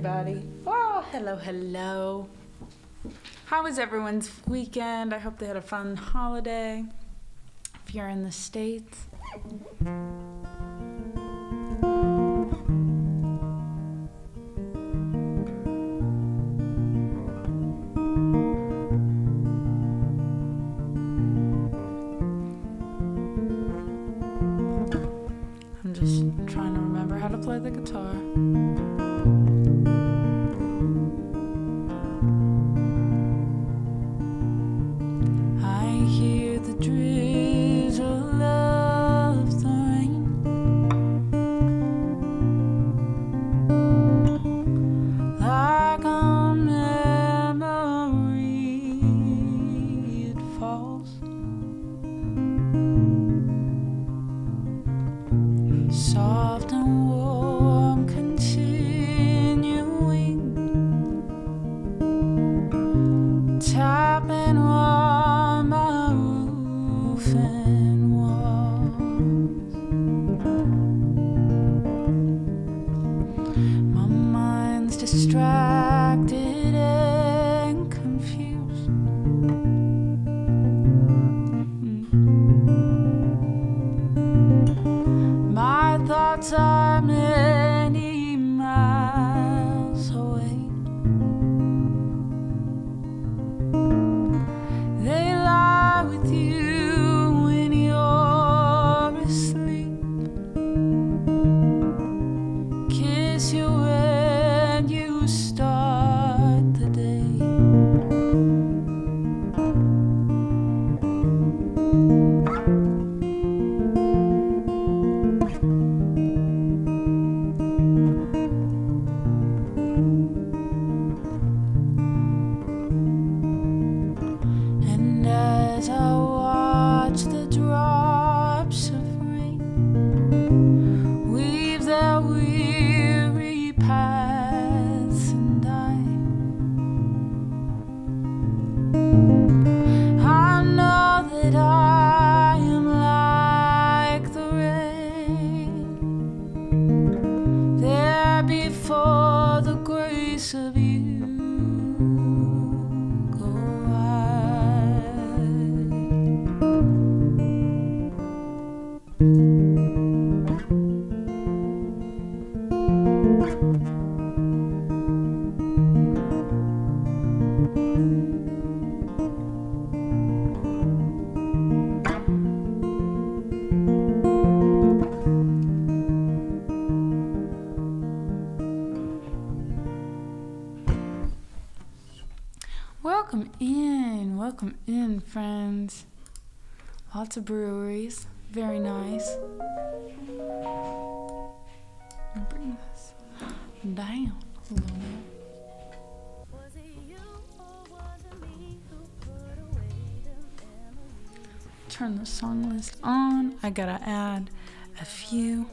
everybody. Oh, hello, hello. How was everyone's weekend? I hope they had a fun holiday. If you're in the States. I'm just trying to remember how to play the guitar. I hear the drizzle of the rain, like a memory it falls, soft and warm, continuing, tapping on my roof and walls. My mind's distracted and confused. My thoughts are many miles away. They lie with you when you're asleep, kiss you when you start the day. And as I watch the drops of rain weave their weary paths and I know that I am like the rain there before the grace of you go by. Welcome in, friends. Lots of breweries, very nice. I'll bring this down a little bit. Turn the song list on. I gotta add a few.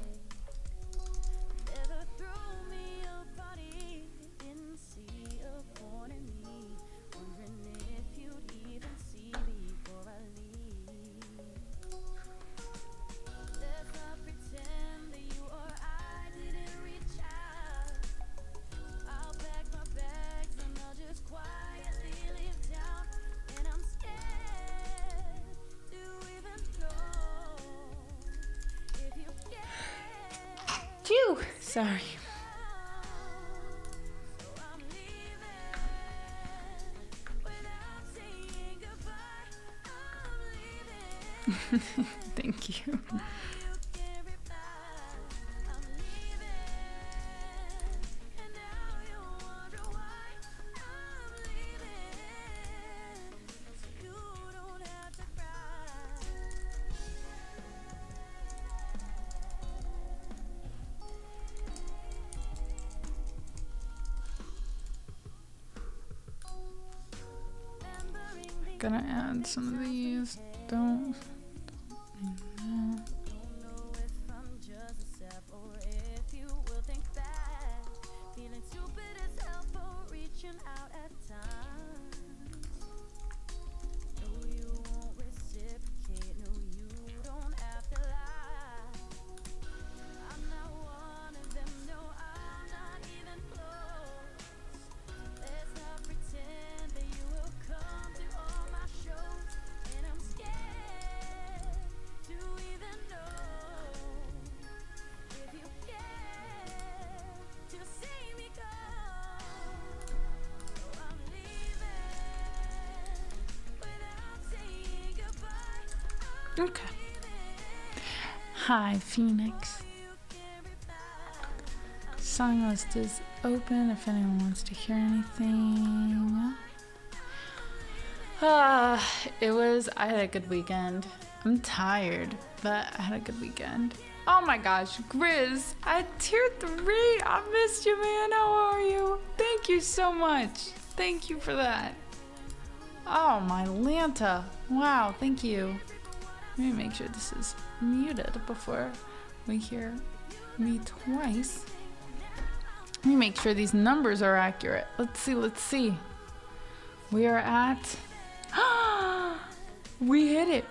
Phew, sorry. Thank you. Gonna add some of these. Don't. Okay. Hi, Phoenix. Song list is open if anyone wants to hear anything. I had a good weekend. I'm tired, but I had a good weekend. Oh my gosh, Grizz, at tier 3, I missed you, man. How are you? Thank you so much. Thank you for that. Oh, my Lanta. Wow, thank you. Let me make sure this is muted before we hear me twice. Let me make sure these numbers are accurate. Let's see. We are at... We hit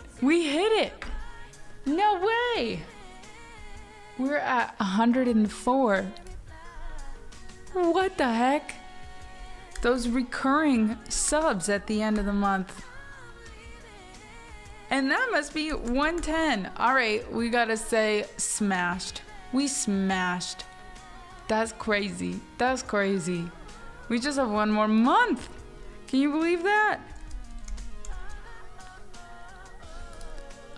it. No way. We're at 104. What the heck? Those recurring subs at the end of the month. And that must be 110. All right, we gotta say smashed. We smashed. That's crazy. That's crazy. We just have one more month. Can you believe that?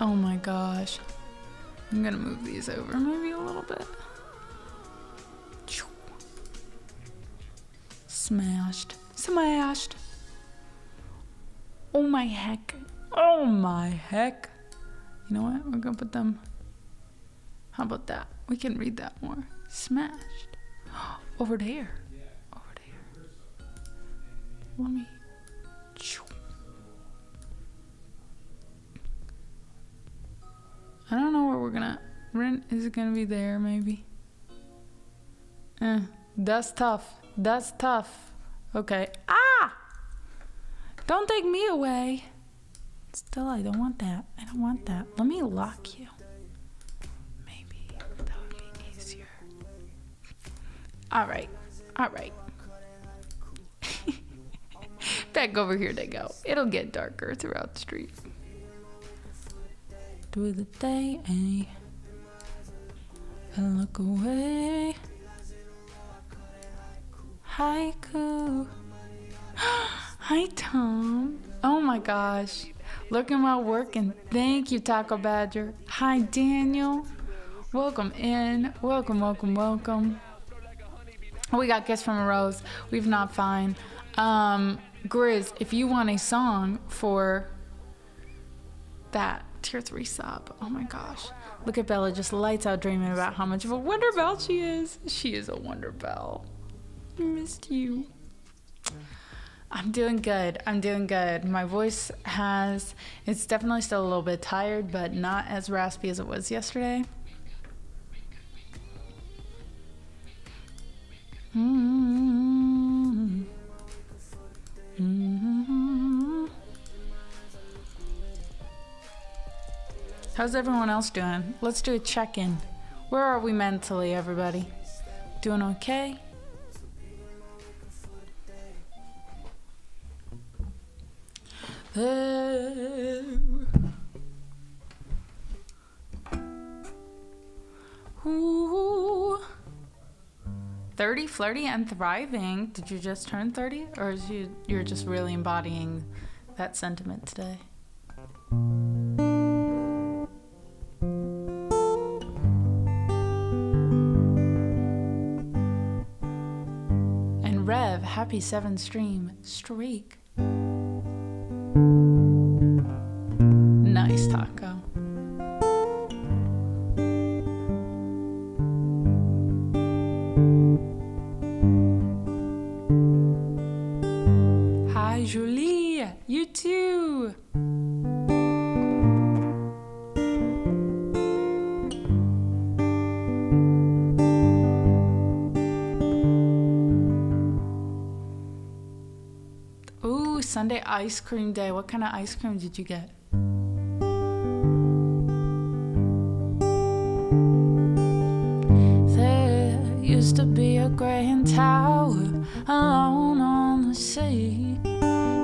Oh my gosh. I'm gonna move these over maybe a little bit. Smashed. Smashed. Oh my heck. Oh my heck. You know what? We're gonna put them. How about that? We can read that more. Smashed. Over there. Over there. Let me. I don't know where we're gonna. Is it gonna be there maybe? That's tough. That's tough. Okay. Ah! Don't take me away. Still, I don't want that. I don't want that. Let me lock you. Maybe that would be easier. All right. All right. Back over here they go. It'll get darker throughout the street. Do the day and look away. Haiku. Hi, Tom. Oh my gosh. Looking while working. Thank you, Taco Badger. Hi, Daniel. Welcome in. Welcome, welcome, welcome. We got Kiss from a Rose. We've Not Fine. Grizz, if you want a song for that tier 3 sub, oh my gosh. Look at Bella just lights out dreaming about how much of a Wonder Bell she is. She is a Wonder Bell. I missed you. I'm doing good. I'm doing good. My voice it's definitely still a little bit tired, but not as raspy as it was yesterday. How's everyone else doing? Let's do a check-in. Where are we mentally, everybody? Doing okay? Ooh. 30, flirty, and thriving. Did you just turn 30? Or you're just really embodying that sentiment today? And Rev, happy 7 streak. Nice taco. Hi, Julie. You too. Ooh, Sunday ice cream day. What kind of ice cream did you get? Used to be a grand tower alone on the sea.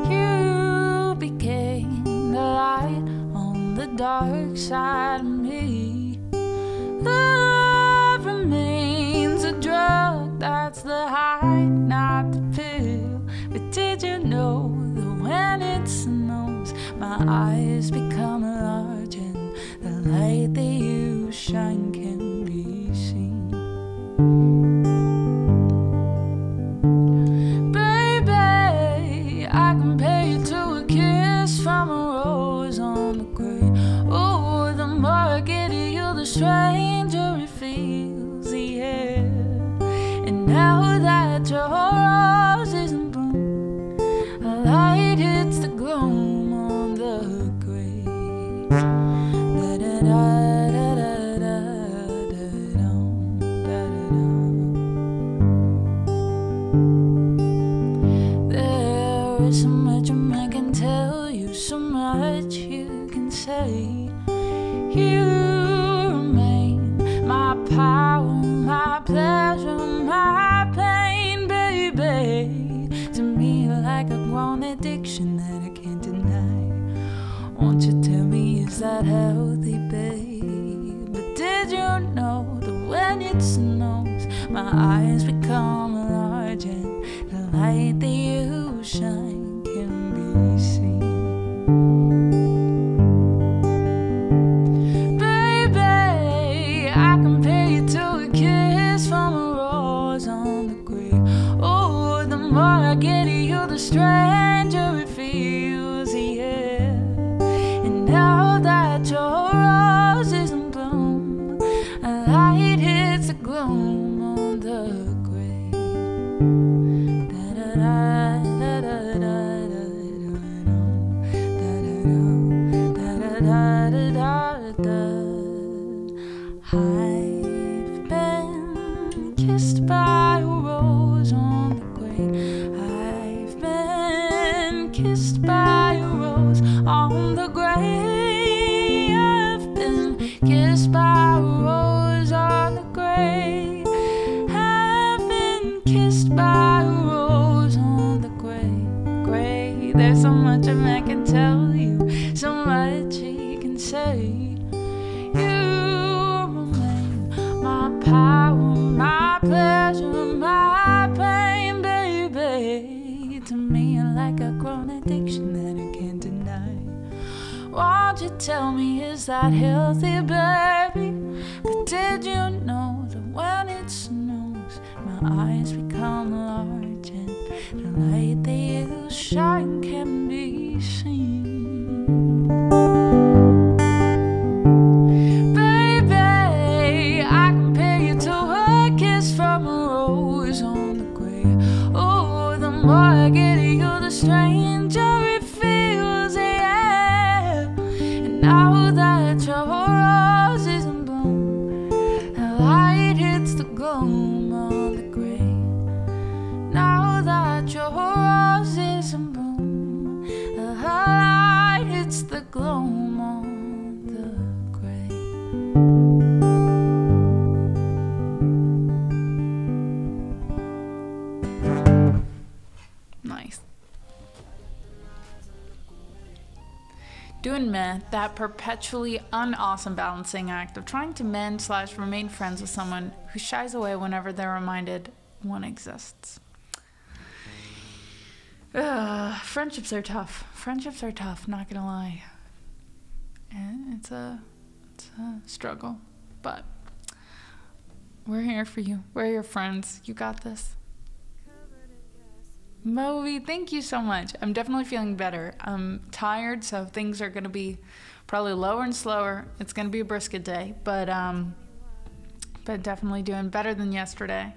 You became the light on the dark side of me. Love remains a drug, that's the high, not the pill. But did you know that when it snows, my eyes become large and shine can be seen. Baby, I compare you to a kiss from a rose on the grave. Oh, the more I get at you, the stranger it feels, yeah. And now that your rose is in bloom, a light hits the gloom on the grave. There is so much a man can tell you, so much you can say. You remain my power, my pleasure, my pain, baby. To me, like a grown addiction that I can't deny. Won't you tell me, is that healthy, babe? But did you know that when it snows, my eyes become large and the light that you shine can be seen? Baby, I compare you to a kiss from a rose on the grave. Oh, the more I get at you, the stranger it feels, yeah. And now that your rose is in bloom, a light hits the gloom on the grave. I've been kissed by a rose on the grave. I've been kissed by a rose on the grave. I've been kissed by a rose on the grave. I've been kissed by a rose on the grave. There's so much a man can tell you, so much he can say. Power, my pleasure, my pain, baby. To me, like a grown addiction that I can't deny. Won't you tell me, is that healthy, baby? But did you know that when it snows, my eyes become large and the light that you shine can be seen? The more I get at you, the stranger it feels, yeah. And now that your rose is in bloom, the light hits the gloom on the grave. Now that your rose is in bloom, the light hits the gloom on the grave. Nice. Doing meh, that perpetually unawesome balancing act of trying to mend/remain friends with someone who shies away whenever they're reminded one exists. Friendships are tough. Friendships are tough, not gonna lie. And it's a struggle, but we're here for you. We're your friends. You got this. Moby, thank you so much. I'm definitely feeling better. I'm tired, so things are going to be probably lower and slower. It's going to be a brisket day, but definitely doing better than yesterday.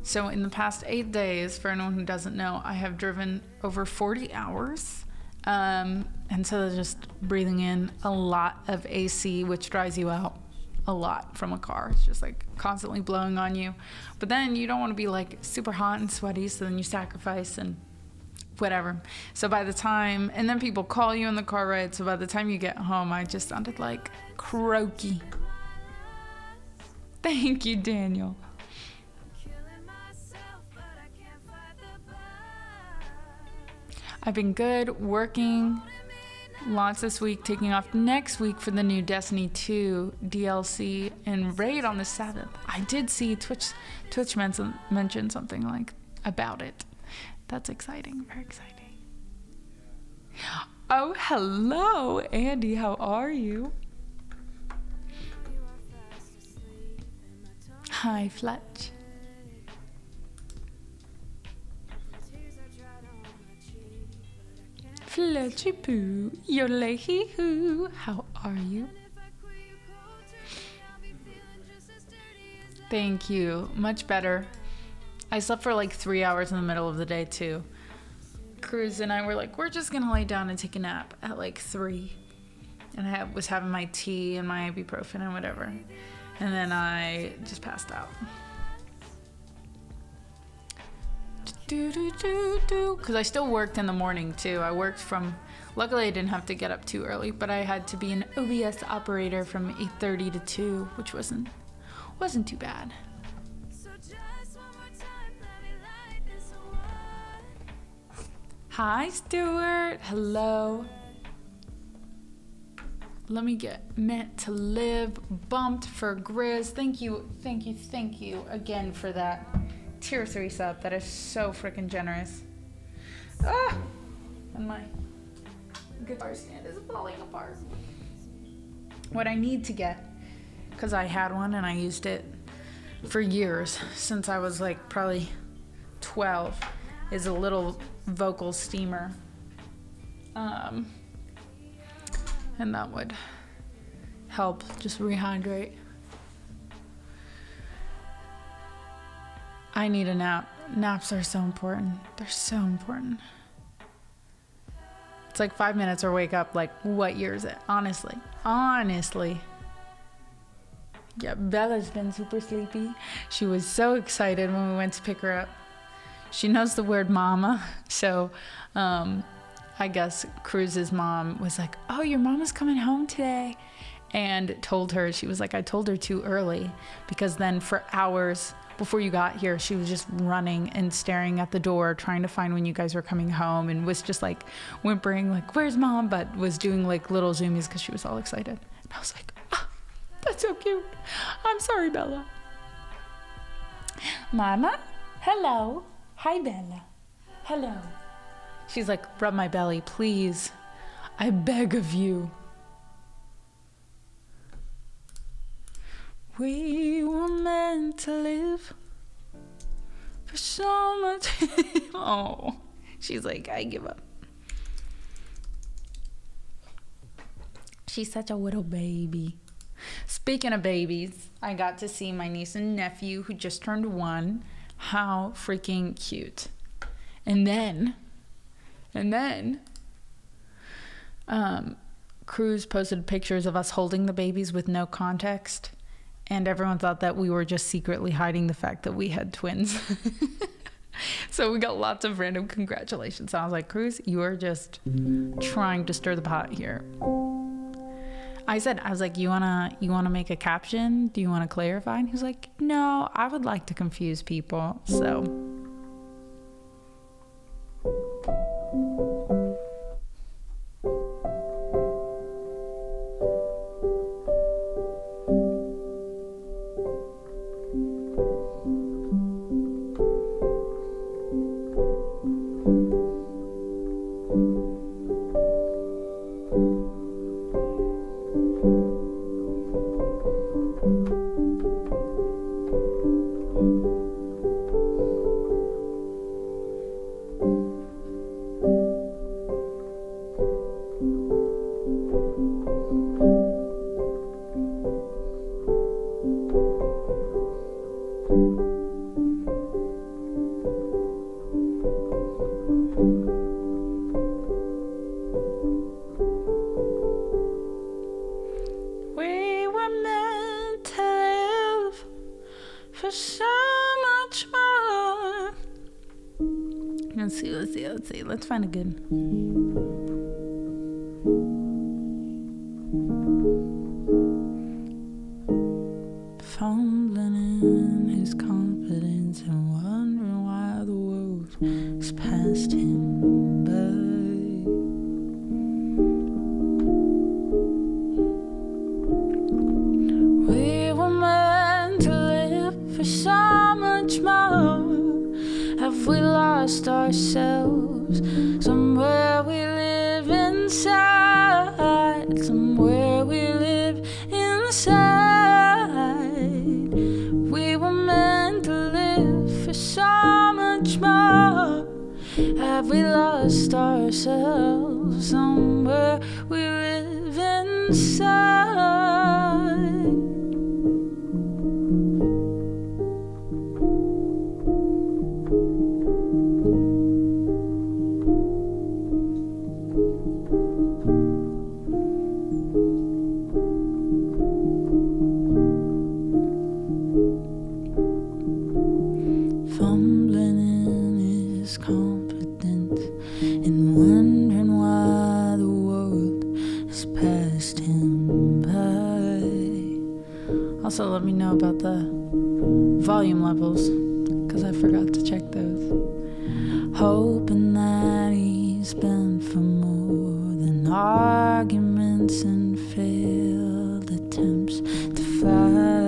So in the past 8 days, for anyone who doesn't know, I have driven over 40 hours. And so just breathing in a lot of AC, which dries you out a lot from a car. It's just like constantly blowing on you. But then you don't want to be like super hot and sweaty, so then you sacrifice and whatever. So by the time, and then people call you in the car ride, so by the time you get home, I just sounded like croaky. Thank you, Daniel. I've been good, working lots this week, taking off next week for the new Destiny 2 DLC and raid on the 7th. I did see Twitch mention something like about it. That's exciting, very exciting. Oh, hello, Andy, how are you? Hi, Fletch. Fletchy poo, yodelay hee hoo. How are you? Thank you. Much better. I slept for like 3 hours in the middle of the day too. Cruz and I were like, we're just gonna lay down and take a nap at like 3. And I was having my tea and my ibuprofen and whatever. And then I just passed out. Because I still worked in the morning too. I worked from, luckily I didn't have to get up too early, but I had to be an OBS operator from 8:30 to 2, which wasn't too bad. Hi, Stuart. Hello. Let me get Meant to Live bumped for Grizz. Thank you again for that tier 3 sub. That is so freaking generous. Ah! And my guitar stand is falling apart. What I need to get, because I had one and I used it for years, since I was like probably 12, is a little vocal steamer. And that would help just rehydrate. I need a nap. Naps are so important. They're so important. It's like 5 minutes or wake up. Like, what year is it? Honestly. Yeah, Bella's been super sleepy. She was so excited when we went to pick her up. She knows the word mama. So, I guess Cruz's mom was like, oh, your mama's coming home today. And told her, she was like, I told her too early. Because then for hours before you got here, she was just running and staring at the door, trying to find when you guys were coming home, and was just like whimpering, like, where's mom? But was doing like little zoomies because she was all excited. And I was like, oh, that's so cute. I'm sorry, Bella. Mama? Hello. Hi, Bella. Hello. She's like, rub my belly, please. I beg of you. We were meant to live for so much. Oh, she's like, I give up. She's such a little baby. Speaking of babies, I got to see my niece and nephew who just turned 1. How freaking cute. And then Cruz posted pictures of us holding the babies with no context, and everyone thought that we were just secretly hiding the fact that we had twins. So we got lots of random congratulations. I was like, Cruz, you are just trying to stir the pot here. I was like, you wanna make a caption? Do you want to clarify? And he was like, no, I would like to confuse people. So let's see. Let's find a good. Fumbling in his confidence and wondering why the world has passed him by. We were meant to live for so much more. Have we lost ourselves? Somewhere we live inside. Somewhere we live inside. We were Have we lost ourselves somewhere we live inside? Fumbling in his confidence and wondering why the world has passed him by. Also, let me know about the volume levels, because I forgot to check those. Hoping that he's been for more than arguments and failed attempts to fight.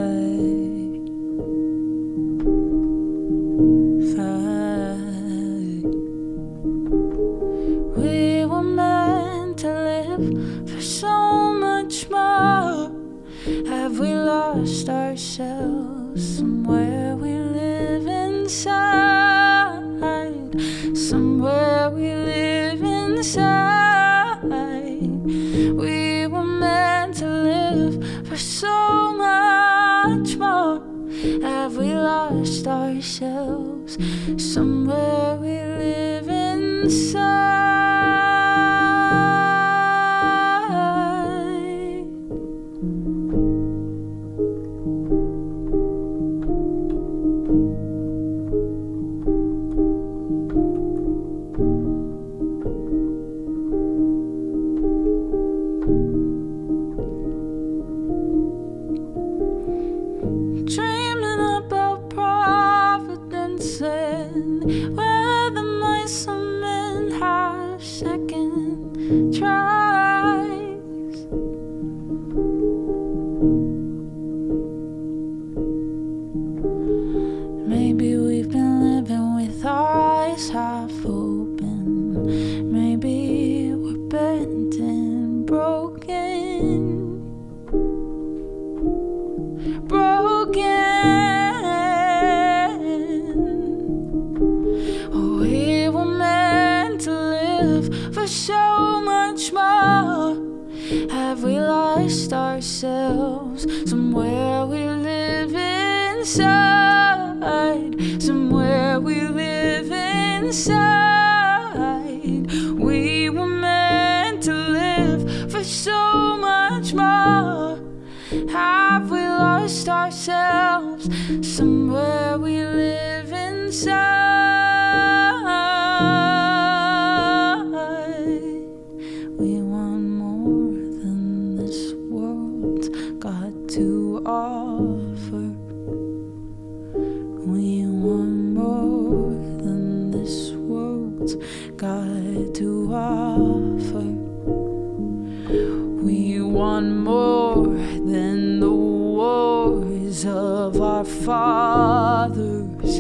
We were meant to live for so much more. Have we lost ourselves somewhere we live inside? Somewhere we live inside. We were meant to live for so much more. Have we lost ourselves somewhere we live inside? Dreaming about providence and whether my some men have second tries. Maybe we've been living with our eyes half open. Maybe we're bent and broken. We were meant to live for so much more. Have we lost ourselves somewhere we live inside? Somewhere we live inside. We were meant to live for so much more. Have we lost ourselves somewhere we live inside? We want more than this world's got to offer. We want more than this world's got to offer. We want more than the wars of our fathers,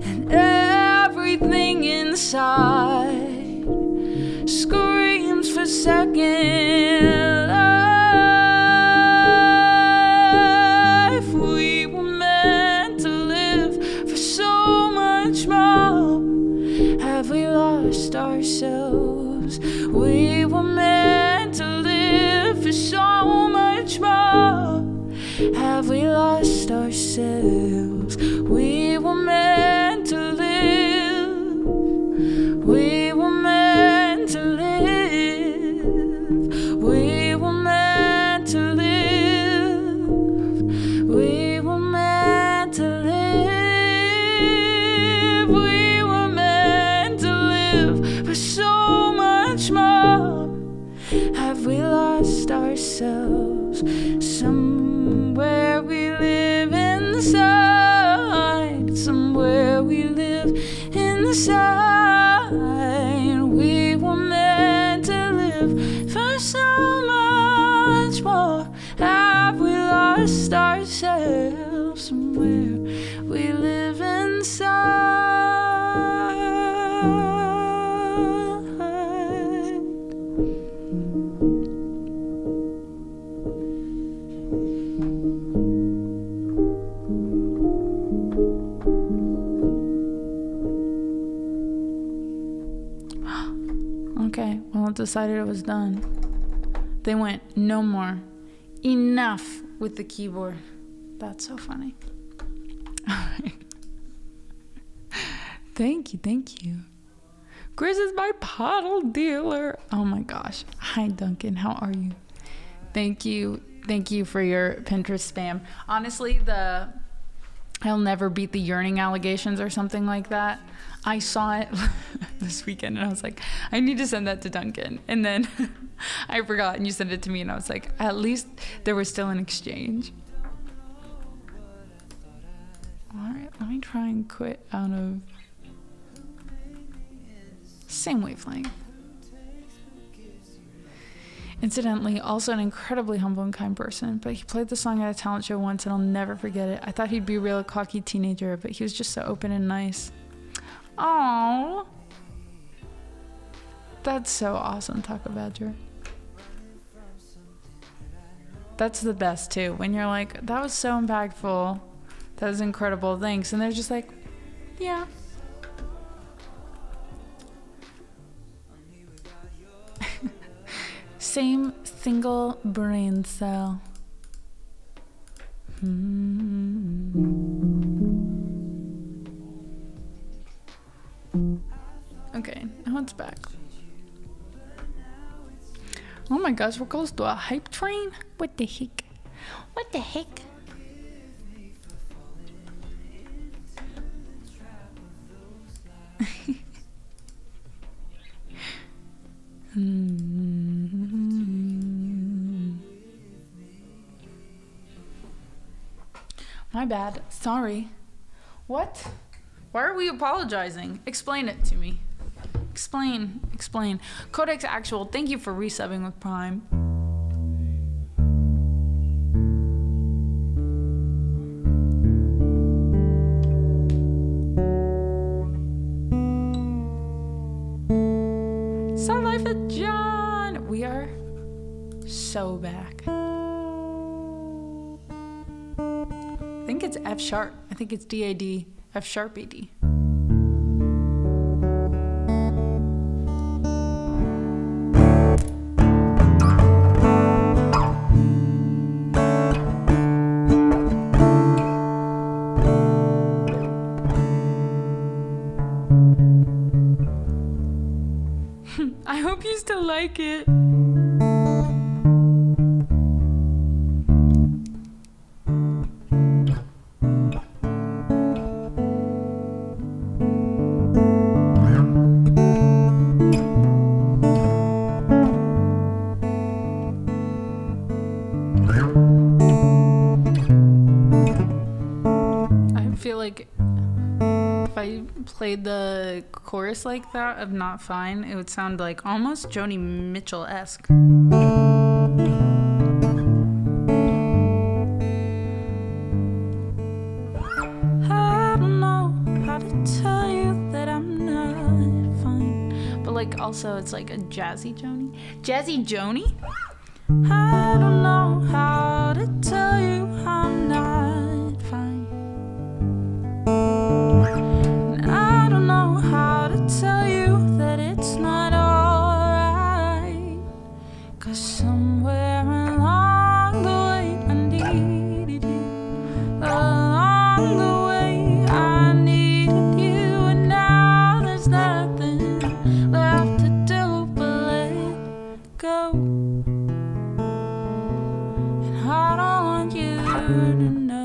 and everything inside screams for second life. We were meant to live for so much more. Have we lost ourselves? We were meant to live for so much more. Have we lost ourselves? We were meant to live. We were meant to live. We were meant to live. We were meant to live. We were meant to live for so much more. Have we lost ourselves somewhere we live inside? Somewhere we live inside. We were meant to live for so much more. Have we lost ourselves somewhere we live inside? Okay, well, it decided it was done. They went, no more. Enough with the keyboard. That's so funny. Thank you. Grizz is my paddle dealer. Oh my gosh. Hi, Duncan. How are you? Thank you for your Pinterest spam. Honestly, I'll never beat the yearning allegations or something like that. I saw it this weekend and I was like, I need to send that to Duncan. And then I forgot and you sent it to me and I was like, at least there was still an exchange. All right, let me try and quit out of same wavelength. Incidentally, also an incredibly humble and kind person, but he played the song at a talent show once and I'll never forget it. I thought he'd be a real cocky teenager, but he was just so open and nice. Aww. That's so awesome, Taco Badger. That's the best too, when you're like, that was so impactful. That was incredible, thanks. And they're just like, yeah. Same single brain cell. Okay, now it's back. Oh my gosh, we're close to a hype train? What the heck? What the heck? My bad. Sorry. What? Why are we apologizing? Explain it to me. Explain. Codex Actual, thank you for resubbing with Prime. Sun Life at John! We are so back. I think it's F sharp. I think it's DAD, F sharp AD. I hope you still like it. Played the chorus like that of Not Fine, it would sound like almost Joni Mitchell-esque. I don't know how to tell you that I'm not fine, but like also it's like a jazzy Joni. Jazzy Joni? I don't know how to tell you I'm not fine. I don't know how to tell you that it's not alright, 'cause somewhere along the way I needed you. Along the way I needed you, and now there's nothing left to do but let go. And I don't want you to know.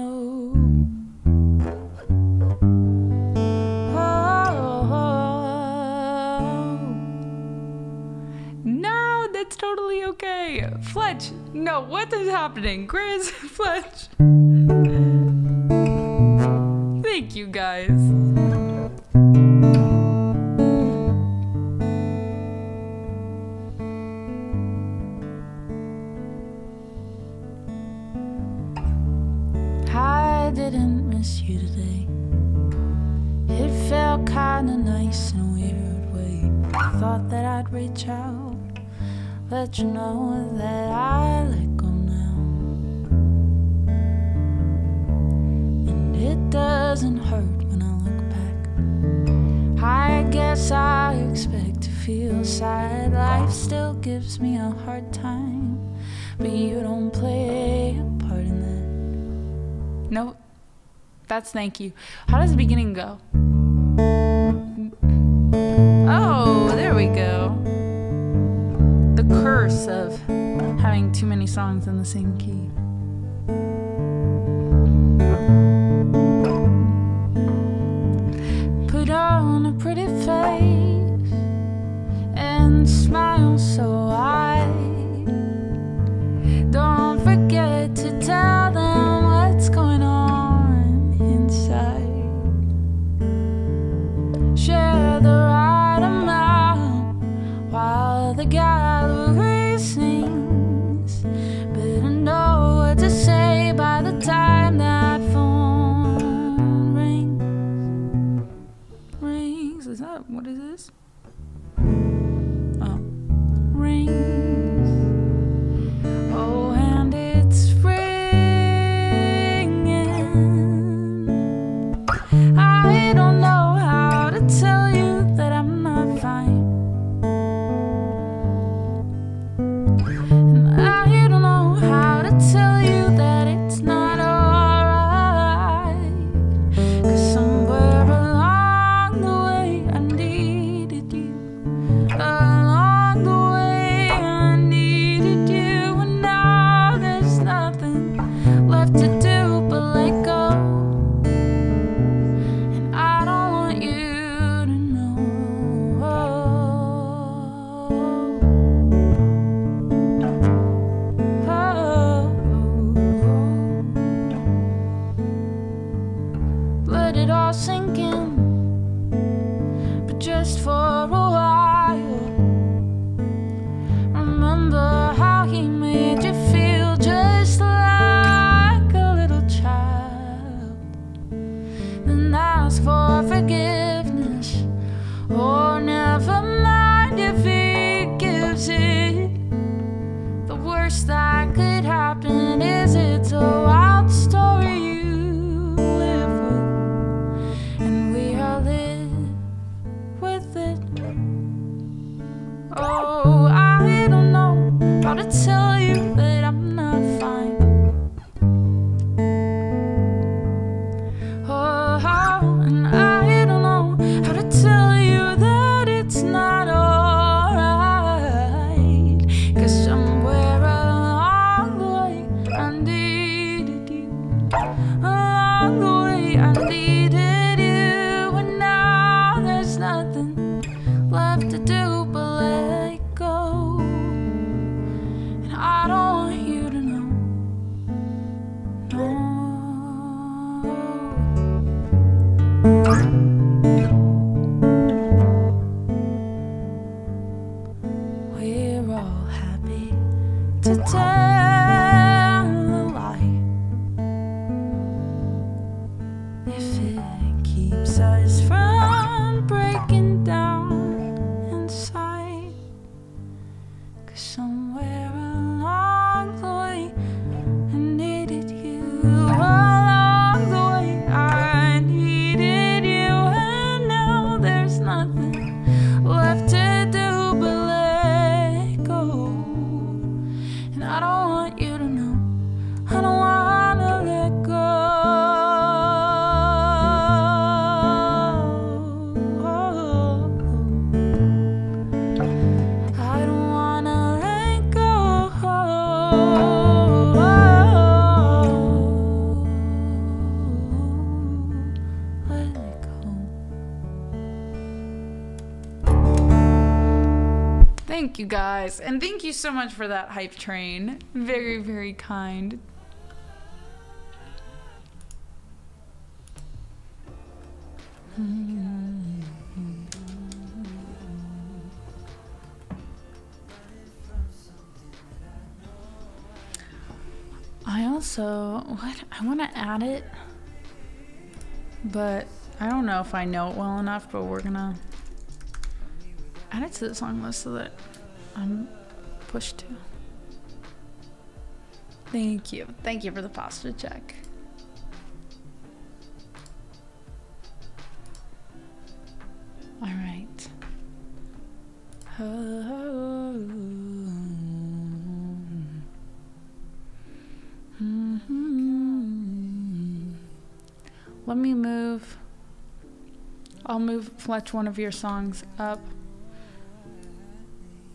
It's totally okay. Fletch, no, what is happening? Grizz, Fletch. Thank you guys. I didn't miss you today. It felt kinda nice in a weird way. I thought that I'd reach out, let you know that I let go now. And it doesn't hurt when I look back. I guess I expect to feel sad. Life still gives me a hard time, but you don't play a part in that. Nope. That's thank you. How does the beginning go? Oh, there we go. The curse of having too many songs in the same key. Put on a pretty face and smile so wide. Don't forget to tell them what's going on inside. Share the right amount while the gallery sings, but I know what to say by the time that phone rings. Is that, what is this? Oh, rings. Oh, and it's ringing. I don't know how to tell you that I'm not fine. And I don't know how to tell you that it's not alright. 'Cause somewhere along the way I needed you. Along the way I needed you. And now there's nothing left to do but let go. And I don't want you to know. Let it all sink in, but just for a while. Remember how he made you feel just like a little child. Then ask for forgiveness, or never mind if he gives it. The worst that could happen is it's a wild story you live with, and we all live with it. Oh, I don't know how to tell you that I'm not fine. Oh, and I don't know how to tell you that it's not alright. 'Cause somewhere along the way I needed you. Along the way I needed you. And now there's nothing left to do but let go. And I don't want you to know. No. We're all happy to tell a lie if it keeps us from breaking down inside. 'Cause somewhere along the way I needed you. Along the way I needed you. And now there's nothing left to do but let go. And I don't want you to know. I don't wanna let go. I don't wanna let go. Let it go. Thank you guys, and thank you so much for that hype train. Very, very kind. I also, I want to add it, but I don't know if I know it well enough, but we're gonna add it to the song list so that I'm pushed to. Thank you. Thank you for the pasta check. All right. Oh. Let me move. I'll move Fletch one of your songs up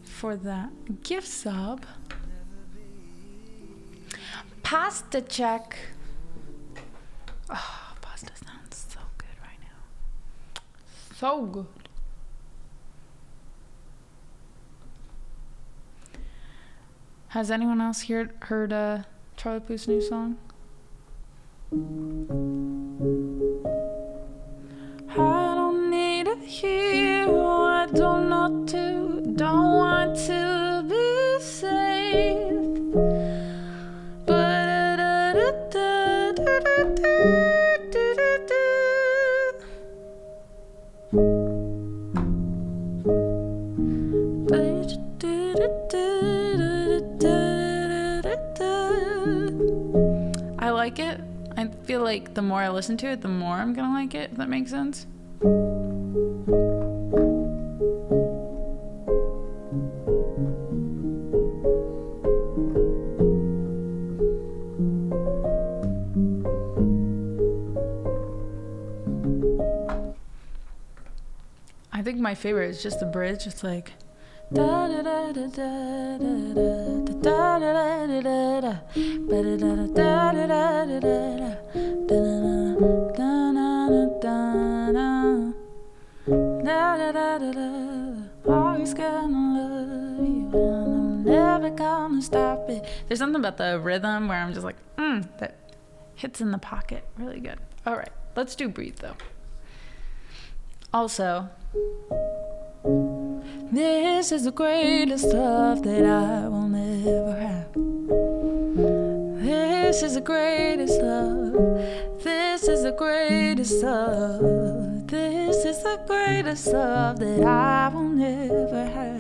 for that gift sub. Pasta check. Oh, pasta sounds so good right now. So good. Has anyone else heard Charlie Puth's new song? I don't need a hero, I don't know don't want to be saved. I like it. I feel like the more I listen to it, the more I'm gonna like it, if that makes sense. I think my favorite is just the bridge. It's like da da da da da da da da da da da always gonna love you and I'm never gonna stop it. There's something about the rhythm where I'm just like, that hits in the pocket really good. All right, let's do Breathe though. Also, this is the greatest love that I will never have. This is the greatest love. This is the greatest love. This is the greatest love that I will never have.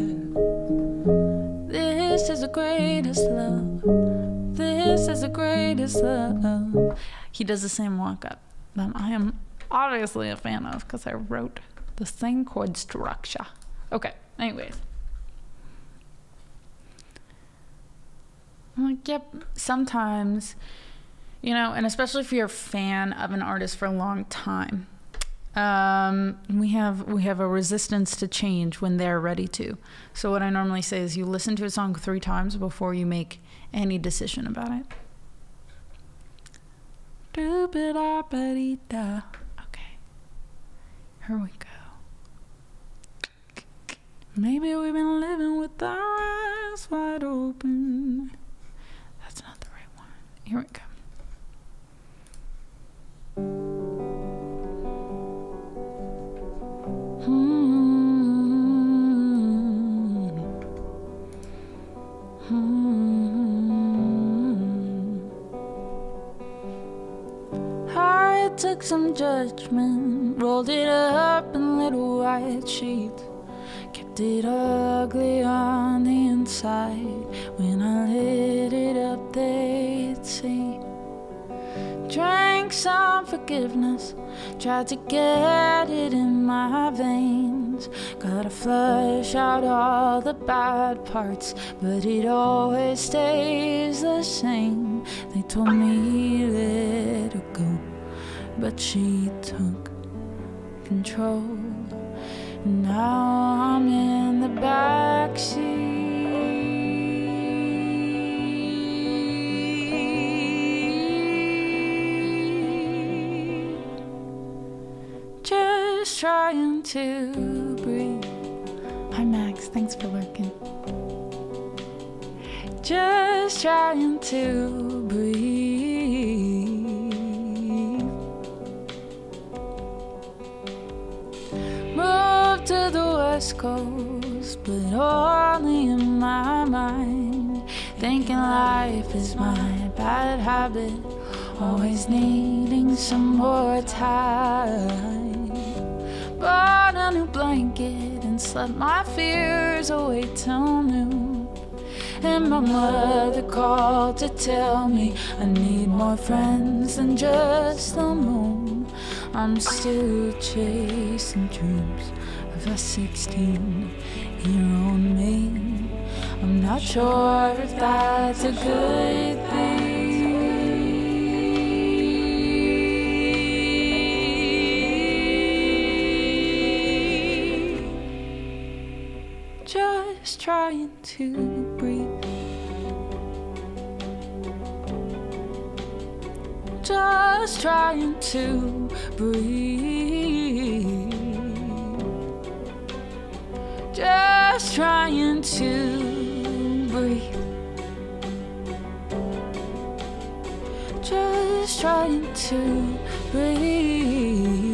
This is the greatest love. This is the greatest love. He does the same walk up that I am obviously a fan of because I wrote the same chord structure. Okay, anyways. I'm like, yep, sometimes, you know, and especially if you're a fan of an artist for a long time, we have a resistance to change when they're ready to. So what I normally say is you listen to a song 3 times before you make any decision about it. Okay, here we go. Maybe we've been living with our eyes wide open. That's not the right one. Here we go. I took some judgment, rolled it up in little white sheets. Kept it ugly on the inside. When I lit it up, they'd see. Drank some forgiveness, tried to get it in my veins. Gotta flush out all the bad parts, but it always stays the same. They told me let her go, but she took control. Now I'm in the backseat, just trying to breathe. Hi Max, thanks for lurking. Just trying to breathe. Moved to the West Coast, but only in my mind. Thinking life is my bad habit, always needing some more time. Bought a new blanket and slept my fears away till noon. And my mother called to tell me I need more friends than just the moon. I'm still chasing dreams of a 16-year-old me. I'm not sure if that's a good thing. Just trying to breathe. Just trying to breathe. Just trying to breathe. Just trying to breathe.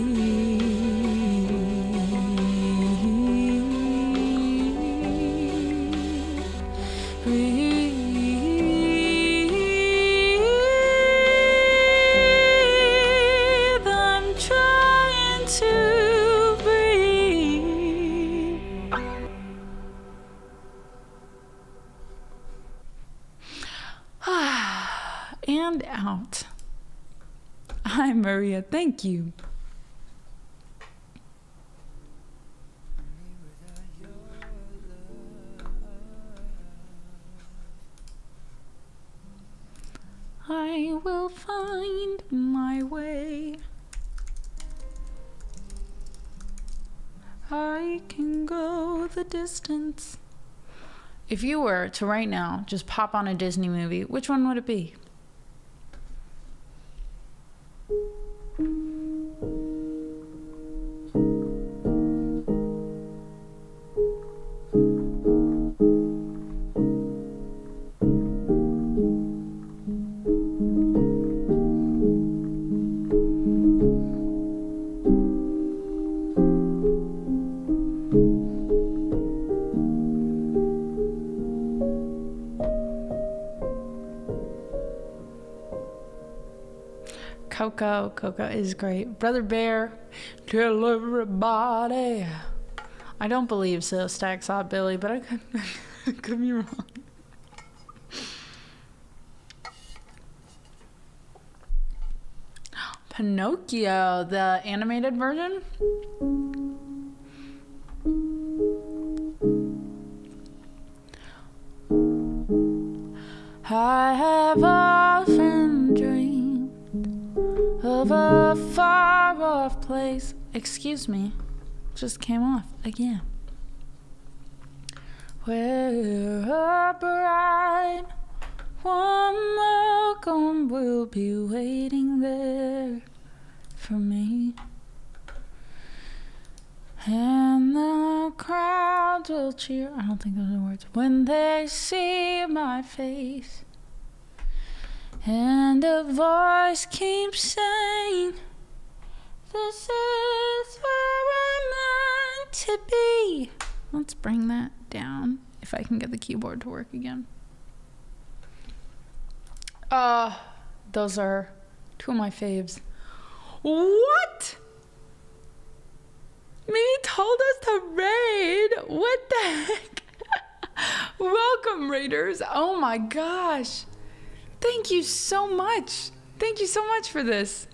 And out. Hi, Maria. Thank you. I will find my way. I can go the distance. If you were to right now just pop on a Disney movie, which one would it be? Coco is great. Brother Bear, tell everybody. I don't believe so, Stacks Hot Billy, but I could be wrong. Pinocchio, the animated version? I have often dreamed of a far-off place. Excuse me, just came off again. Where a bride, warm welcome will be waiting there for me. And the crowds will cheer, I don't think those are the words, when they see my face. And a voice keeps saying, this is where I'm meant to be. Let's bring that down, if I can get the keyboard to work again. Those are two of my faves. What? Maybe told us to raid? What the heck? Welcome, raiders. Oh my gosh. Thank you so much. Thank you so much for this.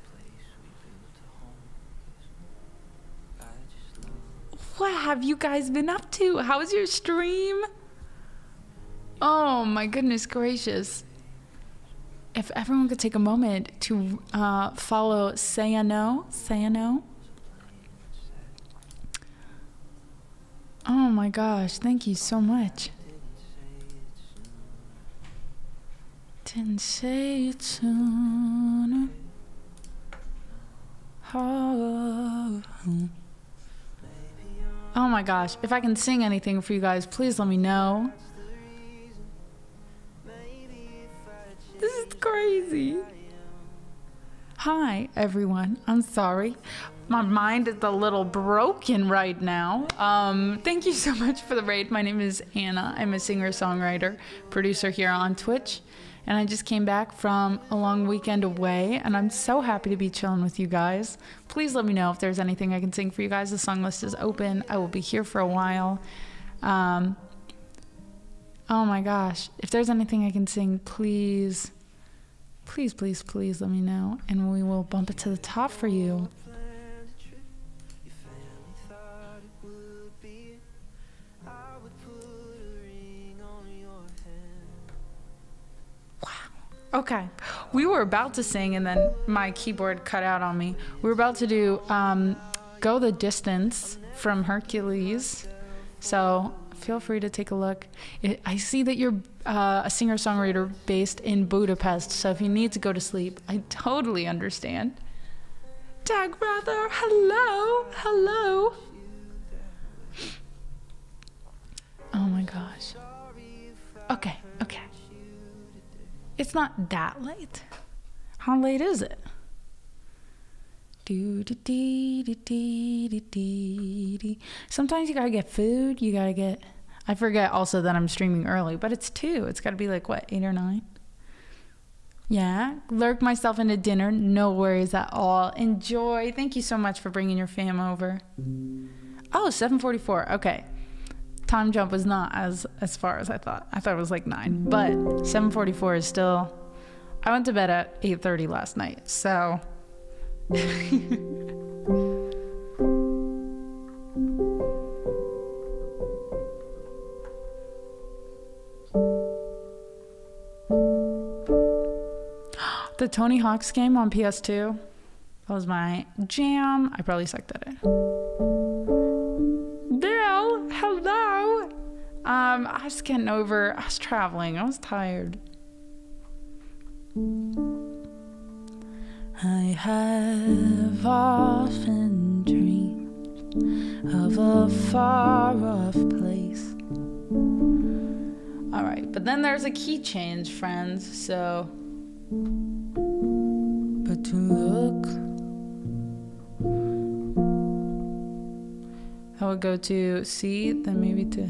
What have you guys been up to? How's your stream? Oh my goodness gracious. If everyone could take a moment to follow Sayano. Oh my gosh, thank you so much. Didn't say it sooner. Oh my gosh, if I can sing anything for you guys, please let me know. This is crazy. Hi, everyone. I'm sorry. My mind is a little broken right now. Thank you so much for the raid. My name is Anna. I'm a singer-songwriter, producer here on Twitch. And I just came back from a long weekend away, and I'm so happy to be chilling with you guys. Please let me know if there's anything I can sing for you guys. The song list is open. I will be here for a while. Oh my gosh. If there's anything I can sing, please let me know, and we will bump it to the top for you. Okay. We were about to sing and then my keyboard cut out on me. We were about to do Go the Distance from Hercules. So feel free to take a look. I see that you're a singer-songwriter based in Budapest. So if you need to go to sleep, I totally understand. Tag brother, hello, hello. Oh my gosh. Okay. It's not that late. How late is it? Sometimes you gotta get food. I forget also that I'm streaming early, but it's 2. It's gotta be like, what, 8 or 9? Yeah, lurk myself into dinner. No worries at all. Enjoy. Thank you so much for bringing your fam over. Oh, 7:44. Okay. Time jump was not as far as I thought. I thought it was like 9, but 7:44 is still. I went to bed at 8:30 last night, so. The Tony Hawk's game on PS2. That was my jam. I probably sucked at it. Bill, hello. I was getting over. I was traveling. I was tired. I have often dreamed of a far-off place. All right, but then there's a key change, friends. So, but to look. I would go to C, then maybe to.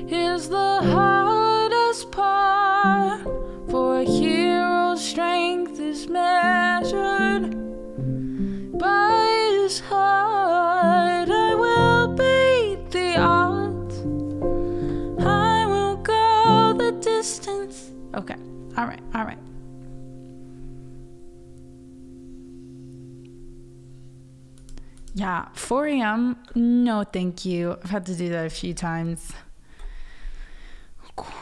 Is the hardest part, for a hero's strength is measured by his heart. I will beat the odds. I will go the distance. Okay, all right. Yeah, 4 a.m. No, thank you. I've had to do that a few times.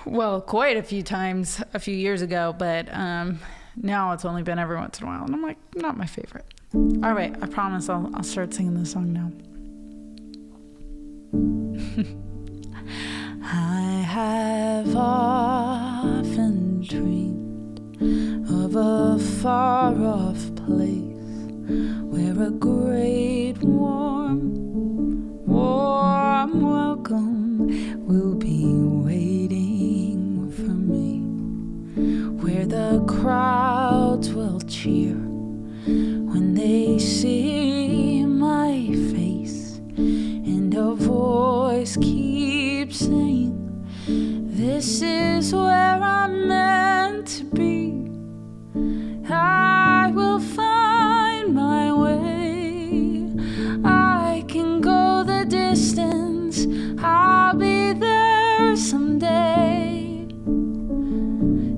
Well, quite a few times a few years ago, but now it's only been every once in a while. And I'm like, not my favorite. All right, I promise I'll start singing this song now. I have often dreamed of a far-off place where a great warm welcome will be waiting for me, where the crowds will cheer when they see my face, and a voice keeps saying, this is where I'm meant to be. I will find my way. I can go the distance. I'll be there someday.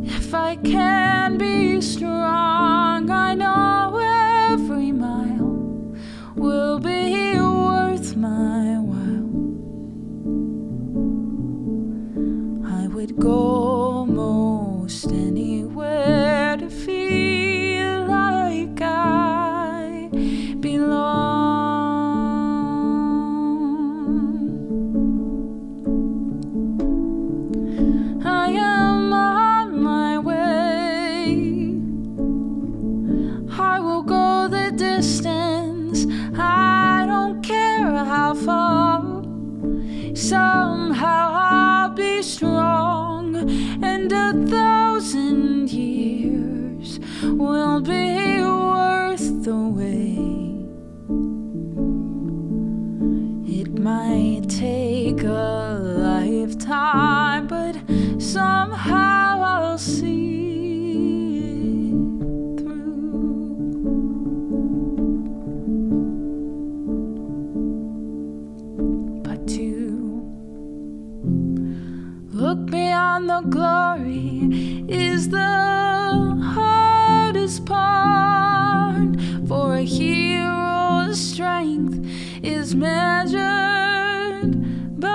If I can be strong, I know every mile will be worth my while. I would go most anywhere to feel like I belong. I am on my way. I will go the distance. I don't care how far. Somehow I'll be strong, and 1,000 years will be worth the wait. It might take a lifetime, but somehow I'll see it through. But to look beyond the glory is the hardest part, for a hero's strength is measured by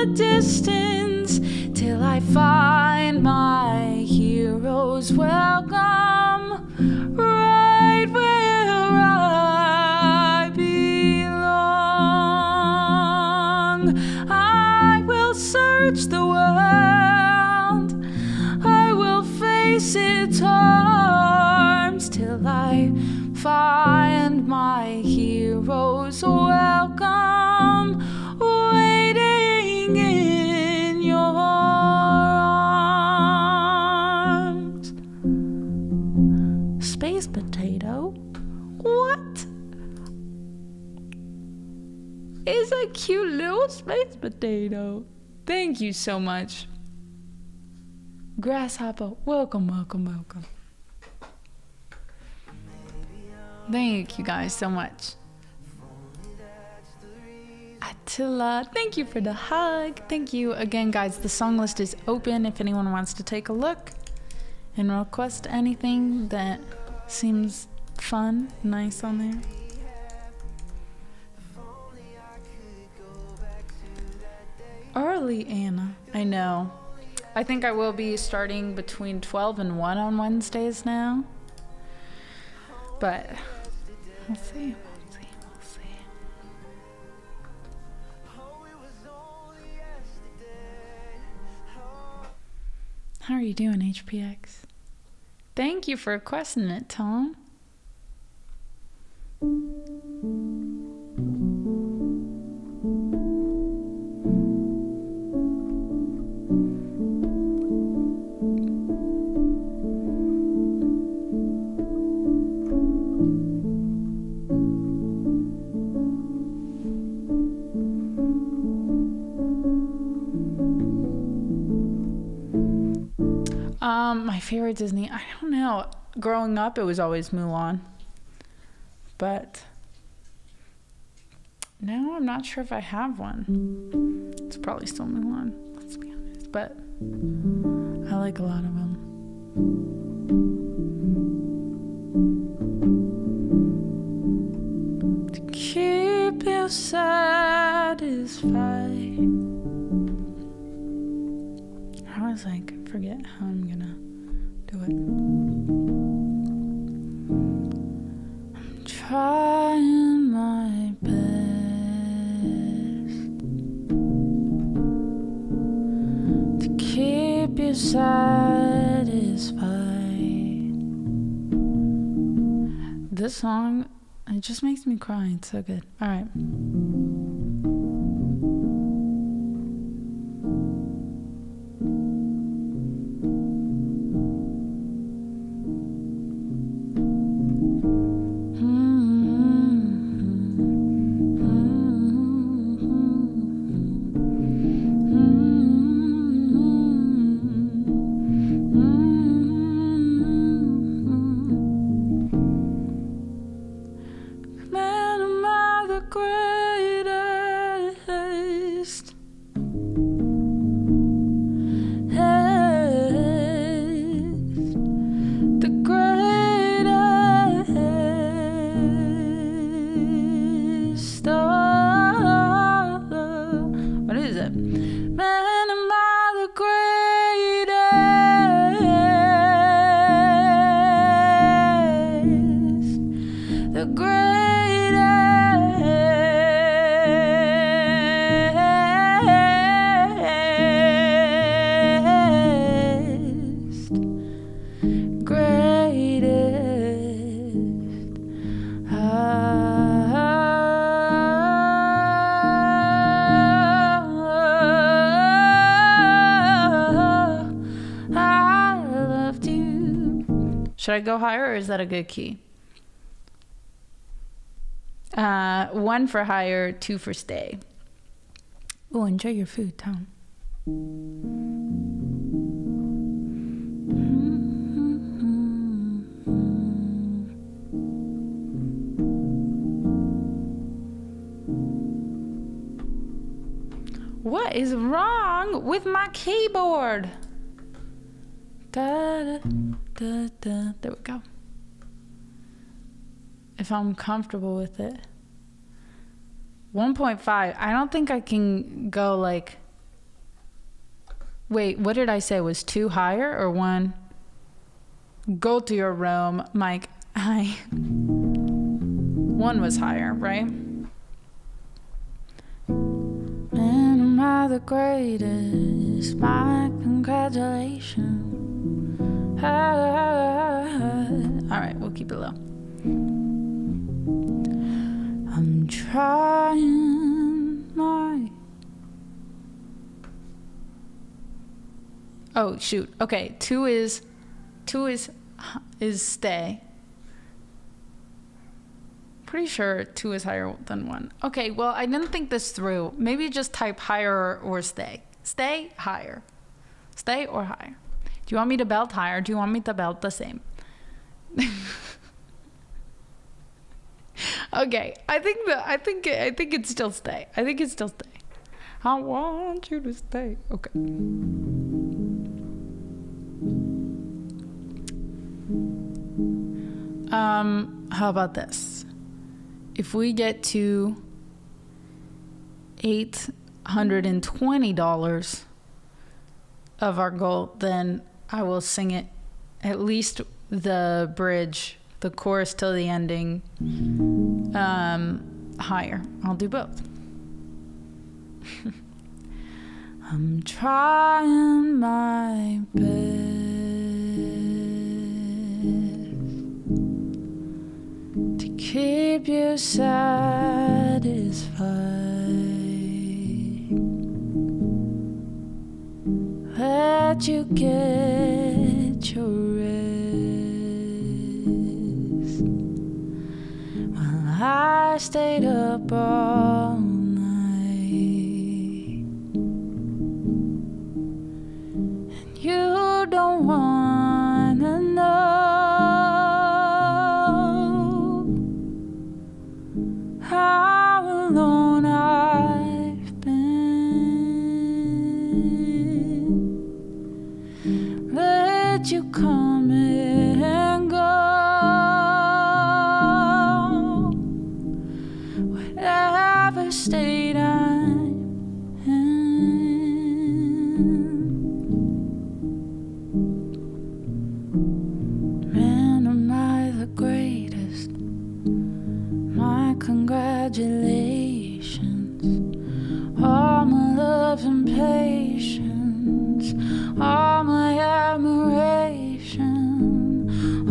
the distance till I find my hero's welcome right where I belong. I will search the world, I will face its arms till I find my hero's welcome waiting in your arms. Space potato? What? Is a cute little space potato. Thank you so much. Grasshopper, welcome, welcome, welcome. Thank you guys so much. Attila, thank you for the hug. Thank you again, guys. The song list is open if anyone wants to take a look and request anything that seems fun, nice on there. Early, Anna. I know. I think I will be starting between 12 and 1 on Wednesdays now. But we'll see, we'll see, we'll see. How are you doing, HPX? Thank you for requesting it, Tom. My favorite Disney, I don't know. Growing up, it was always Mulan. But now I'm not sure if I have one. It's probably still Mulan, let's be honest. But I like a lot of them. To keep you satisfied. I was like, forget how I'm gonna do it. I'm trying my best to keep you satisfied. This song, it just makes me cry. It's so good. All right. Should I go higher, or is that a good key? 1 for higher, 2 for stay. Oh, enjoy your food, Tom. What is wrong with my keyboard? Da, da, da, da. There we go. If I'm comfortable with it. 1.5. I don't think I can go like Wait, what did I say? Was 2 higher or 1? Go to your room, Mike. Hi. 1 was higher, right? Man, am I the greatest? My congratulations. All right, we'll keep it low. I'm trying my... Oh, shoot. Okay, 2 is stay. Pretty sure 2 is higher than 1. Okay, well, I didn't think this through. Maybe just type higher or stay. Stay, higher. Stay or higher. Do you want me to belt higher? Do you want me to belt the same? Okay, I think it's still stay. I think it's still stay. I want you to stay. Okay. How about this? If we get to $820 of our goal, then I will sing it, at least the bridge, the chorus till the ending, higher. I'll do both. I'm trying my best to keep you satisfied. Let you get your rest while I stayed up all night. And you don't wanna know how alone I've been. Let you come and go, whatever state I'm in. Man, am I the greatest? My congratulations. All my love and patience, all my admiration,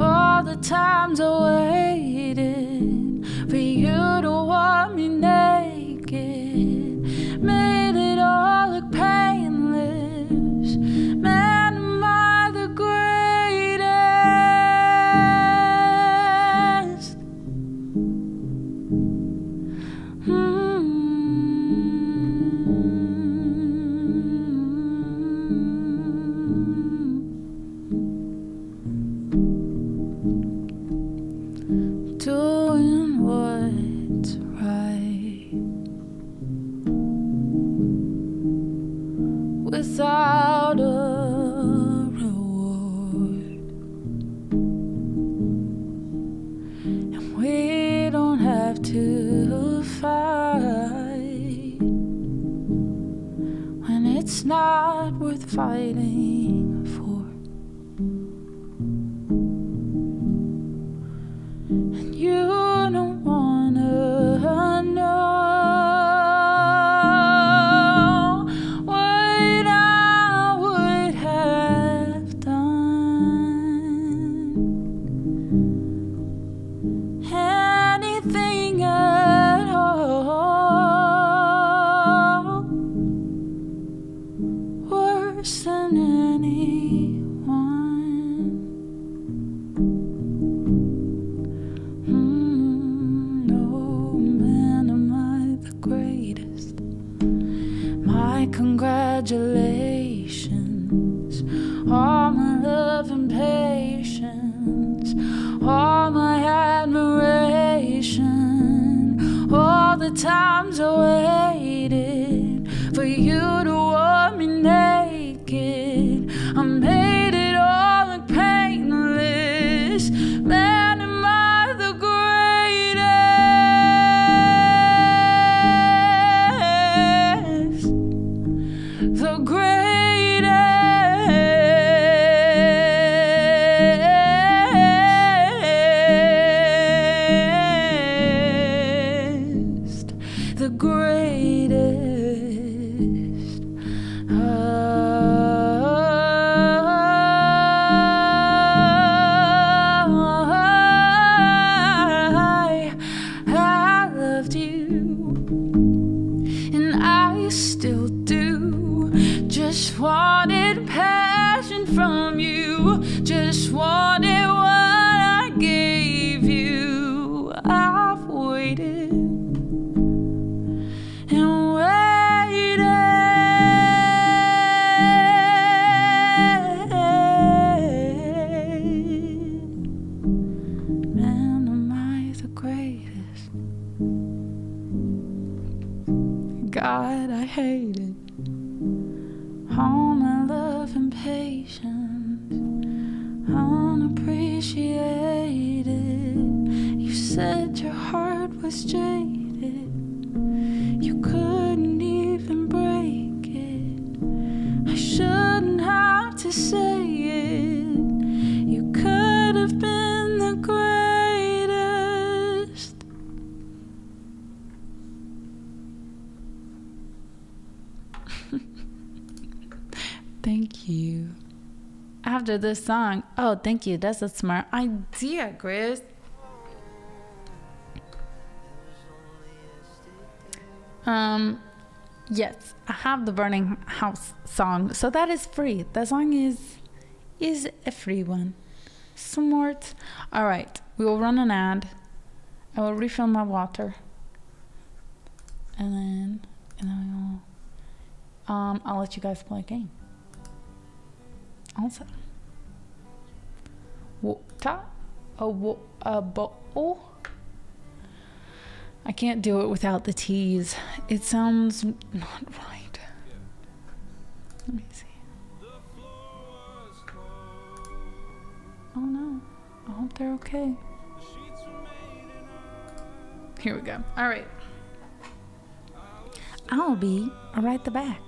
all the times I waited for you to want me naked, made it all look painless. Man, am I the greatest? Doing what's right without a reward, and we don't have to fight when it's not worth fighting for. And you don't wanna know what I would have done, anything at all, worse than anyone. No, man, am I the greatest? My congratulations. All my love and patience, all my admiration, all the times I waited for you to want me naked. I made it all look painless. Man, am I the greatest? The greatest. Just wanted passion from you. Just wanted what I gave you. I've waited and waited. Man, am I the greatest? God, I hate it. All my love and patience, unappreciated. You said your heart was jaded. You couldn't even break it. I shouldn't have to say it. You could have been the greatest. Thank you. After this song, oh, thank you. That's a smart idea, Chris. Yes, I have the Burning House song, so that is free. That song is a free one. Smart. All right, we will run an ad. I will refill my water, and then we will. I'll let you guys play a game. Also, water, I can't do it without the T's. It sounds not right. Let me see. Oh no, I hope they're okay. Here we go. All right. I'll be right back.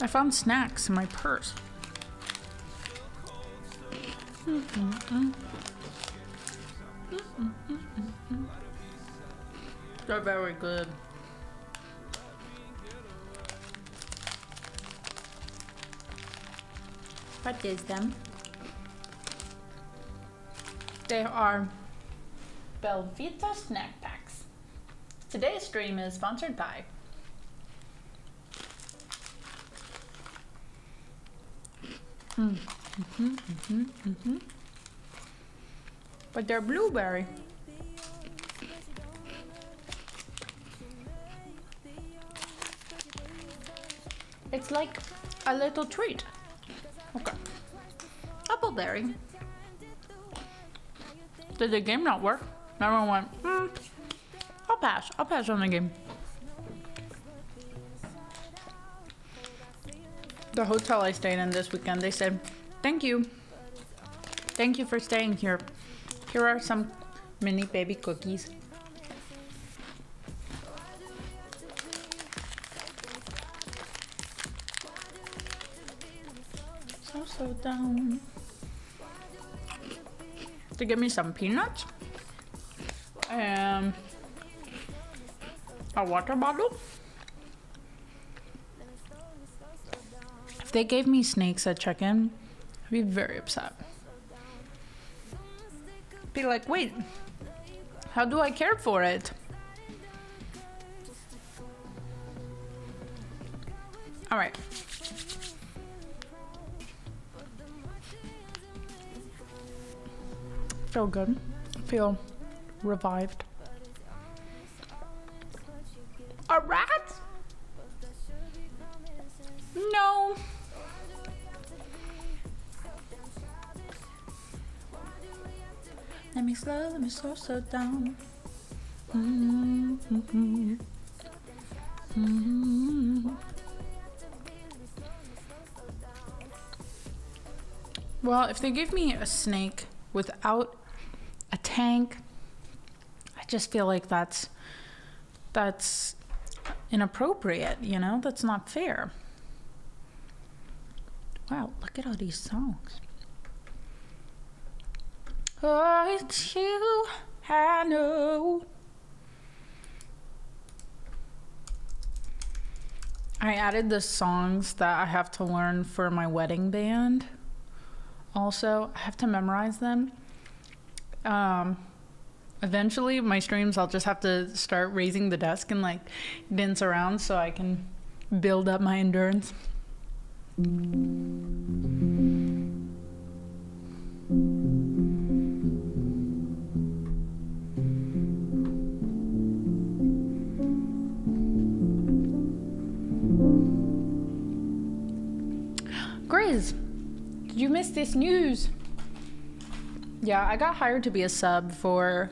I found snacks in my purse. They're very good. What is them? They are Belvita snack packs. Today's stream is sponsored by But they're blueberry. It's like a little treat. Okay. Appleberry. Did the game not work? Everyone went, I'll pass. I'll pass on the game. The hotel I stayed in this weekend, they said, thank you. Thank you for staying here. Here are some mini baby cookies. So down. To give me some peanuts and a water bottle. If they gave me snakes at check-in, I'd be very upset. Be like, wait, how do I care for it? All right. Feel good. Feel revived. A rat? No. Let me slow down. Well, if they give me a snake without a tank, I just feel like that's inappropriate, you know? That's not fair. Wow, look at all these songs. Oh, it's you, I know. I added the songs that I have to learn for my wedding band. Also, I have to memorize them. Eventually, my streams, I'll just have to start raising the desk and like dance around so I can build up my endurance. Grizz, did you miss this news? Yeah, I got hired to be a sub for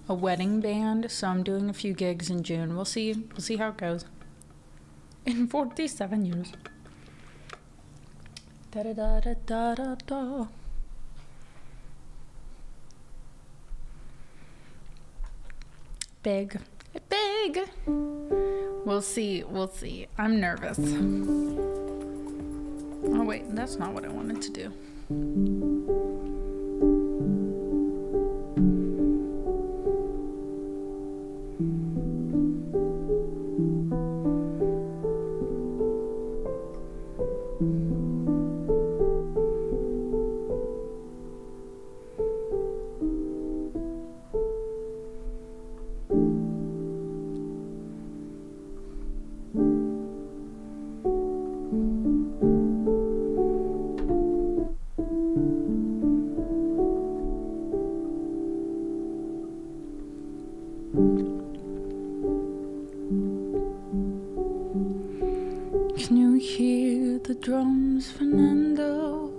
a wedding band, so I'm doing a few gigs in June. We'll see how it goes. In 47 years. Da da da da da da da. Big. We'll see. I'm nervous. Oh wait, that's not what I wanted to do. Can you hear the drums, Fernando?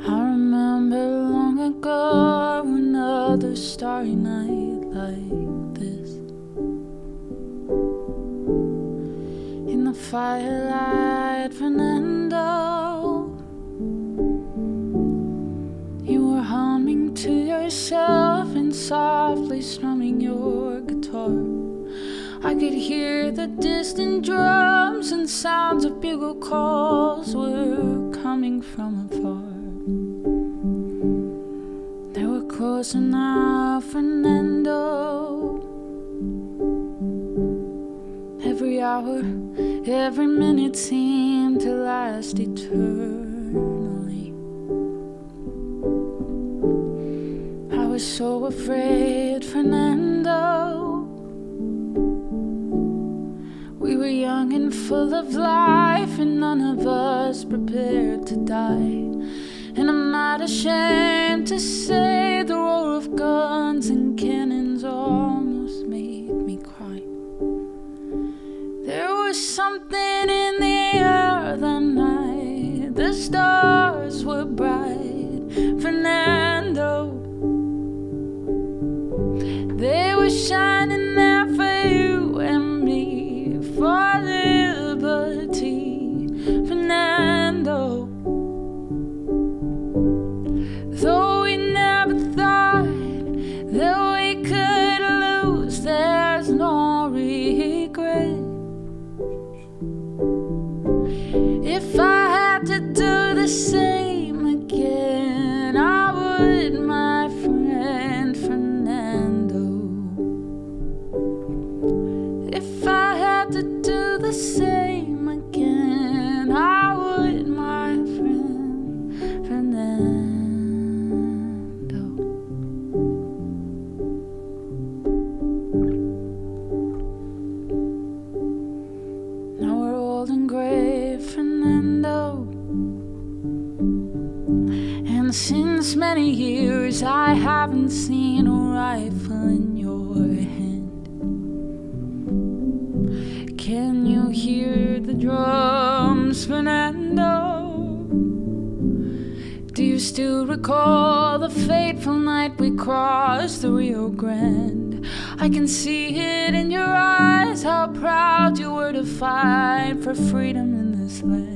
I remember long ago another starry night like this. In the firelight, Fernando, you were humming to yourself and softly strumming your guitar. I could hear the distant drums and sounds of bugle calls were coming from afar. They were closer now, Fernando. Every hour, every minute seemed to last eternally. I was so afraid, Fernando. We were young and full of life, and none of us prepared to die. And I'm not ashamed to say the roar of guns and cannons almost made me cry. There same again. I would, my friend Fernando. If I had to do the same again, I would, my friend Fernando. Now we're old and gray, Fernando, and since many years I haven't seen a rifle in your hand. Can you hear the drums, Fernando? Do you still recall the fateful night we crossed the Rio Grande? I can see it in your eyes, how proud you were to fight for freedom in this land.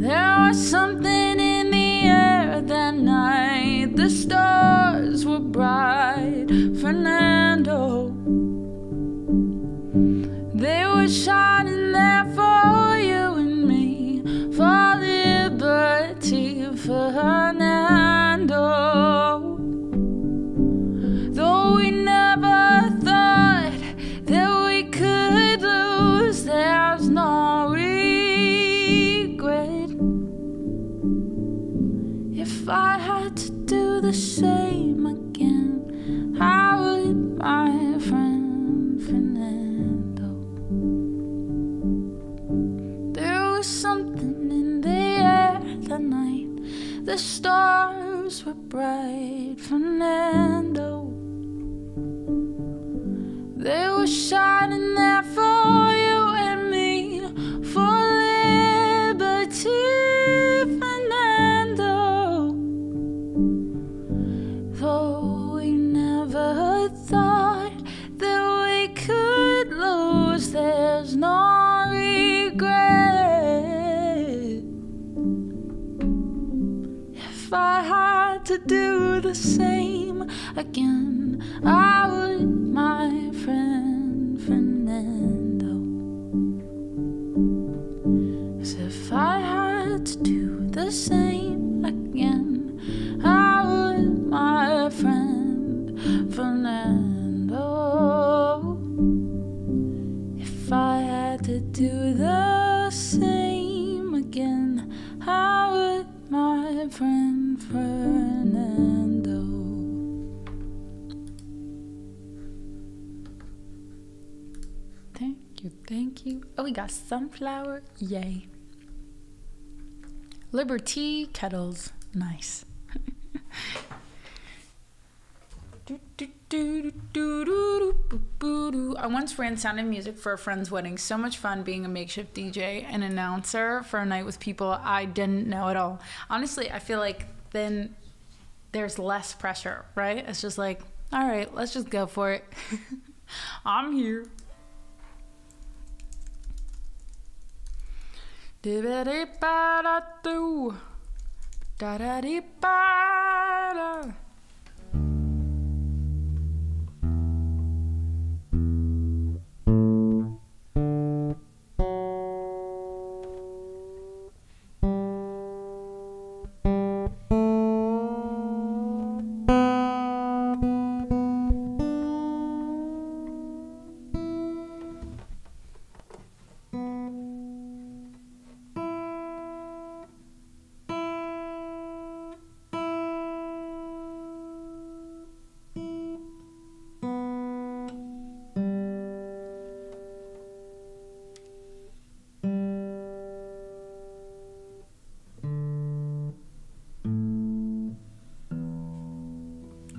There was something in the air that night. The stars were bright, Fernando. They were shining there for you and me, for liberty, Fernando. Though we never thought that we could lose, there's no regret. If I had to do the same again, I would, my friend Fernando. There was something in the air that night. The stars were bright, Fernando. They were shining there for you and me, for liberty, Fernando. Though we never thought that we could lose, there's no regret. If I had to do the same again, I would, my friend Fernando. As if I had to do the same again, I would, my friend Fernando. If I had to do the same again, I would, my friend Fernando. Thank you. Oh, we got sunflower. Yay. Liberty kettles. Nice. I once ran sound and music for a friend's wedding. So much fun being a makeshift DJ and announcer for a night with people I didn't know at all. Honestly, I feel like then there's less pressure, right? It's just like, all right, let's just go for it. I'm here. Da-da-dee-ba-da-doo. Da-da-dee-ba-da.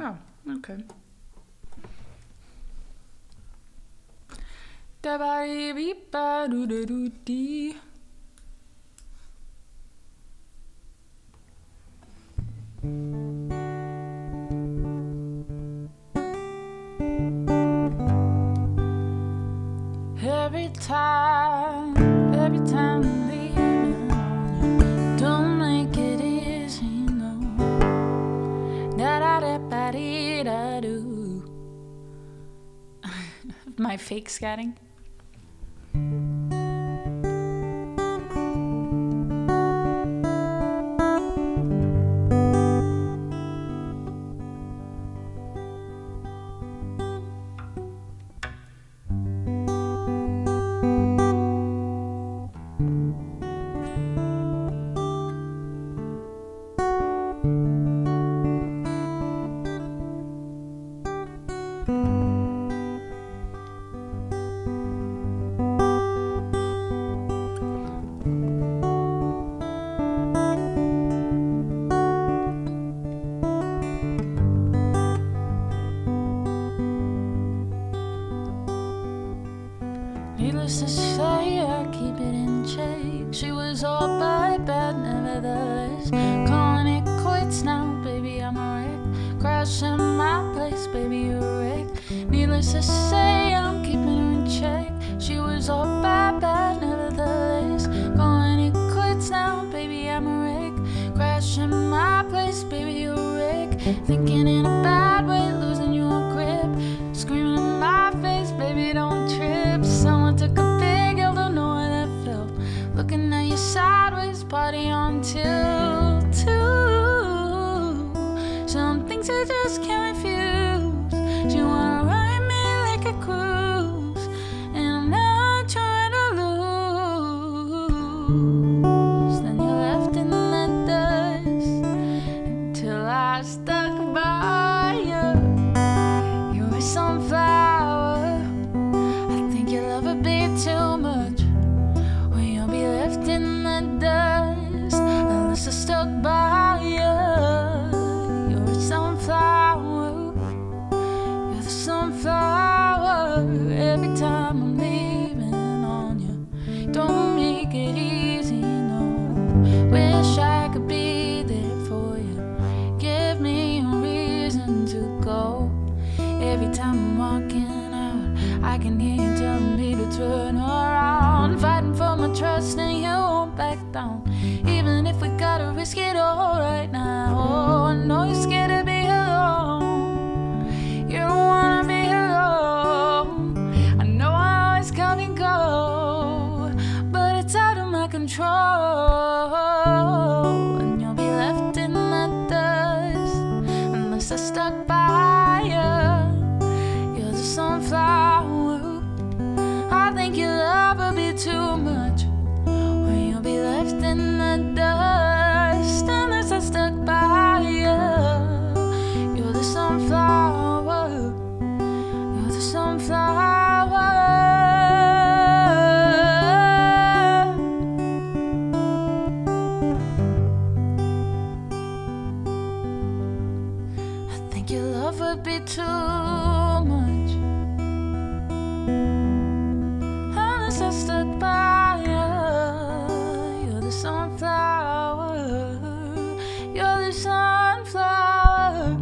Oh, okay. Da-ba-dee-beep-ba-doo-da-doo-dee. Every time I'm leaving on you, don't make it easy, no. Da-da-da-ba-dee-da-doo. My fake scatting. Needless to say, I keep it in check. She was all bad, nevertheless. Calling it quits now, baby, I'm a wreck. Crashing my place, baby, you're a wreck. Needless to say, I'm keeping her in check. She was all bad, nevertheless. Calling it quits now, baby, I'm a wreck. Crashing my place, baby, you're a wreck. Thinking in a bad way, losing your grip. Screaming in my face, baby, don't trip. Someone took a big L, don't know how that felt. Looking at you sideways, party on till 2. Some things I just can't refuse. She wanna ride me like a cruise, and I'm not trying to lose. Then you're left in the dust until I stuck by you. You're a sunflower. I think your love would be too much, or you'll be left in the dust unless I stuck by you. You're a sunflower. You're the sunflower. Every time I'm leaving on you, don't make it easy, no. Wish I could be there for you. Give me a reason to go. Every time I'm walking out, I can hear you telling me to turn around. Fighting for my trust and you won't back down, even if we gotta risk it all right now. Oh, I know you're scared to be alone. You don't wanna be alone. I know I always come and go, but it's out of my control. And you'll be left in the dust unless I stuck by you. You're the sunflower. I think your love will be too much, or you'll be left in the dust unless I stuck by you. You're the sunflower. You're the sunflower. I think your love would be too much unless I stuck by you. You're the sunflower. You're the sunflower.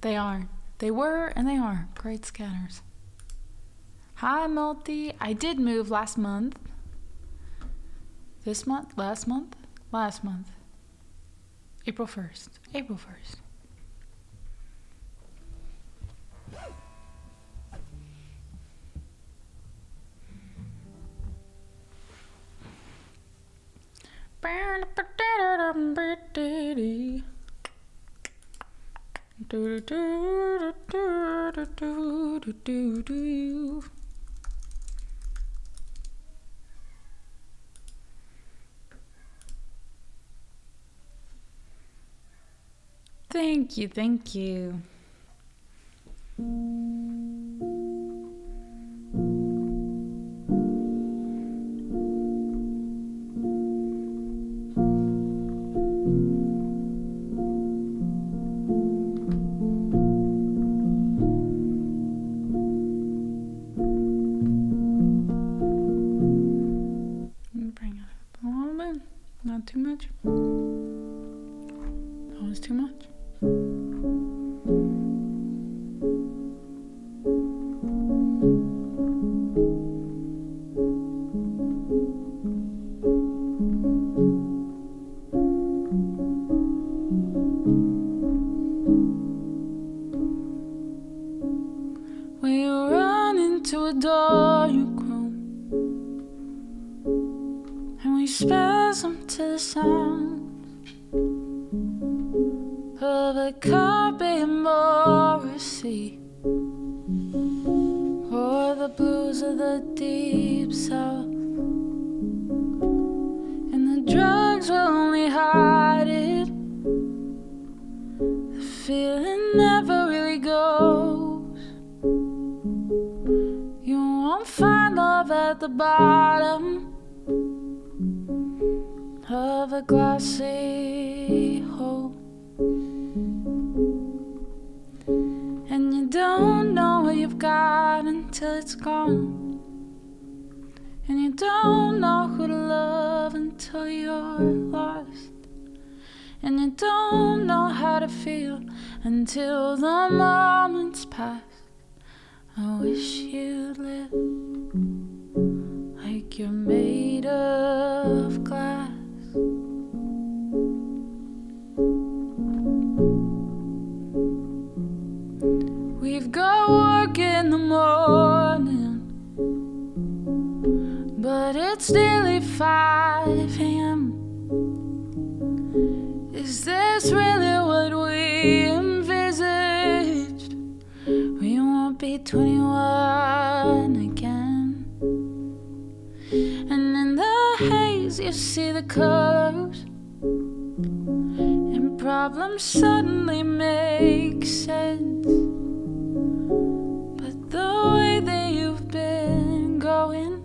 They are. They were and they are great scanners. Hi, Multi. I did move last month. This month? Last month? Last month. April 1st. April 1st. Thank you, thank you. Bring it up a little bit, not too much. That was too much. We run into a dark room and we spasm to the sound of a Carpe Morrissey, or the blues of the deep south. And the drugs will only hide it. The feeling never really goes. You won't at the bottom of a glassy hole, and you don't know what you've got until it's gone, and you don't know who to love until you're lost, and you don't know how to feel until the moment's past. I wish you'd live like you're made of glass. We've got work in the morning, but it's nearly 5 a.m. Is this really what we envisaged? We won't be 21 again. And in the haze you see the colors, and problems suddenly make sense. But the way that you've been going,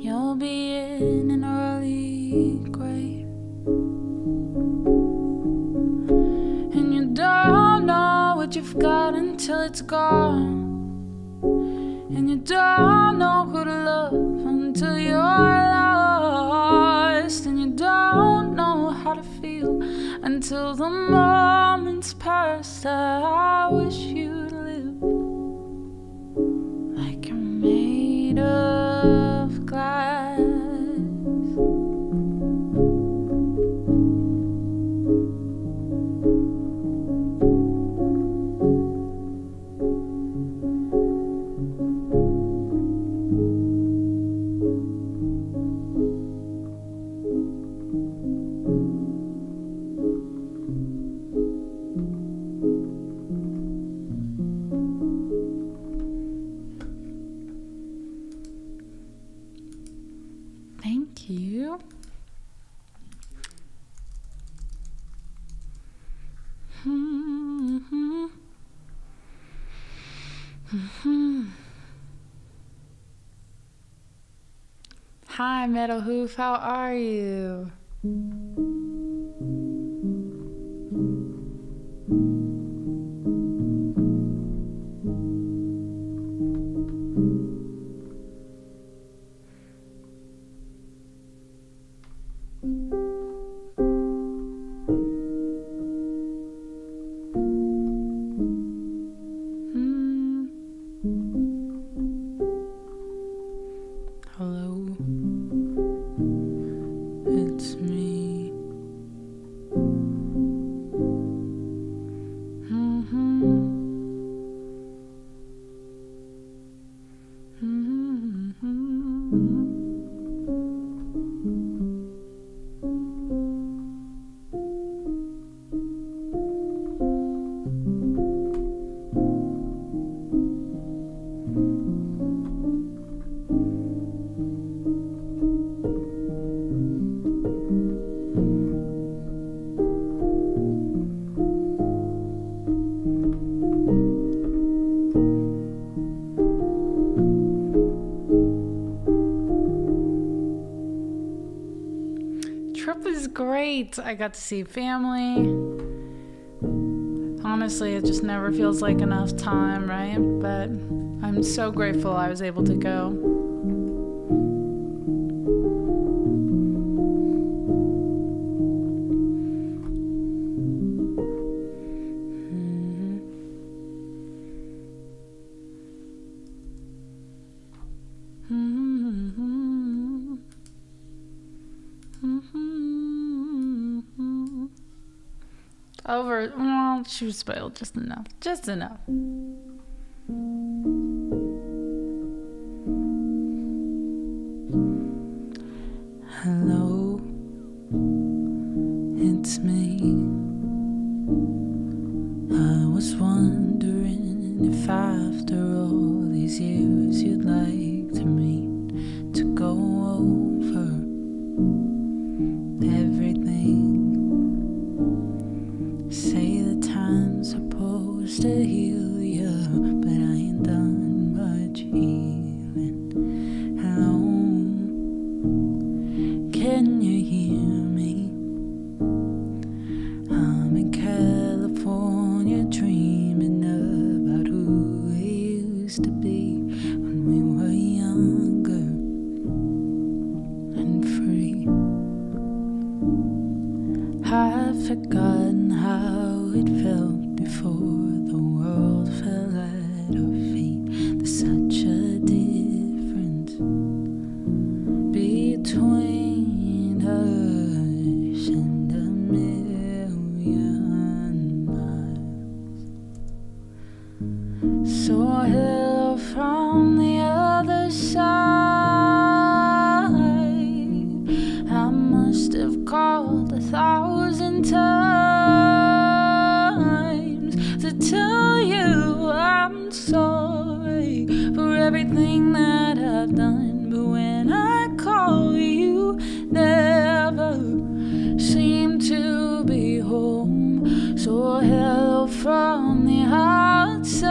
you'll be in an early grave. And you don't know what you've got until it's gone, and you don't know who to love until you're lost, and you don't know how to feel until the moment's past. I wish you'd live like you're made of glass. Thank you. Hi, Metal Hoof, how are you? Hello, it's me. Trip was great. I got to see family. Honestly, it just never feels like enough time, right? But I'm so grateful I was able to go. Over, well, she was spoiled just enough. Just enough. Hello, it's me. I was wondering if after all these years you'd like to meet, to go over everything. Say the time's supposed to heal you, but I ain't done much healing. felt before the world fell at our feet. There's such a difference between us and a million miles. So hello from the other side. I must have called 1,000 times to tell you I'm sorry for everything that I've done. But when I call, you never seem to be home. So hello from the outside.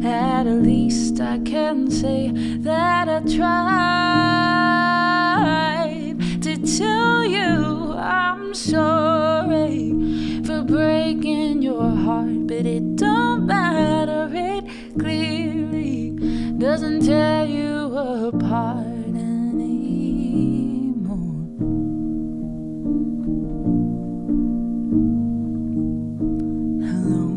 At least I can say that I tried to tell you I'm sorry for breaking your heart. But it don't matter, it clearly doesn't tear you apart anymore. Hello,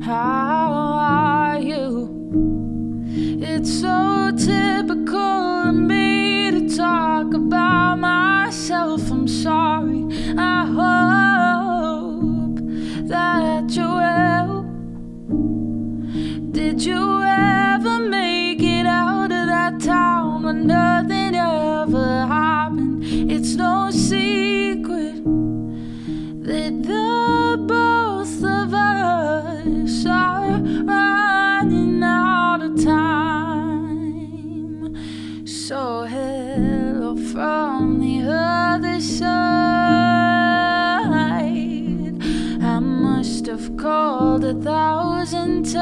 how are you? It's so typical of me to talk about myself. I'm sorry, I hope that you're well. Did you ever make it out of that town where nothing ever happened? It's no secret that the both of us are running out of time. So hello from the other side. I must have called 1,000 times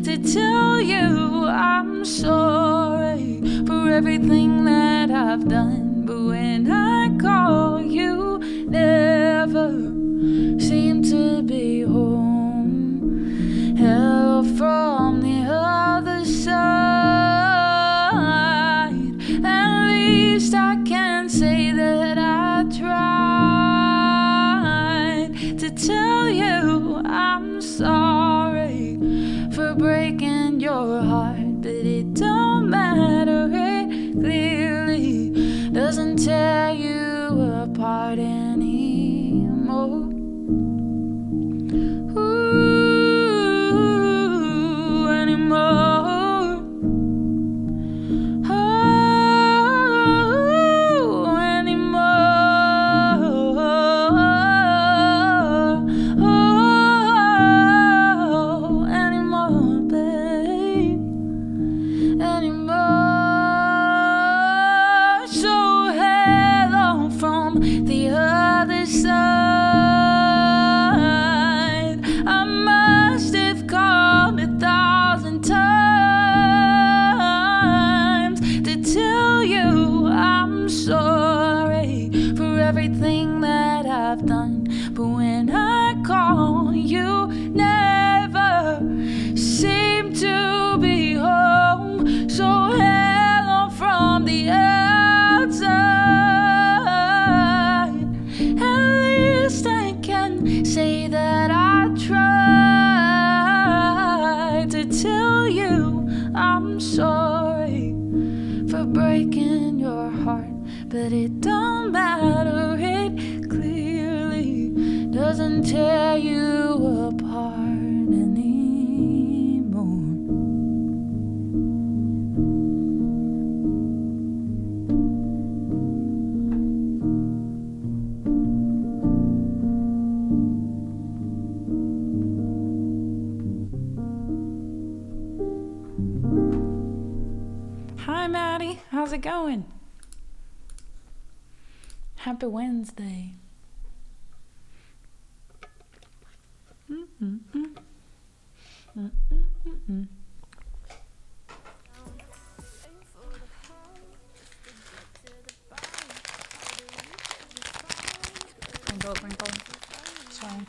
to tell you I'm sorry for everything that I've done. But when I call, you never seem to be home. Hello from the other side. At least I can say that I tried to tell you I'm sorry for breaking your heart. But it don't matter, it clearly doesn't tear you apart anymore. Ooh, anymore. Oh, anymore. Oh, anymore, babe. Anymore. So hello from the other side. I must have called 1,000 times to tell you I'm sorry for everything that I've done. But when I call, you never seem to be home. So hello from the outside. At least I can say that I tried to tell you I'm sorry for breaking your heart. But it don't matter, it clearly doesn't tear you apart anymore. Hi, Maddie. How's it going? Happy Wednesday. Sprinkle. Sorry.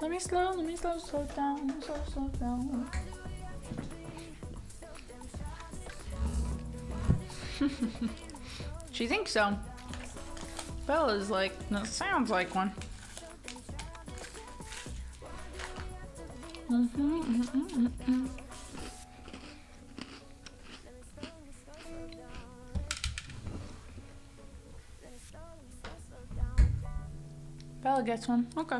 Let me slow down, slow down. She thinks so. Bella's like, that sounds like one. Bella gets one. Okay.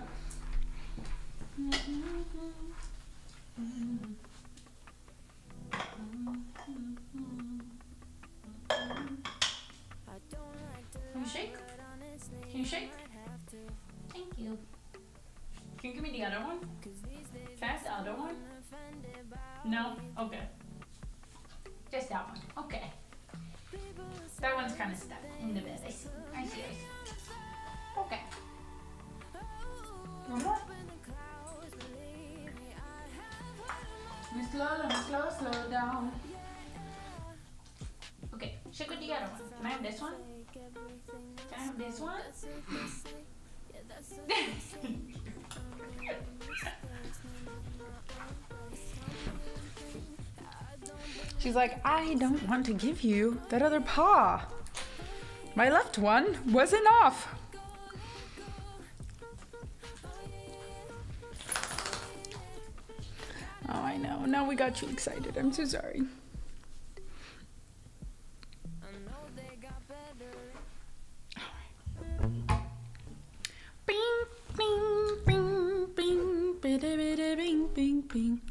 Can you shake? Can you shake? Thank you. Can you give me the other one? Can I have the other one? No? Okay. Just that one. Okay. That one's kind of stuck in the bed. I see. Okay. One more. Let me slow down. Okay, shake with the other one. Can I have this one? Can I have this one? She's like, I don't want to give you that other paw. My left one wasn't off. Oh, I know. Now we got you excited. I'm so sorry. Bing, bing, bing, bing, biddy, biddy, bing, bing, bing.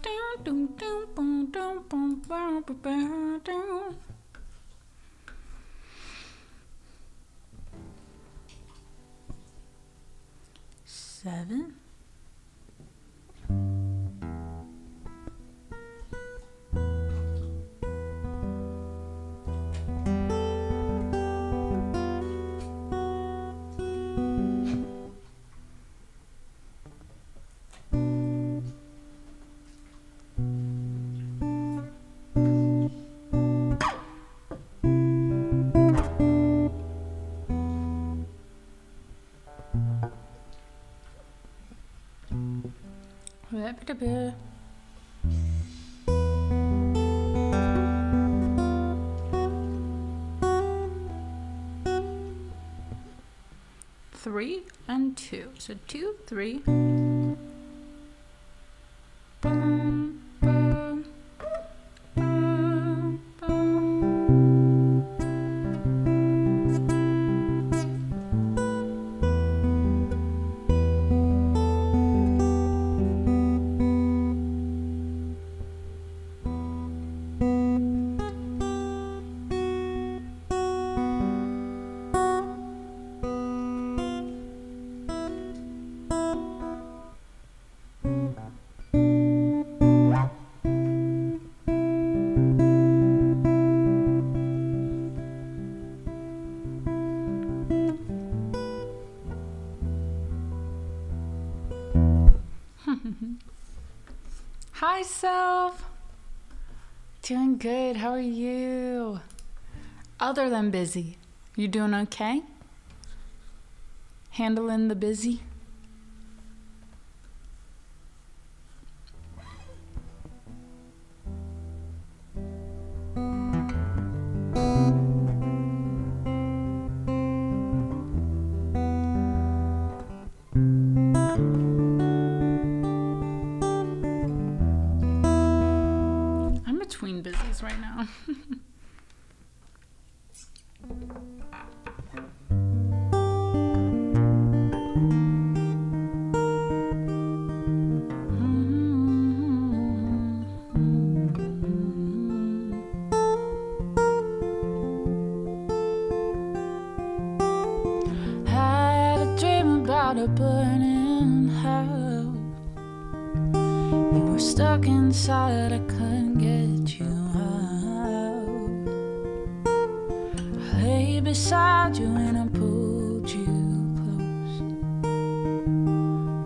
Down, down, down, boom, down, boom, boom, boom, down. Seven. Three and two. So 2, 3. Boom, boom, boom, boom. Hi, self. Doing good. How are you? Other than busy, you doing okay? Handling the busy? Between busies right now. Had a dream about a burning house. You were stuck inside, I couldn't get you out. I lay beside you and I pulled you close,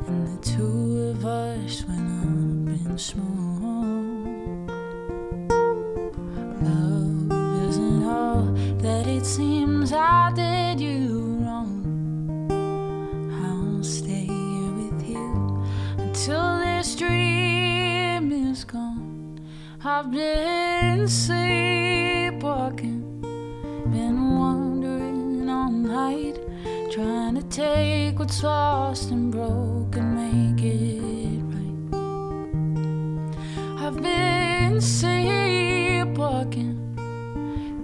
and the two of us went up in smoke. Love isn't all that it seems. I did you wrong. I've been sleepwalking, been wandering all night, trying to take what's lost and broken, make it right. I've been sleepwalking,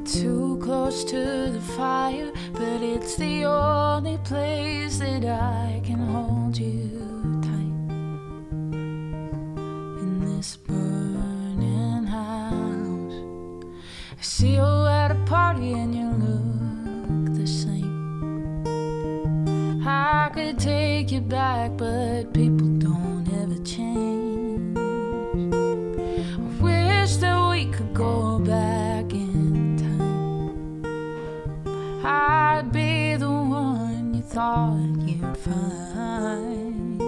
too close to the fire, but it's the only place that I can hold you tight. In this burning house, I see you at a party and you look the same. I could take you back, but people don't ever change. I wish that we could go back in time. I'd be the one you thought you'd find.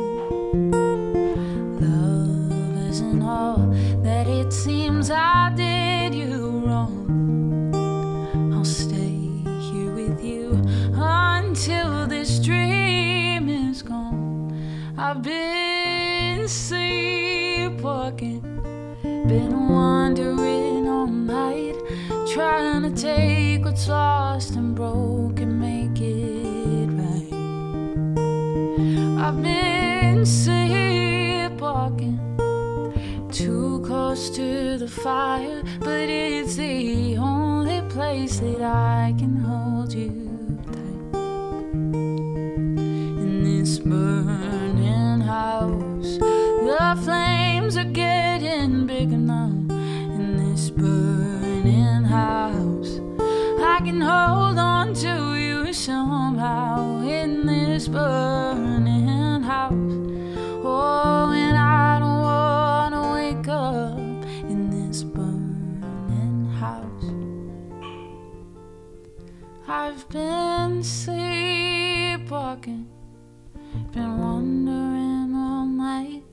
Love isn't all that it seems. I did you wrong. I'll stay here with you until this dream is gone. I've been sleepwalking, been wandering all night, trying to take what's lost and broken, make it right. I've been sleepwalking, too close to the fire, but it's the only place that I can hold you tight. In this burning house, the flames are getting bigger now. In this burning house, I can hold on to you somehow. In this burning house, oh, and I don't wanna wake up in this burning house. I've been sleepwalking, been wandering all night,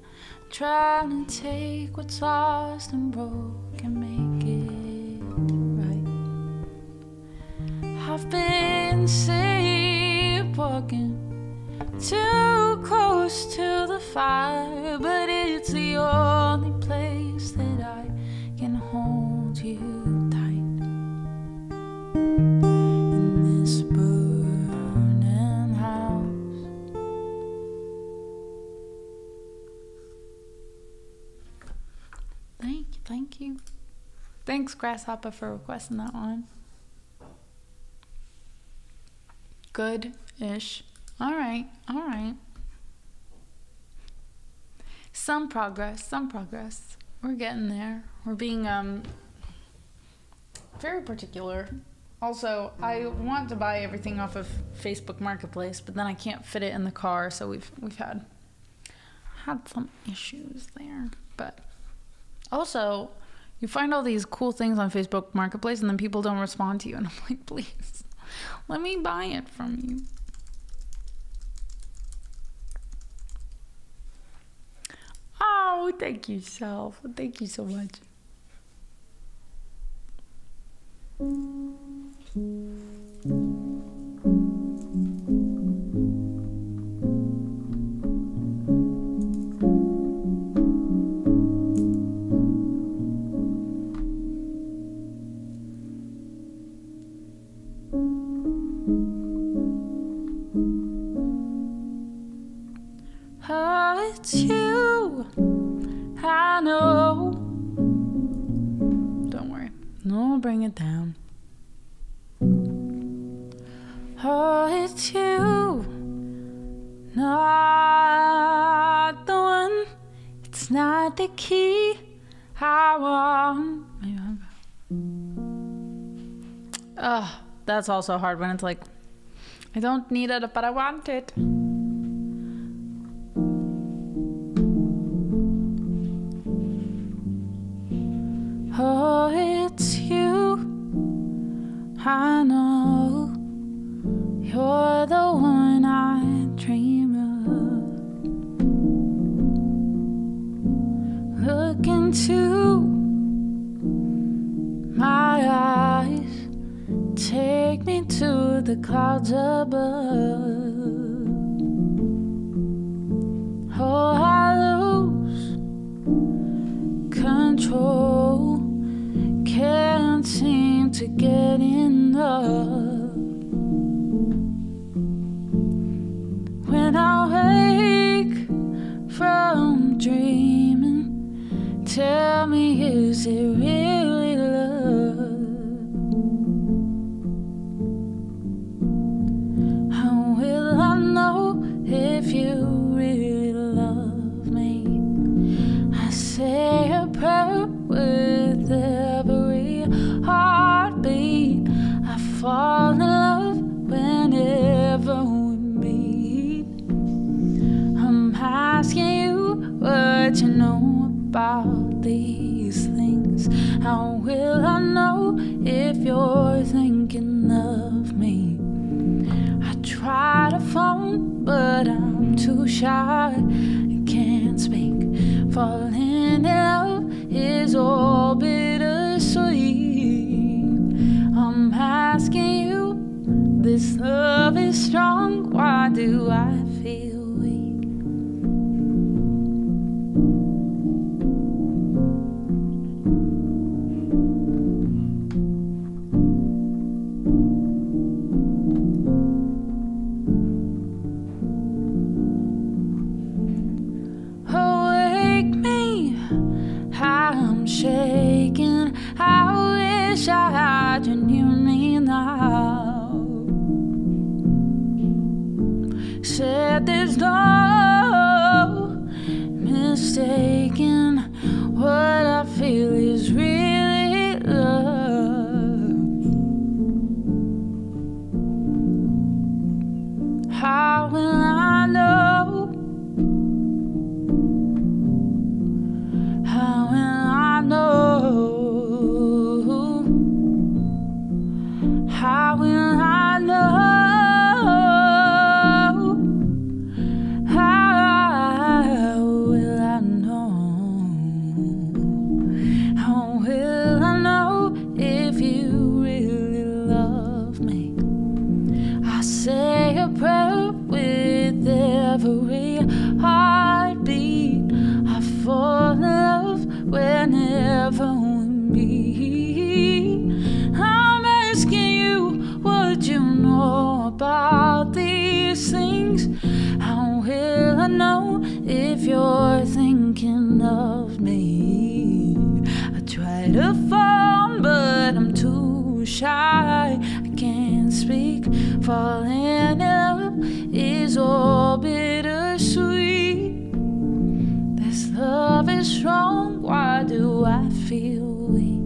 trying to take what's lost and broken, make it right. I've been sleepwalking, too close to the fire, but it's the only place that I can hold you tight. In this burning house. Thank you. Thanks, Grasshopper, for requesting that one. Good-ish. All right. Some progress. We're getting there. We're being very particular. Also, I want to buy everything off of Facebook Marketplace, but then I can't fit it in the car, so we've had some issues there. But also, you find all these cool things on Facebook Marketplace, and then people don't respond to you, and I'm like, please, let me buy it from you. Oh, thank you, Self. Thank you so much. Oh, it's you, I know. Don't worry, no, bring it down. Oh, it's you, not the one. It's not the key I want. That's also hard when it's like, I don't need it, but I want it. Oh, it's you, I know. You're the one I dream of. Look into my eyes, take me to the clouds above. Oh, I lose control to get enough. When I wake from dreaming, tell me, is it really love? How will I know if you really love me? I say a prayer with every heartbeat. I fall in love whenever we meet. I'm asking you what you know about these things. How will I know if you're thinking of me? I try to phone, but I'm too shy. I can't speak. Falling in love is all bittersweet. I'm asking you, this love is strong. Why do I feel weak? I'm shaking. I wish I had you near me now. Said there's no mistaking what I feel is really love. How will I know? How will I know? How will I know? How will I know? How will I know if you really love me? I say a prayer with every heartbeat. I fall in love whenever we meet. I'm asking you what you know about these things. How will I know if you're thinking of me? I try to phone, but I'm too shy. I can't speak. Falling in love is all bittersweet. This love is strong. Why do I feel weak?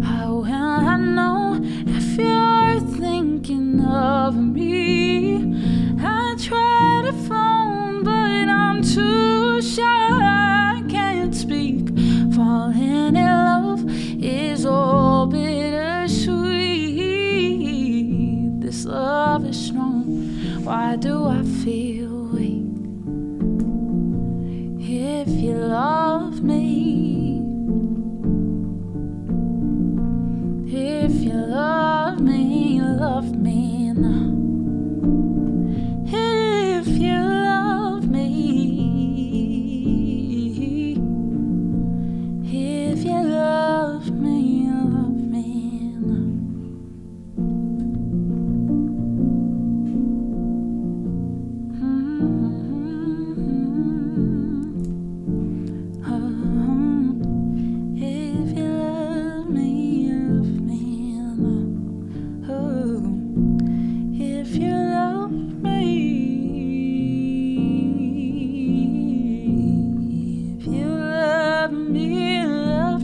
How will I know if you're thinking of me? I try to phone, but I'm too shy. I can't speak. Falling in love is all bittersweet. This love is strong. Why do I feel weak? If you love me, if you love me now. If you love me, if you love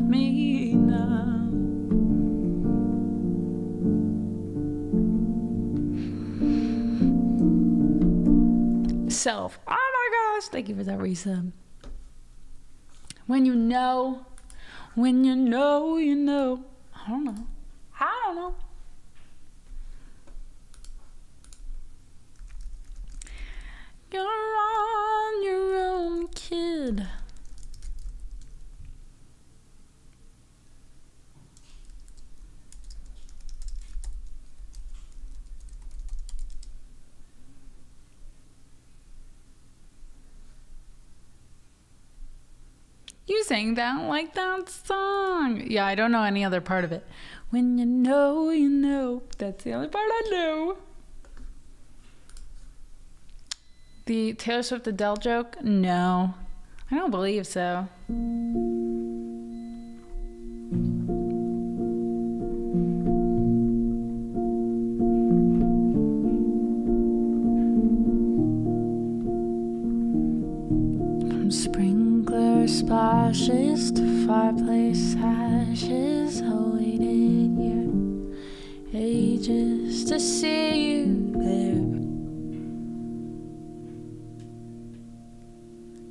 me now. Self. Oh my gosh, thank you for that resub. When you know, you know. I don't know. You're on your own, kid. You sang that like that song. Yeah, I don't know any other part of it. When you know, you know. That's the only part I know. The Taylor Swift Adele joke? No. I don't believe so. From sprinkler splashes to fireplace ashes, I waited ages to see you there.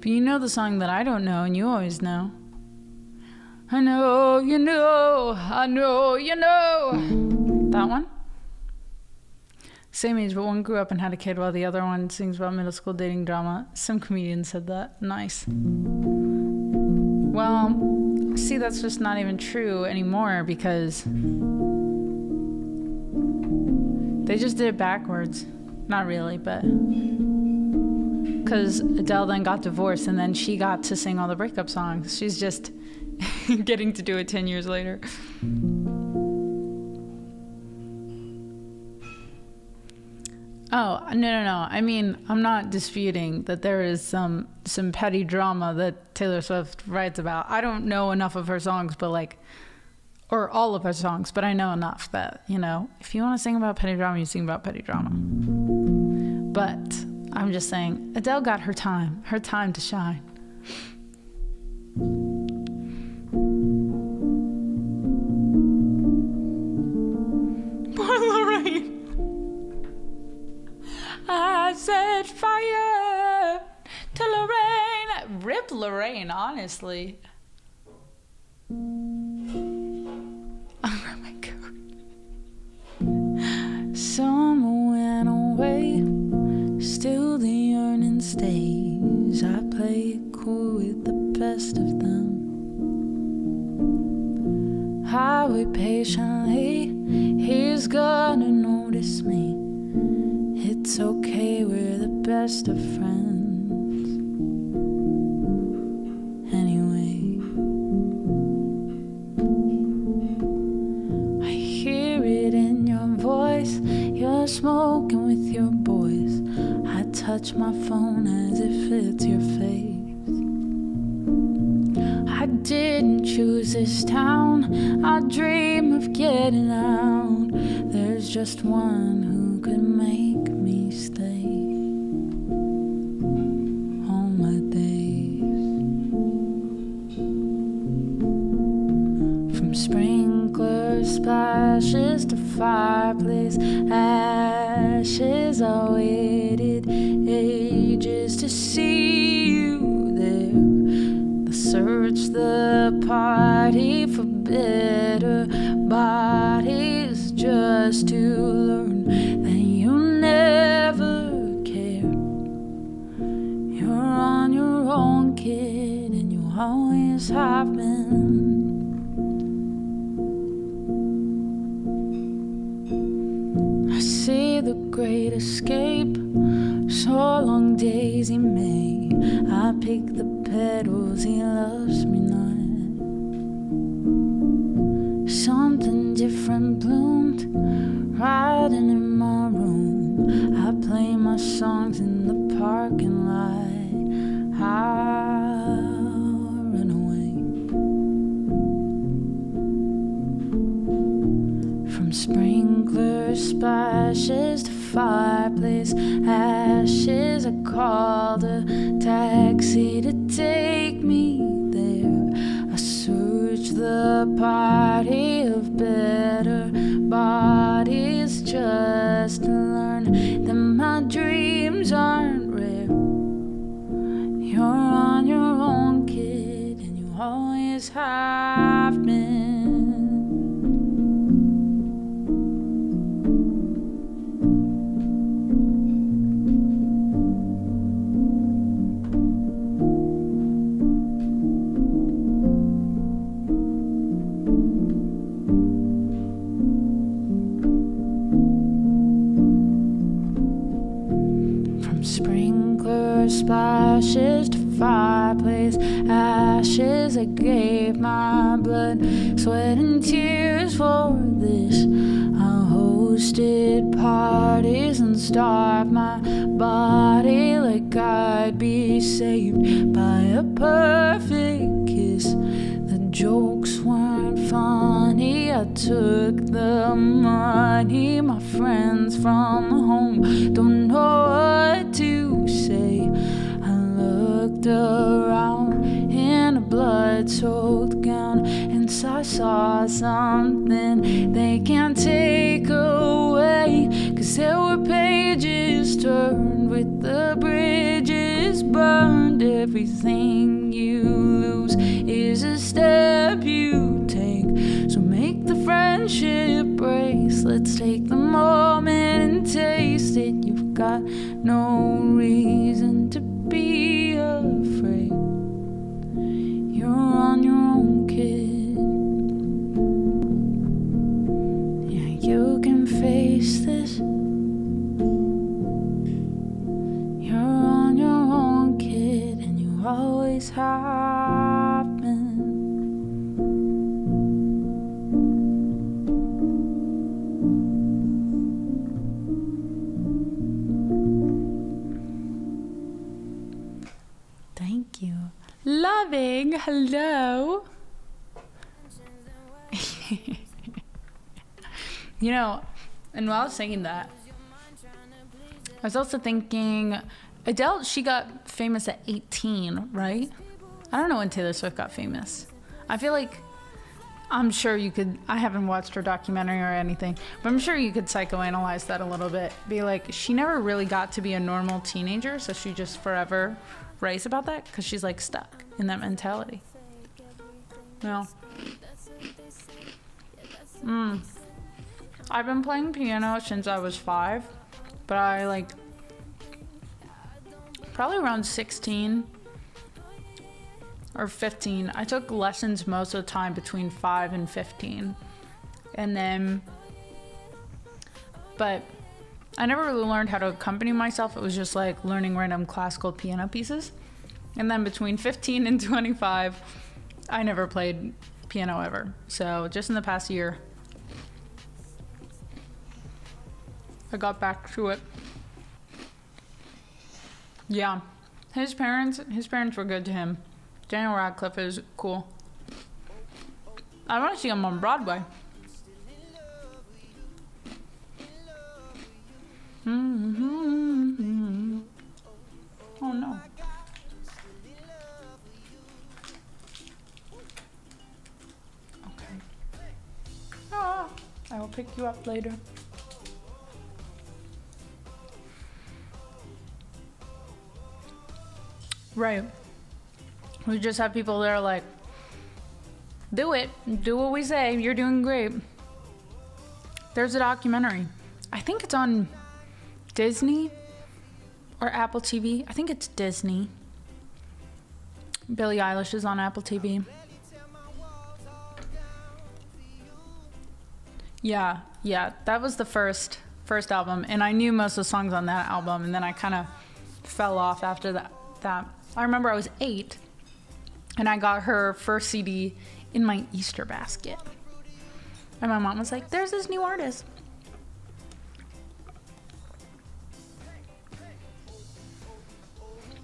But you know the song that I don't know, and you always know. I know, you know, I know, you know. That one? Same age, but one grew up and had a kid while the other one sings about middle school dating drama. Some comedian said that. Nice. Well, see, that's just not even true anymore because they just did it backwards. Not really, but because Adele then got divorced and then she got to sing all the breakup songs. She's just getting to do it 10 years later. Oh, no. I mean, I'm not disputing that there is some petty drama that Taylor Swift writes about. I don't know enough of her songs, but like, or all of her songs, but I know enough that, you know, if you want to sing about petty drama, you sing about petty drama. But I'm just saying, Adele got her time to shine. Poor Lorraine. I set fire to Lorraine. Rip Lorraine, honestly. Oh my God. Summer went away. Still the yearning stays. I play it cool with the best of them. I wait patiently. He's gonna notice me. It's okay, we're the best of friends. Anyway, I hear it in your voice. You're smoking with your boys. I touch my phone as if it's your face. I didn't choose this town. I dream of getting out. There's just one who could make me stay all my days. From sprinkler splashes to fireplace ashes, I waited ages to see you there. The search, the party for better bodies, just to learn that you never care. You're on your own, kid, and you always have been. I see the great escape, so long Daisy May. I pick the petals, he loves me not. Something different bloomed, riding in my room. I play my songs in the parking lot. I'll run away. From sprinkler splashes to fireplace ashes, I called a taxi to take me there. I searched the party of better bodies, just to learn that my dreams aren't rare. You're on your own, kid, and you always have been. Sprinkler splashes to fireplace. Ashes, I gave my blood, sweat, and tears for this. I hosted parties and starved my body like I'd be saved by a perfect kiss. The jokes weren't funny. I took the money. My friends from home don't know what to say. I looked around in a blood-soaked gown, and I saw something they can't take away. 'Cause there were pages turned with the bridges burned. Everything you lose is a step you take. So make the friendship brace. Let's take the moment and taste it. You've got no reason to be afraid. You're on your own, kid. Yeah, you can face this. You're on your own, kid, and you always have been. Thank you. Loving, hello. You know, and while I was saying that, I was also thinking, Adele, she got famous at 18, right? I don't know when Taylor Swift got famous. I feel like, I'm sure you could, I haven't watched her documentary or anything, but I'm sure you could psychoanalyze that a little bit. Be like, she never really got to be a normal teenager, so she just forever writes about that because she's like stuck in that mentality. No. I've been playing piano since I was 5, but I like probably around 16 or 15. I took lessons most of the time between 5 and 15. And then, but I never really learned how to accompany myself. It was just like learning random classical piano pieces. And then between 15 and 25, I never played piano ever. So just in the past year, I got back to it. Yeah, his parents were good to him. Daniel Radcliffe is cool. I want to see him on Broadway. Oh no. Okay. Ah, I will pick you up later. Right. We just have people that are like, do it. Do what we say. You're doing great. There's a documentary. I think it's on Disney or Apple TV. I think it's Disney. Billie Eilish is on Apple TV. Yeah, that was the first album, and I knew most of the songs on that album, and then I kind of fell off after that. I remember I was 8, and I got her first CD in my Easter basket, and my mom was like, "There's this new artist."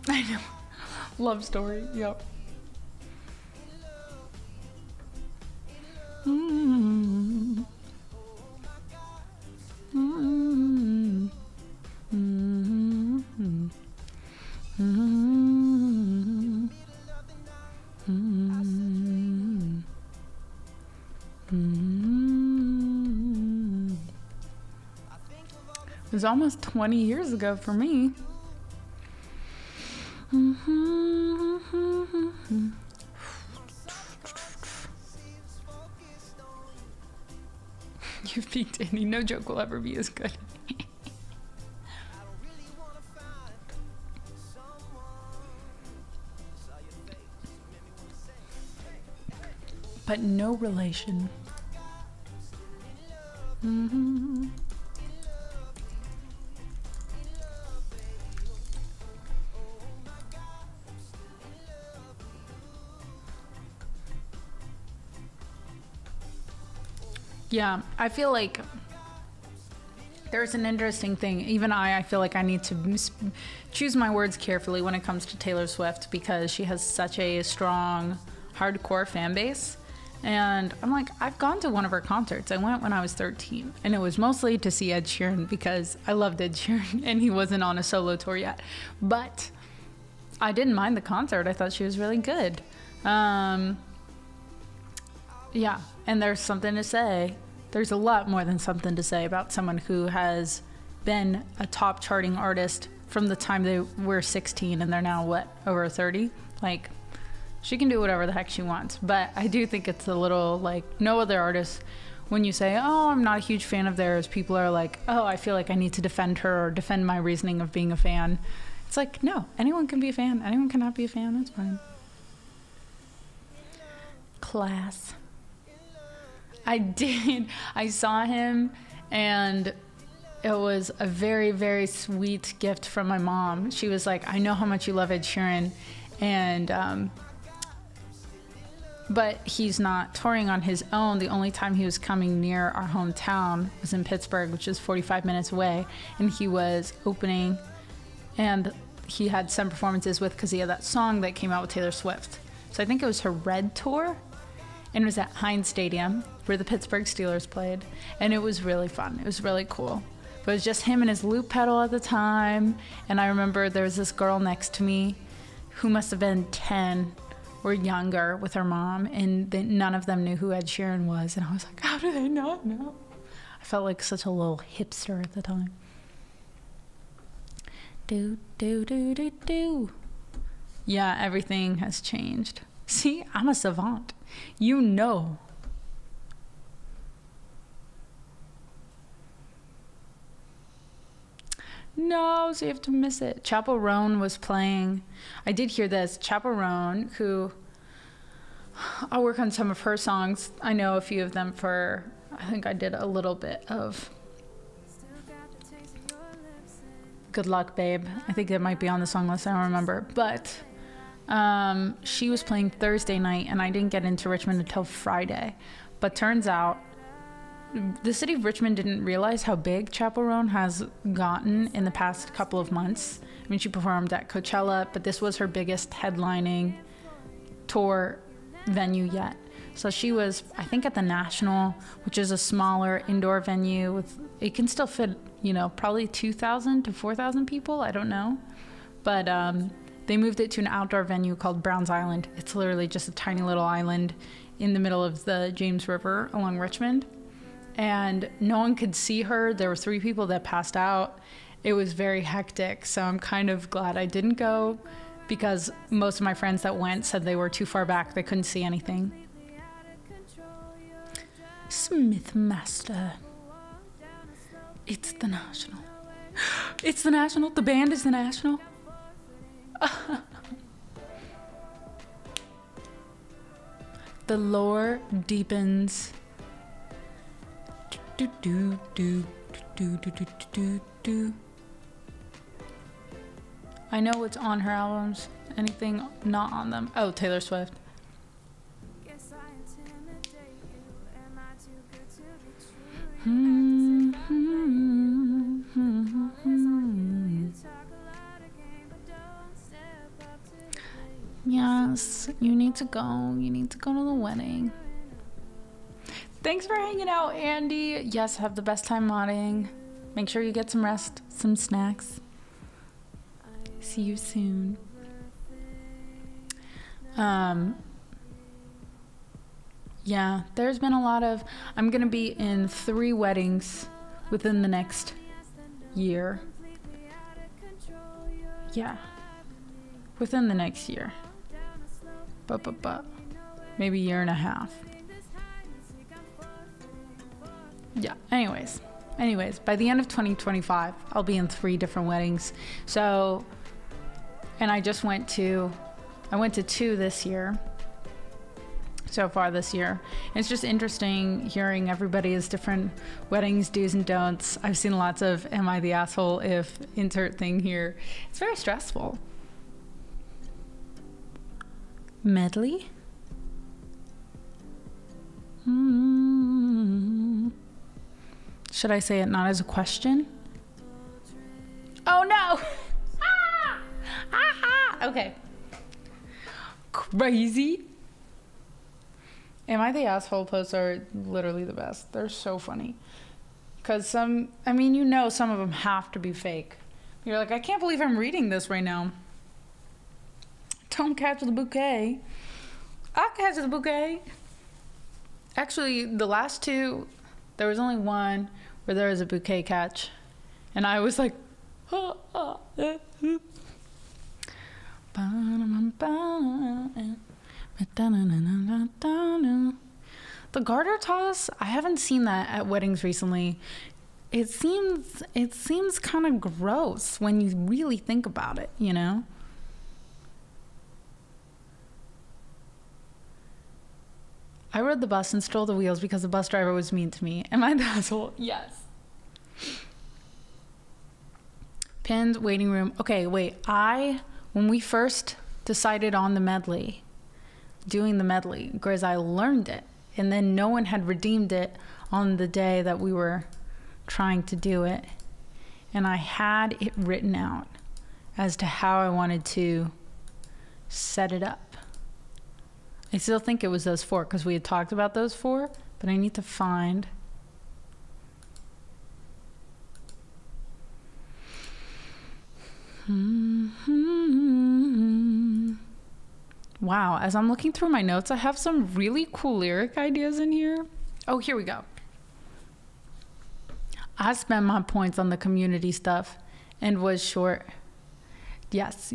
I know. Love story. Yep. It was almost 20 years ago for me. You've peaked, Annie. No joke will ever be as good. But no relation. Yeah, I feel like there's an interesting thing. Even I feel like I need to choose my words carefully when it comes to Taylor Swift, because she has such a strong hardcore fan base. And I'm like, I've gone to one of her concerts. I went when I was 13, and it was mostly to see Ed Sheeran because I loved Ed Sheeran and he wasn't on a solo tour yet. But I didn't mind the concert. I thought she was really good. Yeah, and there's something to say. There's a lot more than something to say about someone who has been a top charting artist from the time they were 16 and they're now, what, over 30? Like, she can do whatever the heck she wants. But I do think it's a little like no other artist. When you say, oh, I'm not a huge fan of theirs, people are like, oh, I feel like I need to defend her or defend my reasoning of being a fan. It's like, no, anyone can be a fan. Anyone cannot be a fan. That's fine. Class. I saw him, and it was a very, very sweet gift from my mom. She was like, I know how much you love Ed Sheeran, and but he's not touring on his own. The only time he was coming near our hometown was in Pittsburgh, which is 45 minutes away, and he was opening, and he had some performances with, because he had that song that came out with Taylor Swift. So I think it was her Red Tour, and it was at Heinz Stadium where the Pittsburgh Steelers played, and it was really fun. It was really cool. But it was just him and his loop pedal at the time, and I remember there was this girl next to me who must have been 10 or younger with her mom, and none of them knew who Ed Sheeran was, and I was like, how do they not know? I felt like such a little hipster at the time. Do, do, do, do, do. Yeah, everything has changed. See, I'm a savant. You know. No, so you have to miss it. Chappell Roan was playing. I did hear this. Chappell Roan, who I'll work on some of her songs. I know a few of them for, I think I did a little bit of Good Luck Babe. I think it might be on the song list. I don't remember. But she was playing Thursday night, and I didn't get into Richmond until Friday. But turns out the city of Richmond didn't realize how big Chappell Roan has gotten in the past couple of months. I mean, she performed at Coachella, but this was her biggest headlining tour venue yet. So she was, I think, at the National, which is a smaller indoor venue with, it can still fit, you know, probably 2,000 to 4,000 people. I don't know. But they moved it to an outdoor venue called Browns Island. It's literally just a tiny little island in the middle of the James River along Richmond. And no one could see her. There were 3 people that passed out. It was very hectic. So I'm kind of glad I didn't go, because most of my friends that went said they were too far back. They couldn't see anything. Smithmaster. It's the National. It's the National. The band is the National. The lore deepens. Do, do, do, do, do, do, do, do. I know what's on her albums. Anything not on them. Oh, Taylor Swift. Yes, you need to go. You need to go to the wedding. Thanks for hanging out, Andy. Yes, have the best time modding. Make sure you get some rest, some snacks. See you soon. Yeah, there's been a lot of, I'm gonna be in 3 weddings within the next year. Yeah, within the next year. But maybe 1.5 years. Yeah, anyways, by the end of 2025, I'll be in 3 different weddings. So, and I went to 2 this year, so far this year. It's just interesting hearing everybody's different weddings, do's and don'ts. I've seen lots of, am I the asshole if insert thing here. It's very stressful. Medley? Should I say it not as a question? Oh no! Okay. Crazy. Am I the asshole posts are literally the best. They're so funny. Because some of them have to be fake. You're like, I can't believe I'm reading this right now. Don't catch the bouquet. I'll catch the bouquet. Actually, the last two, there was only one where there was a bouquet catch. And I was like, The garter toss, I haven't seen that at weddings recently. It seems kind of gross when you really think about it, you know? I rode the bus and stole the wheels because the bus driver was mean to me. Am I the asshole? Yes. Pinned waiting room. Okay, wait. When we first decided on doing the medley, because I learned it, and then no one had redeemed it on the day that we were trying to do it, and I had it written out as to how I wanted to set it up. I still think it was those 4 because we had talked about those 4, but I need to find. Wow, as I'm looking through my notes, I have some really cool lyric ideas in here. Oh, here we go. I spent my points on the community stuff and was short. Yes.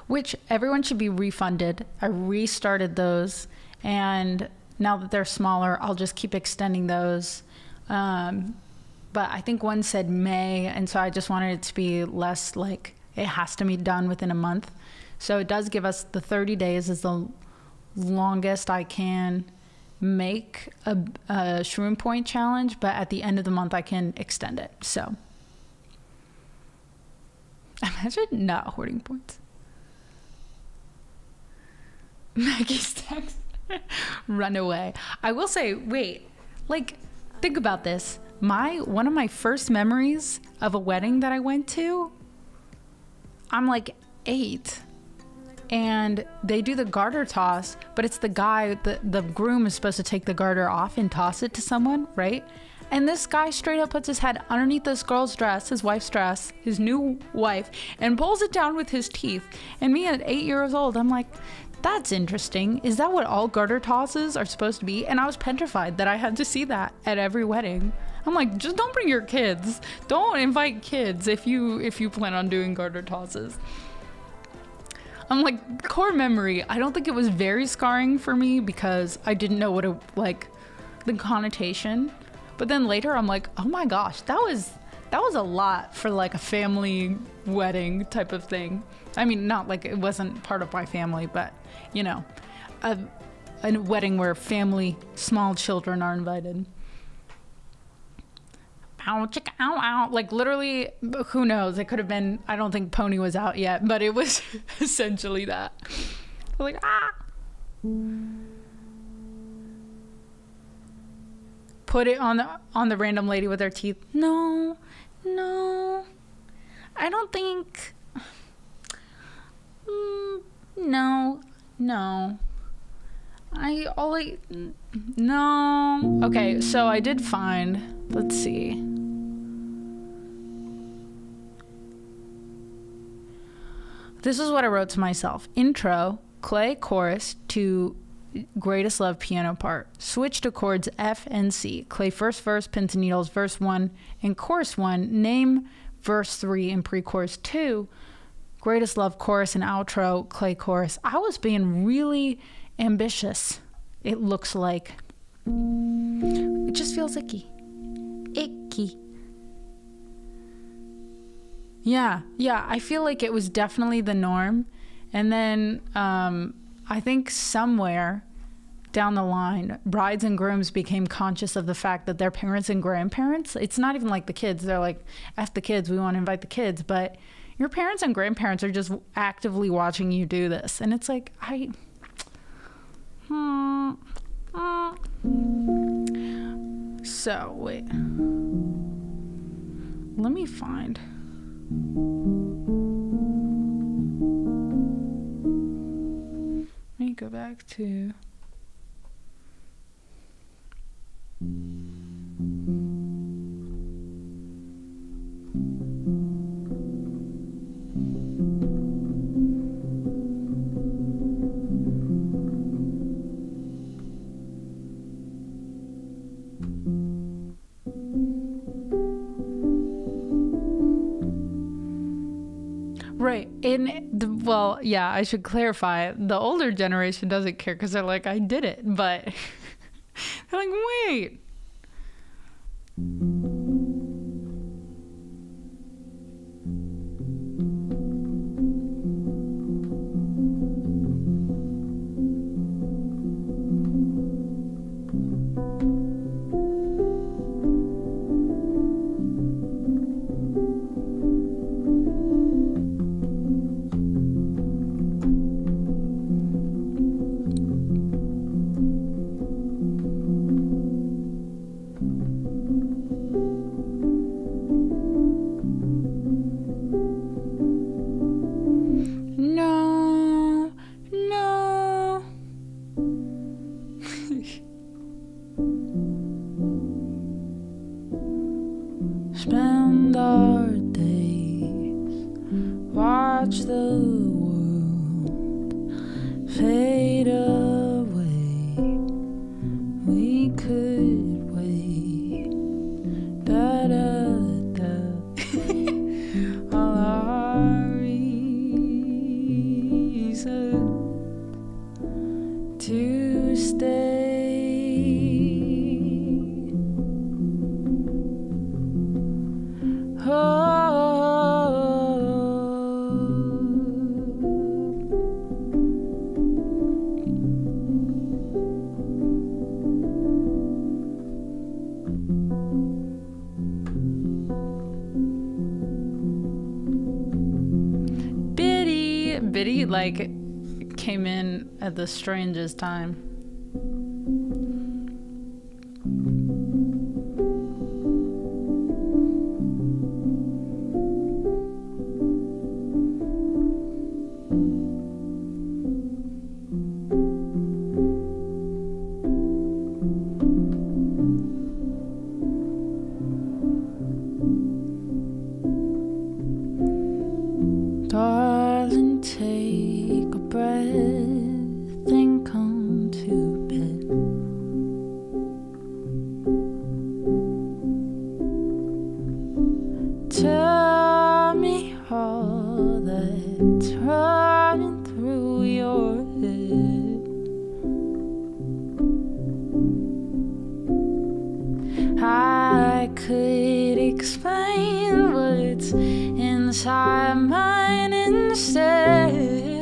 Which everyone should be refunded. I restarted those, and now that they're smaller, I'll just keep extending those. But I think one said May, and so I just wanted it to be less like it has to be done within a month. So it does give us the 30 days is the longest I can make a shroom point challenge, but at the end of the month I can extend it. So imagine not hoarding points. Maggie's text. Run away. I will say, wait, like, think about this. One of my first memories of a wedding that I went to, I'm like 8, and they do the garter toss, but it's the guy, the groom is supposed to take the garter off and toss it to someone, right? And this guy straight up puts his head underneath this girl's dress, his wife's dress, his new wife, and pulls it down with his teeth. And me at 8 years old, I'm like, that's interesting. Is that what all garter tosses are supposed to be? And I was petrified that I had to see that at every wedding. I'm like, just don't bring your kids. Don't invite kids if you plan on doing garter tosses. I'm like, core memory. I don't think it was very scarring for me because I didn't know what the connotation. But then later I'm like, oh my gosh, that was a lot for like a family wedding type of thing. I mean, not like it wasn't part of my family, but you know, a wedding where small children are invited. Ow, chicka, ow, ow. Like literally, who knows? It could have been, I don't think Pony was out yet, but it was essentially that. Like, ah. Put it on the random lady with her teeth. No. I don't think. No. No. Okay, so I did find. Let's see. This is what I wrote to myself. Intro, Clay chorus to Greatest Love piano part. Switch to chords F and C. Clay first verse, pins and needles, verse 1 and chorus 1. Name verse 3 and pre-chorus 2. Greatest Love chorus and outro, Clay chorus. I was being really ambitious, it looks like. It just feels icky. Yeah, I feel like it was definitely the norm. And then I think somewhere down the line, brides and grooms became conscious of the fact that their parents and grandparents, it's not even like the kids, they're like, F the kids, we want to invite the kids, but your parents and grandparents are just actively watching you do this. And it's like, So, wait. Let me find. Let me go back to. Right. Well, yeah, I should clarify. The older generation doesn't care because they're like, I did it. But they're like, wait. Spend our days, watch the world fade away. We could wait, da da da. All our reason to stay. Biddy like came in at the strangest time. Darling, take a breath and come to bed. Tell me all that's running through your head. I could explain what's inside mine instead.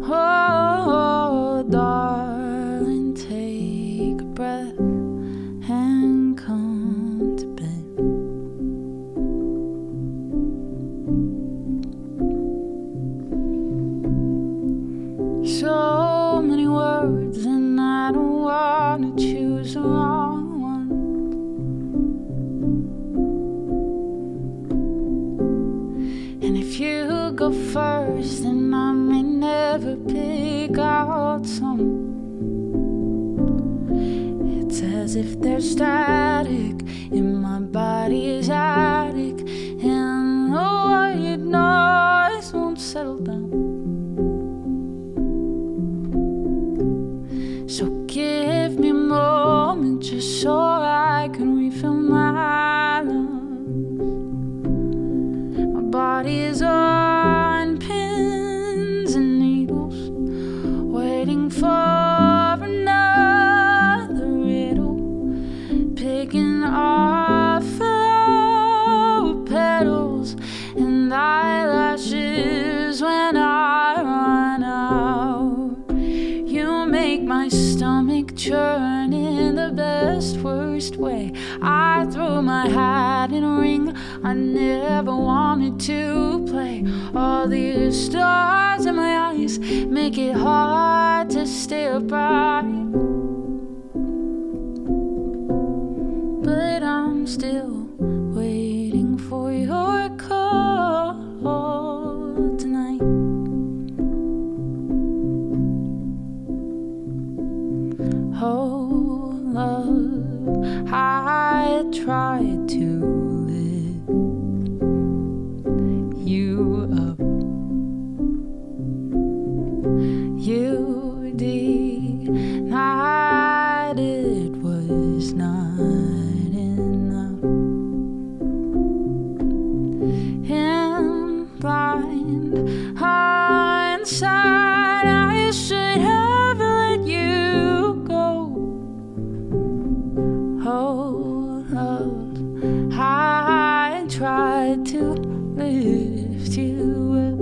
Oh, darling, take a breath and come to bed. So many words, and I don't want to choose the wrong one. And if you go first, then I may never pick out some. It's as if there's static in my body's attic, and the white noise won't settle down. So give me a moment just so I can refill my lungs. My body is on pins and needles, waiting for another riddle, picking off flower petals and eyelashes when I run out. You make my stomach churn in the best, worst way. I throw my hat in a ring I never wanted to play. All these stars in my eyes make it hard to stay upright. I'm still waiting for your call tonight. Oh, love, I tried to lift you up. You denied it was not enough. In blind hindsight, I should have let you go. Oh, love, I tried to lift you up.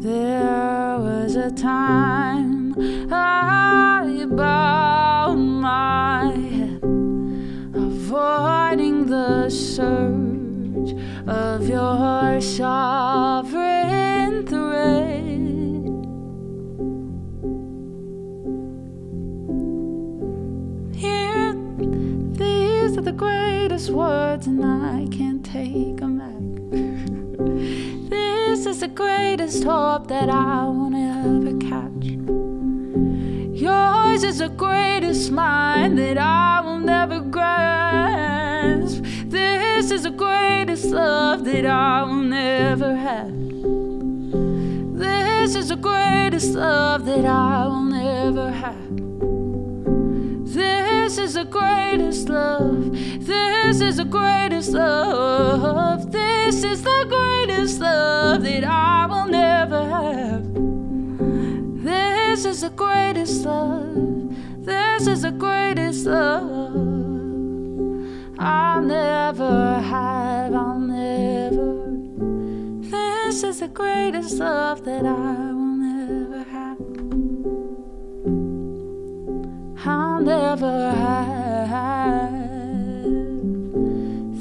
There was a time I bowed my head, avoiding the surge of your sovereign thread. Here, these are the greatest words, and I can't take them back. This is the greatest hope that I won't ever catch. Yours is the greatest mind that I will never grasp. This is the greatest love that I will never have. This is the greatest love that I will never have. This is the greatest love. This is the greatest love. This is the greatest love that I will never have. This is the greatest love. This is the greatest love I'll never have. I'll never. This is the greatest love that I will never have. I'll never have.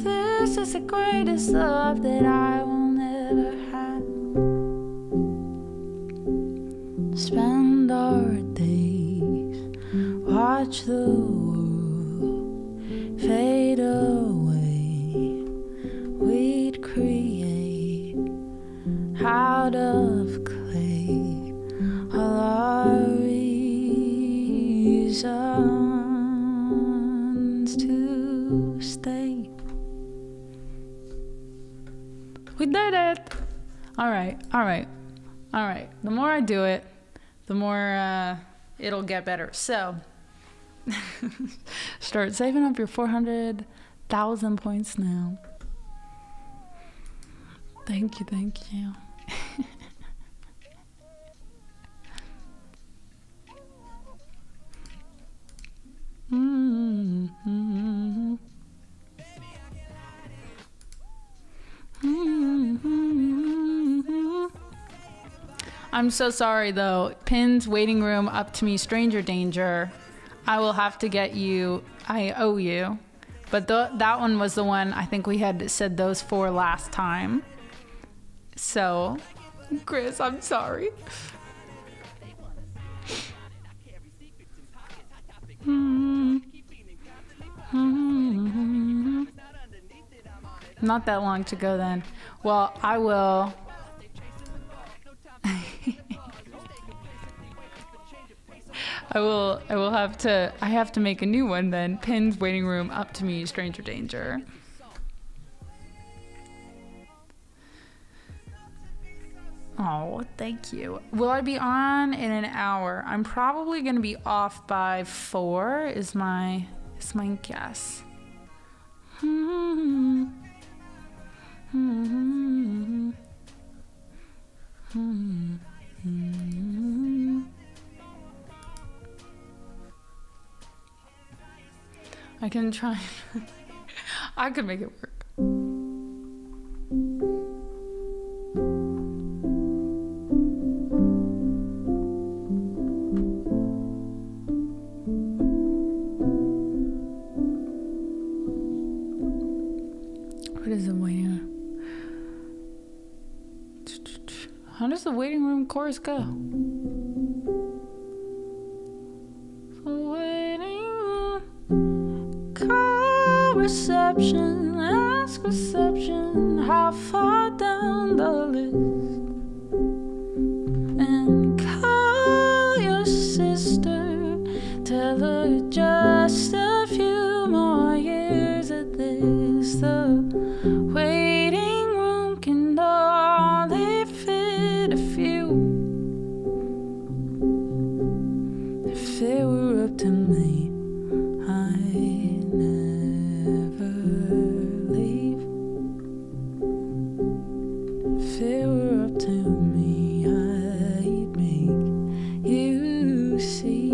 This is the greatest love that I will never have. Spend our days, watch the world fade away. We'd create out of clay all our reasons to stay. We did it! Alright. The more I do it, the more it'll get better. So, start saving up your 400,000 points now. Thank you. I'm so sorry though. Pin's waiting room up to me, stranger danger. I will have to get you. I owe you. But that one was the one I think we had said those 4 last time. So, Chris, I'm sorry. Not that long to go then. Well, I will. I have to make a new one then. Pin's waiting room up to me, stranger danger. Oh, thank you. Will I be on in an hour? I'm probably gonna be off by 4 is my guess. I can try. I could make it work. What is the waiting room? How does the waiting room chorus go? reception, ask reception how far down the list, and call your sister, tell her just a few more years at this. The waiting room can only fit a few. If it were up to me, I'd never leave. If it were up to me, I'd make you see.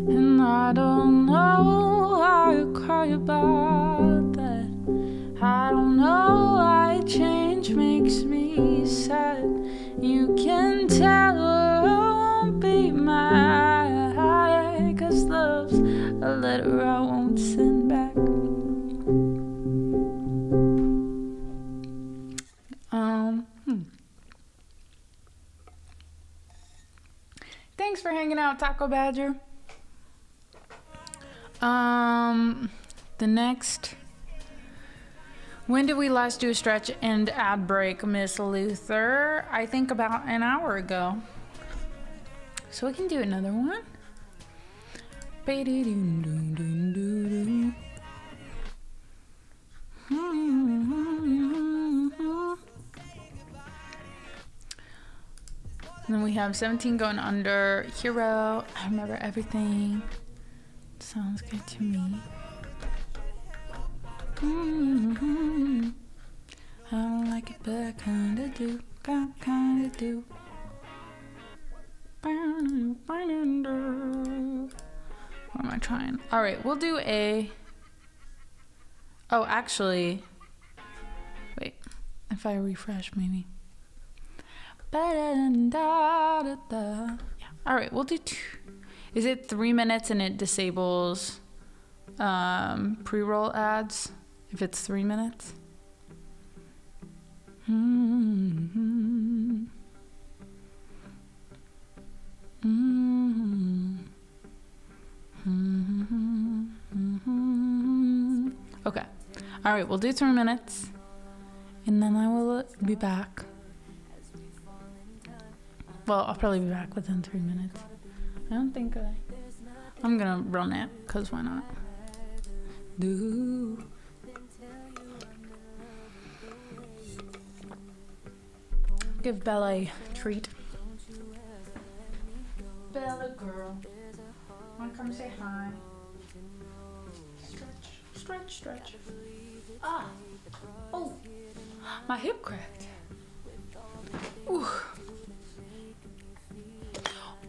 And I don't know why I cry about that. I don't know why change makes me sad. You can tell her I won't be mad, 'cause love's a letter I won't send back. Thanks for hanging out, Taco Badger. The next. When did we last do a stretch and ad break, Miss Luther? I think about an hour ago. So we can do another one. And then we have 17 going under. Hero. I remember everything. Sounds good to me. I don't like it, but I kinda do. Kinda do. What am I trying? Alright, we'll do a... Oh, actually... Wait. If I refresh, maybe. Yeah. Alright, we'll do 2. Is it 3 minutes and it disables pre-roll ads if it's 3 minutes? Okay. All right, we'll do 3 minutes and then I will be back. Well, I'll probably be back within 3 minutes. I don't think I'm gonna run it, cause why not? Give Bella a treat. Bella girl, wanna come say hi? Stretch, stretch, stretch. Ah, oh, my hip cracked. Ooh.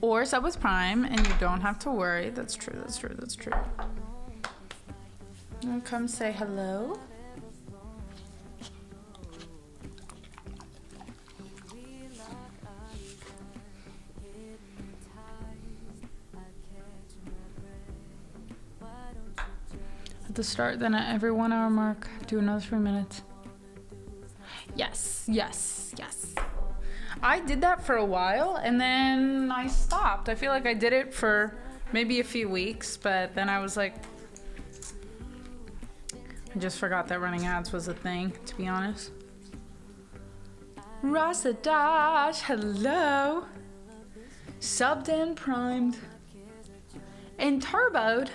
Or sub with Prime, and you don't have to worry. That's true, that's true, that's true. And come say hello. At the start, then at every 1 hour mark, do another 3 minutes. Yes, yes, yes. I did that for a while and then I stopped. I feel like I did it for maybe a few weeks, but then I was like, I just forgot that running ads was a thing, to be honest. Rasa Dash, hello. Subbed and primed. And turboed.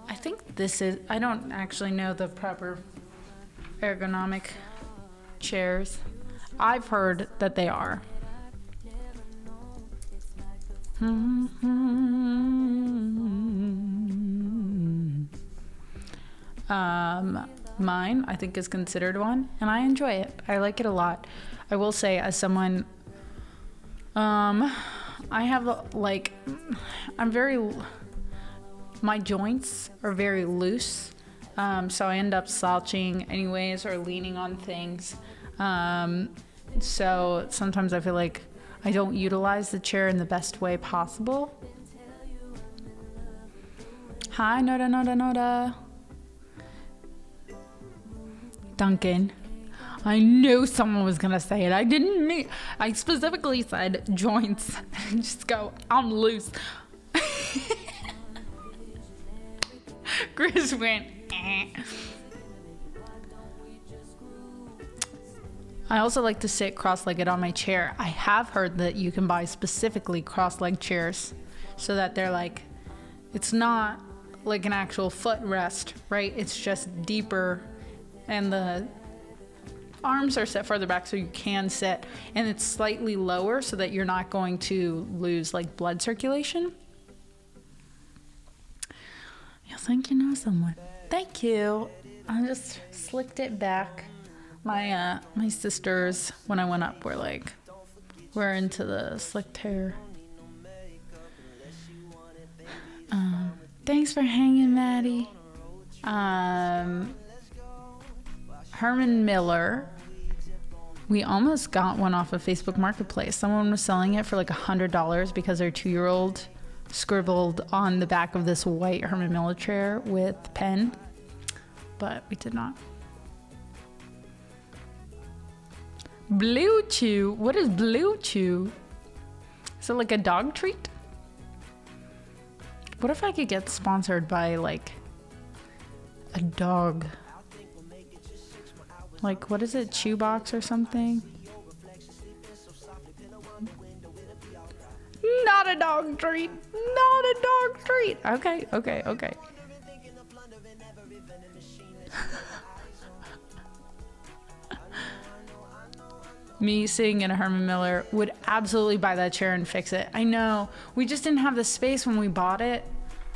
I think this is, I don't actually know the proper ergonomic chairs. I've heard that they are. Mine, I think, is considered one, and I enjoy it. I like it a lot. I will say, as someone, I have, like, my joints are very loose, so I end up slouching anyways or leaning on things. So sometimes I feel like I don't utilize the chair in the best way possible. Hi, Noda. Duncan. I knew someone was gonna say it. I didn't mean. I specifically said joints. Just go. I'm loose. Chris went. Eh. I also like to sit cross-legged on my chair. I have heard that you can buy specifically cross-legged chairs so that they're like, it's not like an actual footrest, right? It's just deeper and the arms are set further back so you can sit, and it's slightly lower so that you're not going to lose like blood circulation. You think you know someone. Thank you. I just slicked it back. My sisters, when I went up, were like, we're into the slicked hair. Thanks for hanging, Maddie. Herman Miller. We almost got one off of Facebook Marketplace. Someone was selling it for like $100 because their 2-year-old scribbled on the back of this white Herman Miller chair with pen, but we did not. Blue Chew. What is Blue Chew? Is it like a dog treat? What if I could get sponsored by like a dog? Like, what is it? Chew Box or something? Not a dog treat. Not a dog treat. Okay. Me sitting in a Herman Miller would absolutely buy that chair and fix it. I know. We just didn't have the space when we bought it.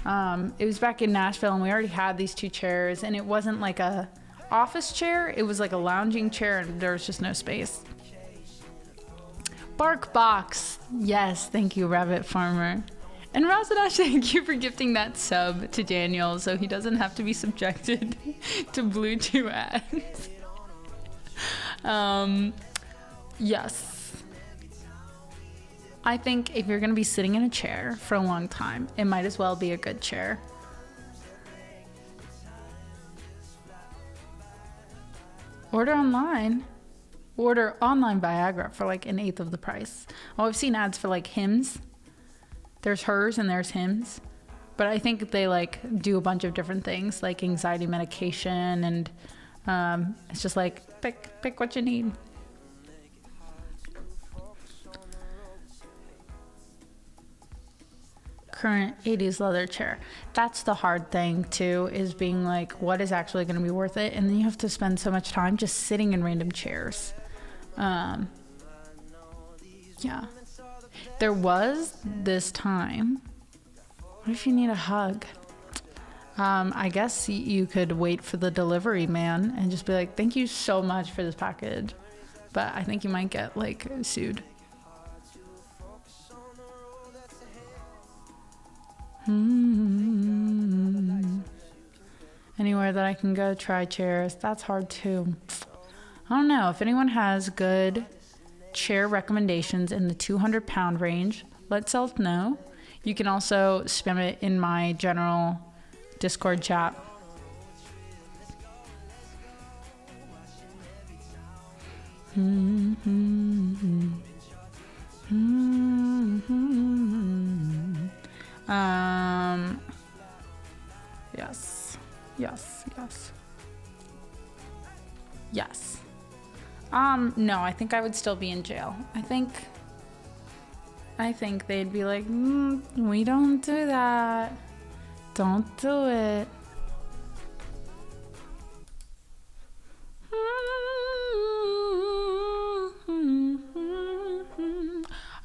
It was back in Nashville and we already had these 2 chairs, and it wasn't like a office chair. It was like a lounging chair and there was just no space. Bark Box. Yes, thank you, Rabbit Farmer. And Razadash, thank you for gifting that sub to Daniel so he doesn't have to be subjected to Blue Chew ads. Yes. I think if you're going to be sitting in a chair for a long time, it might as well be a good chair. Order online Viagra for like 1/8 of the price. Oh, I've seen ads for like Hims. There's hers and there's Hims. But I think they like do a bunch of different things like anxiety medication, and it's just like pick what you need. Current 80s leather chair. That's the hard thing too, is being like, what is actually going to be worth it? And then you have to spend so much time just sitting in random chairs. Yeah. There was this time. What if you need a hug? I guess you could wait for the delivery man and just be like, thank you so much for this package. But I think you might get like sued. Anywhere that I can go try chairs. That's hard too. I don't know. If anyone has good chair recommendations in the 200-pound range, let self know. You can also spam it in my general Discord chat. Yes. No, I think I would still be in jail. I think they'd be like, we don't do that. Don't do it.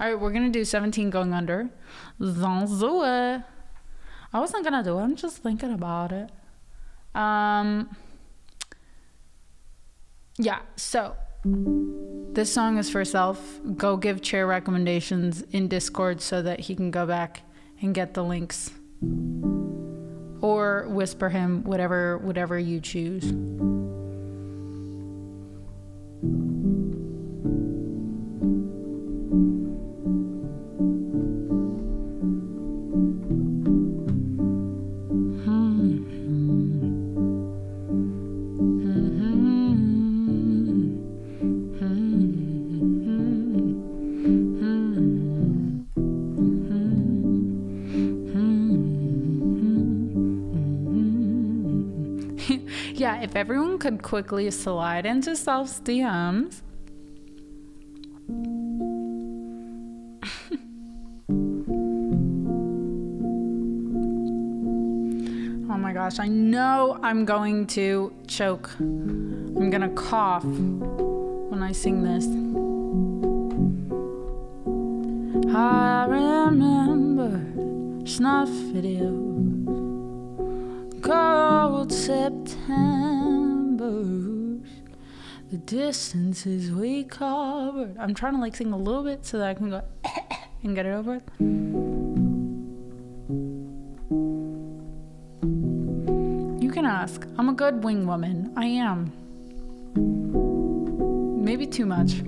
All right, we're gonna do 17 going under. Don't do it. I wasn't gonna do it. I'm just thinking about it. Yeah, so this song is for Self. Go give chair recommendations in Discord so that he can go back and get the links. Or whisper him, whatever you choose. Yeah, if everyone could quickly slide into Self's DMs. Oh my gosh, I know I'm going to choke. I'm gonna cough when I sing this. I remember snuff video, cold September, the distances we covered. I'm trying to like sing a little bit so that I can go and get it over with. You can ask. I'm a good wing woman. I am. Maybe too much.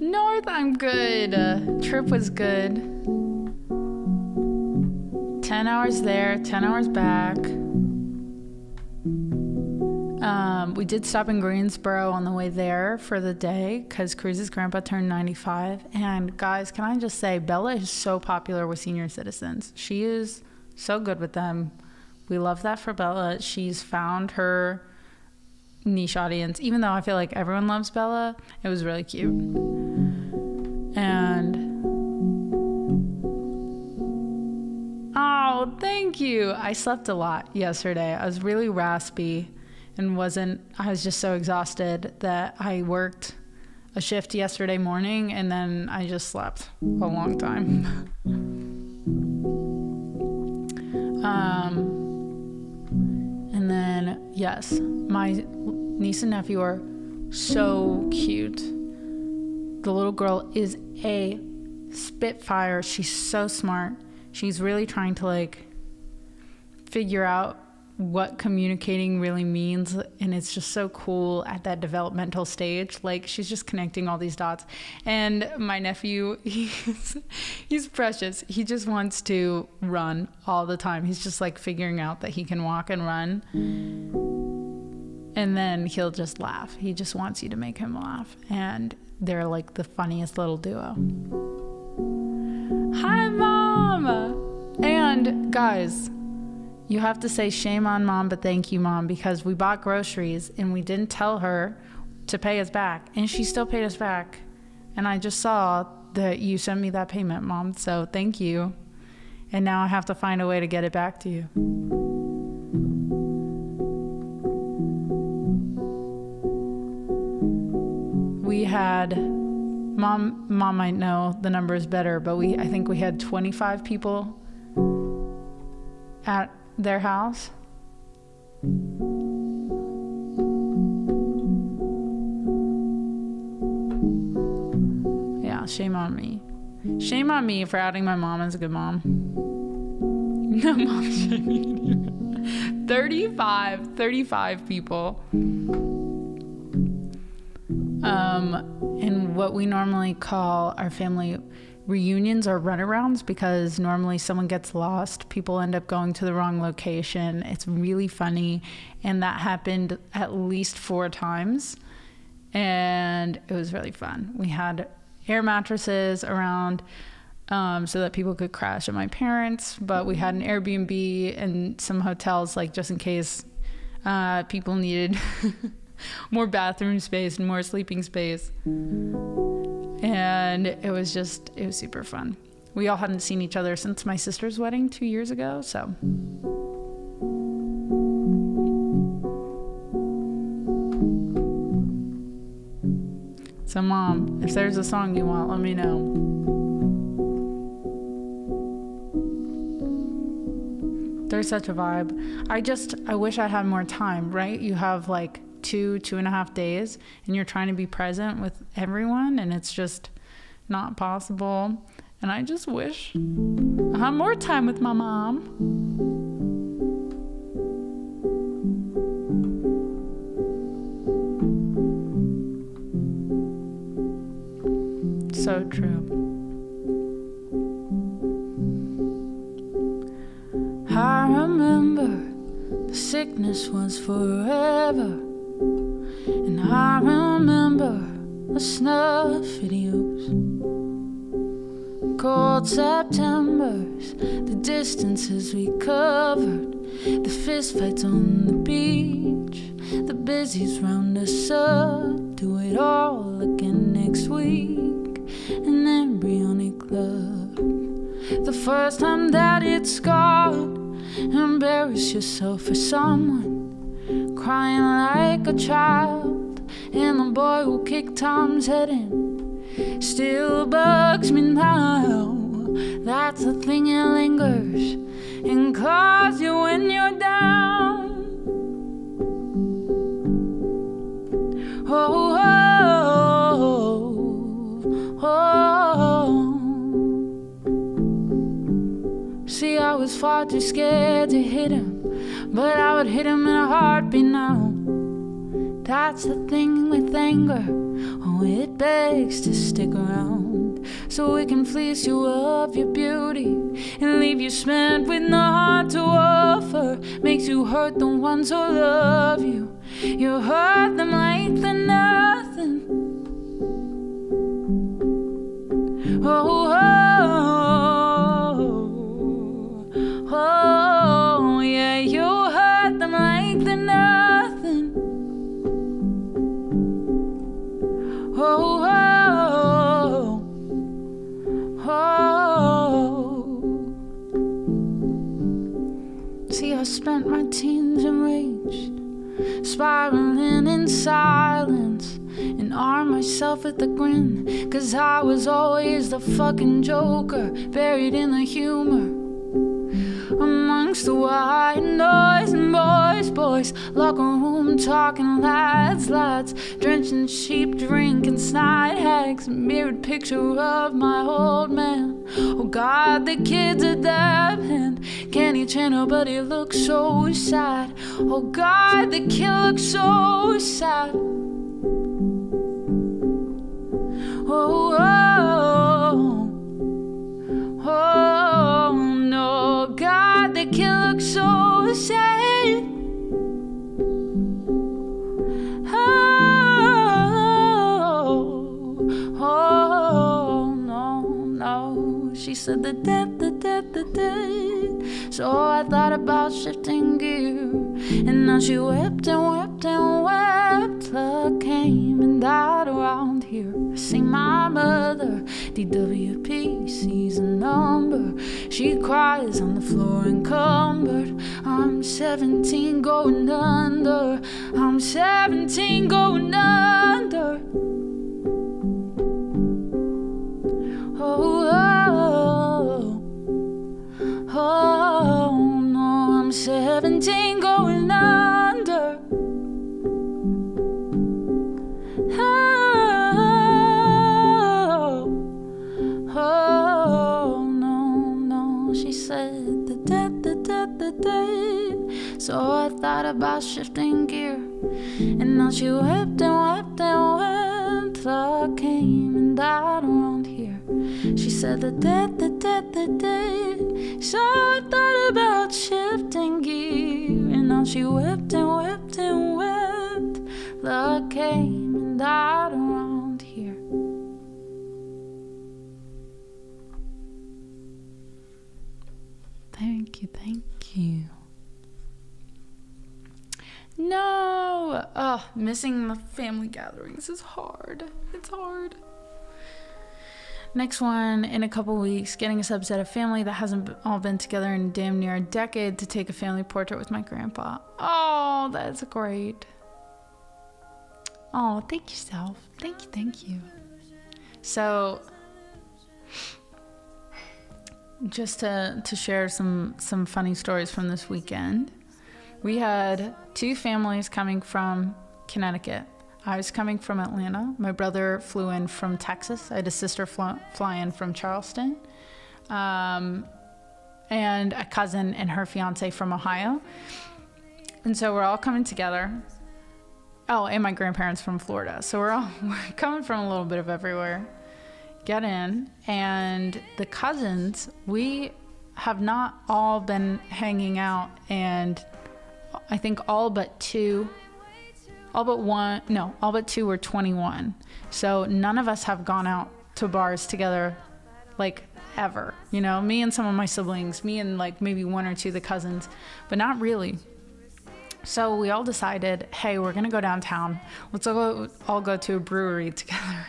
North, I'm good. Trip was good. 10 hours there, 10 hours back. We did stop in Greensboro on the way there for the day because Cruz's grandpa turned 95. And guys, can I just say, Bella is so popular with senior citizens. She is so good with them. We love that for Bella. She's found her niche audience. Even though I feel like everyone loves Bella, it was really cute. And oh, thank you. I slept a lot yesterday. I was really raspy and I was just so exhausted that I worked a shift yesterday morning and then I just slept a long time. And then, yes, my niece and nephew are so cute. The little girl is a spitfire. She's so smart. She's really trying to like figure out what communicating really means, and it's just so cool at that developmental stage. Like, she's just connecting all these dots. And my nephew, he's precious. He just wants to run all the time. He's just like figuring out that he can walk and run, and then he'll just laugh. He just wants you to make him laugh, and they're like the funniest little duo. Hi, Mom! And guys, you have to say shame on Mom, but thank you, Mom, because we bought groceries and we didn't tell her to pay us back, and she still paid us back. And I just saw that you sent me that payment, Mom, so thank you. And now I have to find a way to get it back to you. We had, Mom might know the numbers better, but I think we had 25 people at their house. Yeah, shame on me. Shame on me for outing my mom as a good mom. No mom shaming you. 35 people. And what we normally call our family reunions or runarounds, because normally someone gets lost, people end up going to the wrong location. It's really funny, and that happened at least 4 times, and it was really fun. We had air mattresses around so that people could crash at my parents', but we had an Airbnb and some hotels, like just in case people needed more bathroom space and more sleeping space. And it was super fun. We all hadn't seen each other since my sister's wedding 2 years ago, so. So Mom, if there's a song you want, let me know. There's such a vibe. I wish I had more time, right? You have like 2.5 days, and you're trying to be present with everyone, and it's just not possible. And I just wish I had more time with my mom. So true. I remember the sickness was forever. And I remember the snuff videos. Cold Septembers, the distances we covered, the fistfights on the beach, the busies round us up. Do it all again next week, an embryonic love. The first time that it scarred, embarrass yourself for someone, crying like a child, and the boy who kicked Tom's head in still bugs me now. That's the thing, it lingers and claws you when you're down. Oh, oh, oh. See, I was far too scared to hit him, but I would hit him in a heartbeat now. That's the thing with anger, oh, it begs to stick around, so we can fleece you of your beauty and leave you spent with no heart to offer. Makes you hurt the ones who love you. You hurt them like they're nothing. Oh, oh, oh, yeah, you hurt them like they're nothing. Oh, oh, oh. See, I spent my teens enraged, spiraling in silence, and armed myself with a grin, 'cause I was always the fucking joker, buried in the humor. Amongst the white noise and boys, locker room talking lads, drenched in sheep drink and snide hags, mirrored picture of my old man. Oh God, the kid's a dab hand, candy channel, but he looks so sad. Oh God, the kid looks so sad. Oh, oh, oh, no, God, the kid looks so sad. Oh, oh, no, she said the death. So I thought about shifting gear, and now she wept and wept and wept. Luck came and died around here. I see my mother, DWP, sees a number. She cries on the floor encumbered. I'm 17 going under. I'm 17 going under. Oh, oh, oh, no, I'm 17 going under. Oh, oh, no, she said the death. So I thought about shifting gear, and now she wept and wept and wept. Luck came and died around here. She said the death. So I thought about shifting gear, and now she wept and wept and wept. Luck came and died around here. Thank you. No! Oh, missing the family gatherings is hard. It's hard. Next one, in a couple weeks, getting a subset of family that hasn't all been together in damn near a decade to take a family portrait with my grandpa. Oh, that's great. Oh, thank you, Self. Thank you. So, just to share some funny stories from this weekend. We had two families coming from Connecticut. I was coming from Atlanta. My brother flew in from Texas. I had a sister fly in from Charleston. And a cousin and her fiance from Ohio. And so we're all coming together. Oh, and my grandparents from Florida. So we're coming from a little bit of everywhere. Get in, and the cousins, we have not all been hanging out, and I think all but two all but one, no, all but two were 21. So none of us have gone out to bars together, like, ever. You know, me and some of my siblings, me and like maybe one or two of the cousins, but not really. So we all decided, hey, we're gonna go downtown. Let's all go to a brewery together.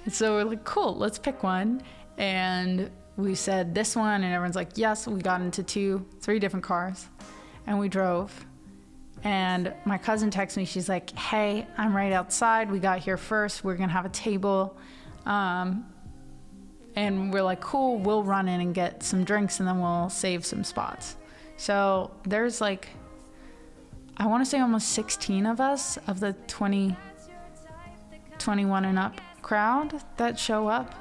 And so we're like, cool, let's pick one. And we said this one, and everyone's like, yes. We got into 3 different cars, and we drove. And my cousin texts me, she's like, hey, I'm right outside. We got here first. We're gonna have a table. And we're like, cool, we'll run in and get some drinks, and then we'll save some spots. So there's like, I want to say almost 16 of us of the 21 and up crowd that show up.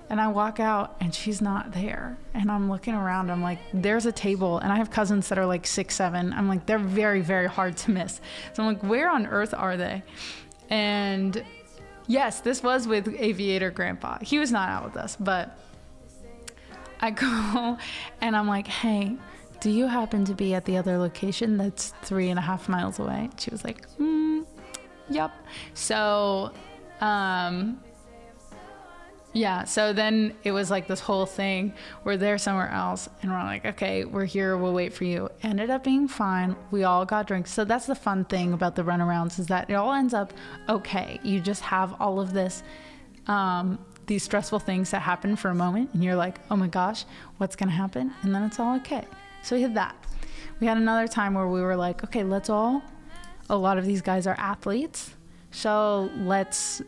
And I walk out and she's not there. And I'm looking around, I'm like, there's a table. And I have cousins that are like 6, 7. I'm like, they're very, very hard to miss. So I'm like, where on earth are they? And yes, this was with Aviator Grandpa. He was not out with us, but I go and I'm like, hey, do you happen to be at the other location that's 3.5 miles away? She was like, yep. So, yeah, so then it was like this whole thing. We're there somewhere else, and we're like, okay, we're here, we'll wait for you. Ended up being fine. We all got drinks. So that's the fun thing about the runarounds, is that it all ends up okay. You just have all of this, these stressful things that happen for a moment, and you're like, oh my gosh, what's gonna happen? And then it's all okay. So we had that. We had another time where we were like, okay, a lot of these guys are athletes, so let's,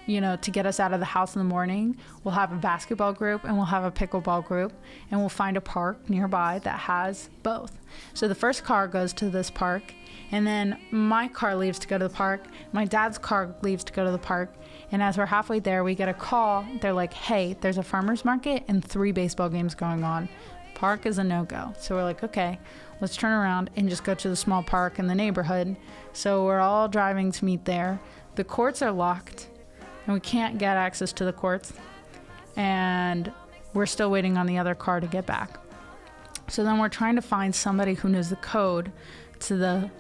you know, to get us out of the house in the morning, we'll have a basketball group and we'll have a pickleball group, and we'll find a park nearby that has both. So the first car goes to this park, and then my car leaves to go to the park. My dad's car leaves to go to the park. And as we're halfway there, we get a call. They're like, hey, there's a farmer's market and 3 baseball games going on. Park is a no-go. So we're like, okay, let's turn around and just go to the small park in the neighborhood. So we're all driving to meet there. The courts are locked, and we can't get access to the courts, and we're still waiting on the other car to get back. So then we're trying to find somebody who knows the code to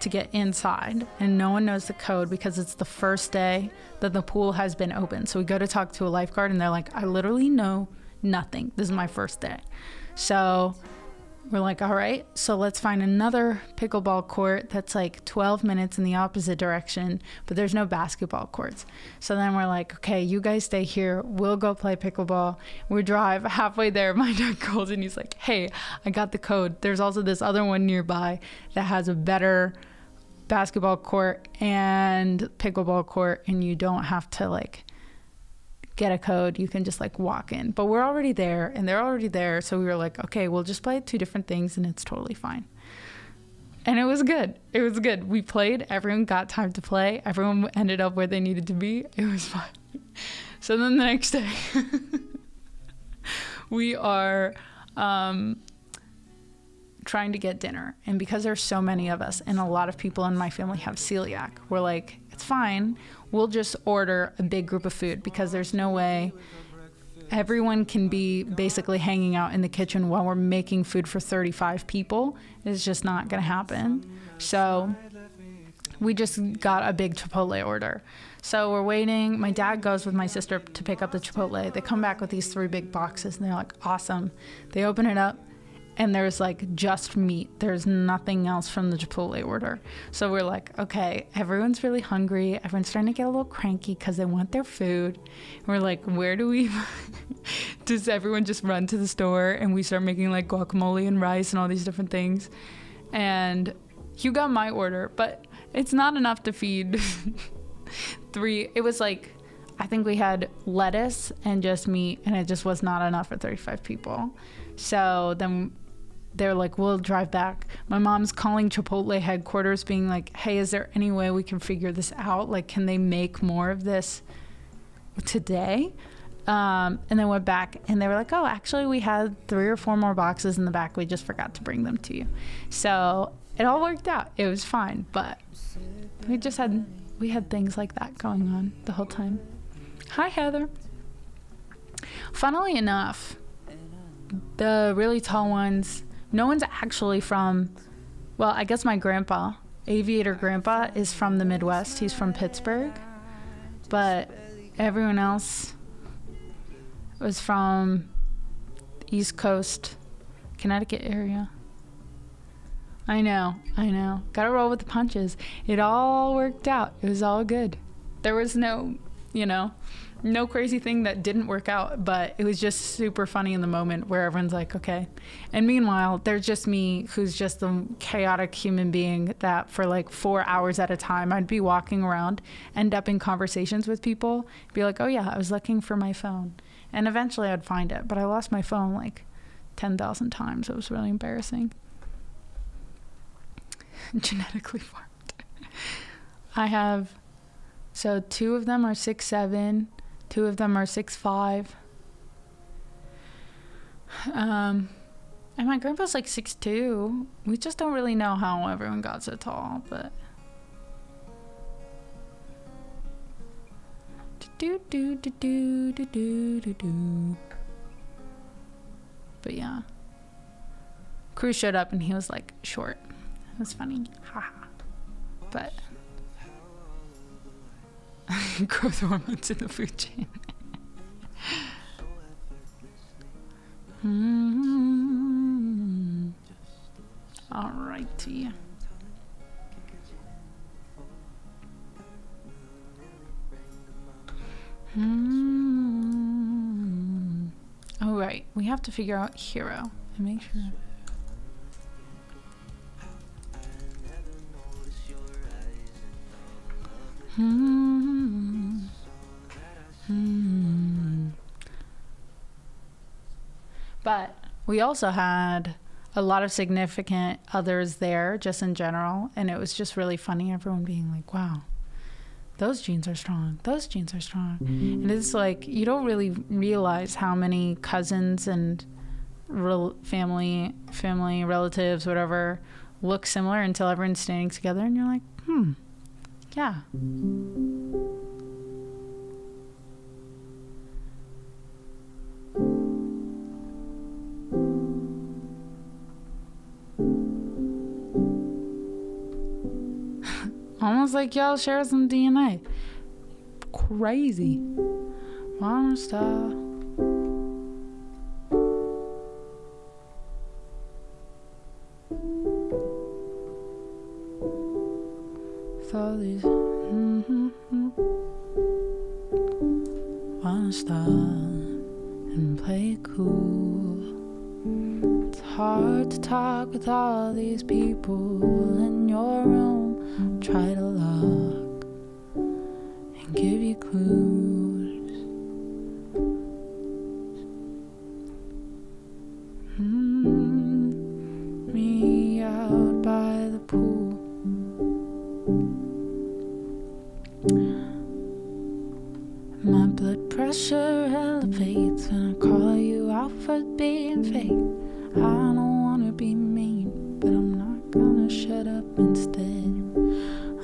get inside, and no one knows the code because it's the first day that the pool has been open. So we go to talk to a lifeguard, and they're like, I literally know nothing. This is my first day. So we're like, all right, so let's find another pickleball court that's like 12 minutes in the opposite direction, but there's no basketball courts. So then we're like, okay, you guys stay here. We'll go play pickleball. We drive halfway there. My dad calls and he's like, hey, I got the code. There's also this other one nearby that has a better basketball court and pickleball court, and you don't have to like get a code. You can just like walk in. But we're already there and they're already there. So we were like, okay, we'll just play 2 different things and it's totally fine. And it was good. It was good. We played. Everyone got time to play. Everyone ended up where they needed to be. It was fun. So then the next day, we are trying to get dinner. And because there's so many of us and a lot of people in my family have celiac, we're like, it's fine. We'll just order a big group of food, because there's no way everyone can be basically hanging out in the kitchen while we're making food for 35 people. It's just not going to happen. So we just got a big Chipotle order. So we're waiting. My dad goes with my sister to pick up the Chipotle. They come back with these 3 big boxes, and they're like, awesome. They open it up, and there's like just meat. There's nothing else from the Chipotle order. So we're like, okay, everyone's really hungry. Everyone's starting to get a little cranky because they want their food. And we're like, where do we, does everyone just run to the store and we start making like guacamole and rice and all these different things? And you got my order, but it's not enough to feed 3. It was like, I think we had lettuce and just meat, and it just was not enough for 35 people. So then they're like, we'll drive back. My mom's calling Chipotle headquarters being like, hey, is there any way we can figure this out? Like, can they make more of this today? And then went back, and they were like, oh, actually we had 3 or 4 more boxes in the back. We just forgot to bring them to you. So it all worked out. It was fine, but we had things like that going on the whole time. Hi, Heather. Funnily enough, the really tall ones, no one's actually from, well, I guess my grandpa Aviator Grandpa is from the Midwest. He's from Pittsburgh. But everyone else was from East Coast, Connecticut area. I know. Gotta roll with the punches. It all worked out. It was all good. There was no crazy thing that didn't work out, but it was just super funny in the moment where everyone's like, okay. And meanwhile, there's just me, who's just a chaotic human being that for like 4 hours at a time, I'd be walking around, end up in conversations with people, be like, oh yeah, I was looking for my phone. And eventually I'd find it, but I lost my phone like 10,000 times. It was really embarrassing. Genetically formed. I have, so 2 of them are 6'7", 2 of them are 6'5". And my grandpa's like 6'2". We just don't really know how everyone got so tall, but but yeah. Cruz showed up and he was like short. It was funny. Haha. But growth hormones in the food chain. Alrighty. All right, we have to figure out hero and make sure. But we also had a lot of significant others there, just in general, and it was just really funny, everyone being like, wow, those genes are strong, those genes are strong. And it's like, you don't really realize how many cousins and family relatives, whatever, look similar until everyone's standing together and you're like, yeah. Almost like y'all share some DNA. Crazy. Monster. So these wanna stop and play cool. It's hard to talk with all these people in your room. Try to lock and give you clues. Me out by the pool. My blood pressure elevates when I call you out for being fake. I don't wanna be mean, but I'm not gonna shut up instead.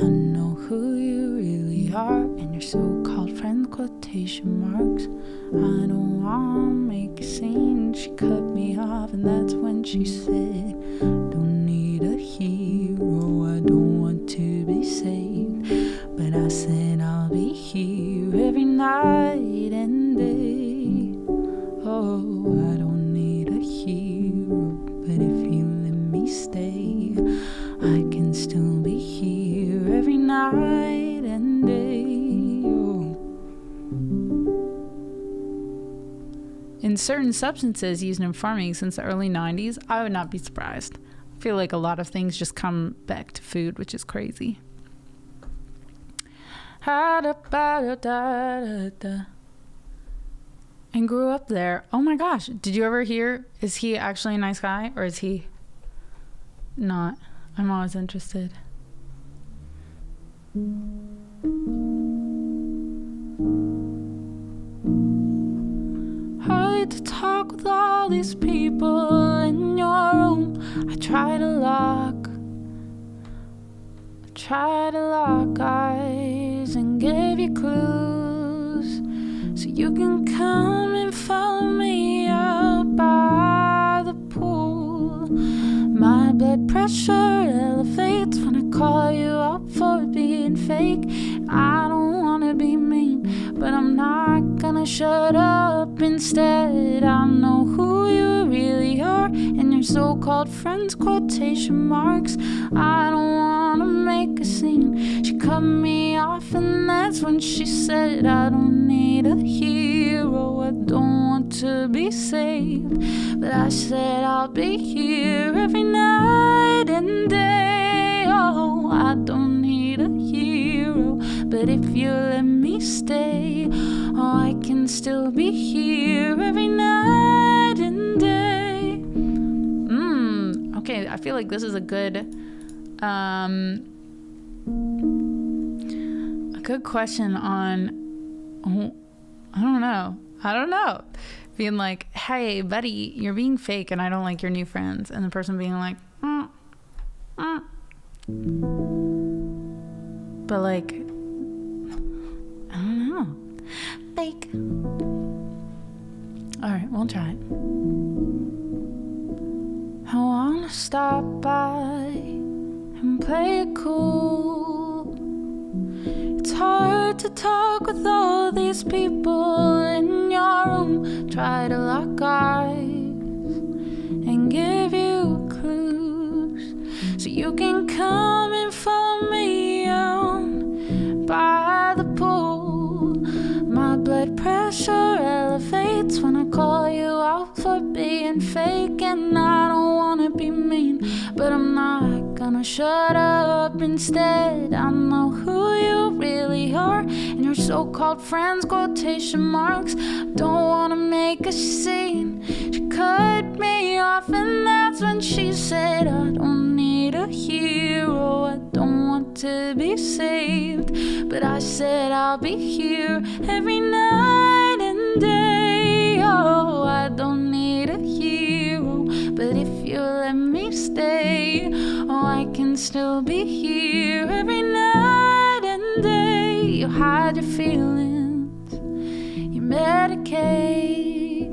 I know who you really are and your so-called friend quotation marks. I don't wanna make a scene. She cut me off and that's when she said, don't need a hero, I don't want to be saved. But I said I'll be here every night and day. Oh, I don't need a hero, but if you let me stay, I can still be here every night and day. Oh. In certain substances used in farming since the early 90s, I would not be surprised. I feel like a lot of things just come back to food, which is crazy. And grew up there. Oh my gosh, did you ever hear, is he actually a nice guy or is he not? I'm always interested. Hard to talk with all these people in your room. I try to lock eyes and give you clues so you can come and follow me out by the pool. My blood pressure elevates when I call call you out for being fake. I don't wanna be mean, but I'm not gonna shut up. Instead, I know who you really are, and your so-called friends, quotation marks. I don't wanna make a scene. She cut me off, and that's when she said, I don't need a hero, I don't want to be saved. But I said I'll be here every night and day. Oh, I don't need a hero, but if you let me stay, oh, I can still be here every night and day. Okay, I feel like this is a good question on, oh, I don't know. Being like, hey, buddy, you're being fake and I don't like your new friends. And the person being like, But like, I don't know. Fake. Alright, we'll try it. I wanna stop by and play it cool. It's hard to talk with all these people in your room. Try to lock eyes and give you clues so you can come and follow me out by the pool. My blood pressure elevates when I call you out for being fake. And I don't wanna be mean, but I'm not gonna shut up. Instead, I know who you really are, and your so-called friends, quotation marks. Don't wanna make a scene. She cut me off, and that's when she said, I don't need a hero, I don't want to be saved. But I said I'll be here every night and day. Oh, I don't need a hero, but if you let me stay, oh, I can still be here every night and day. You hide your feelings, you medicate,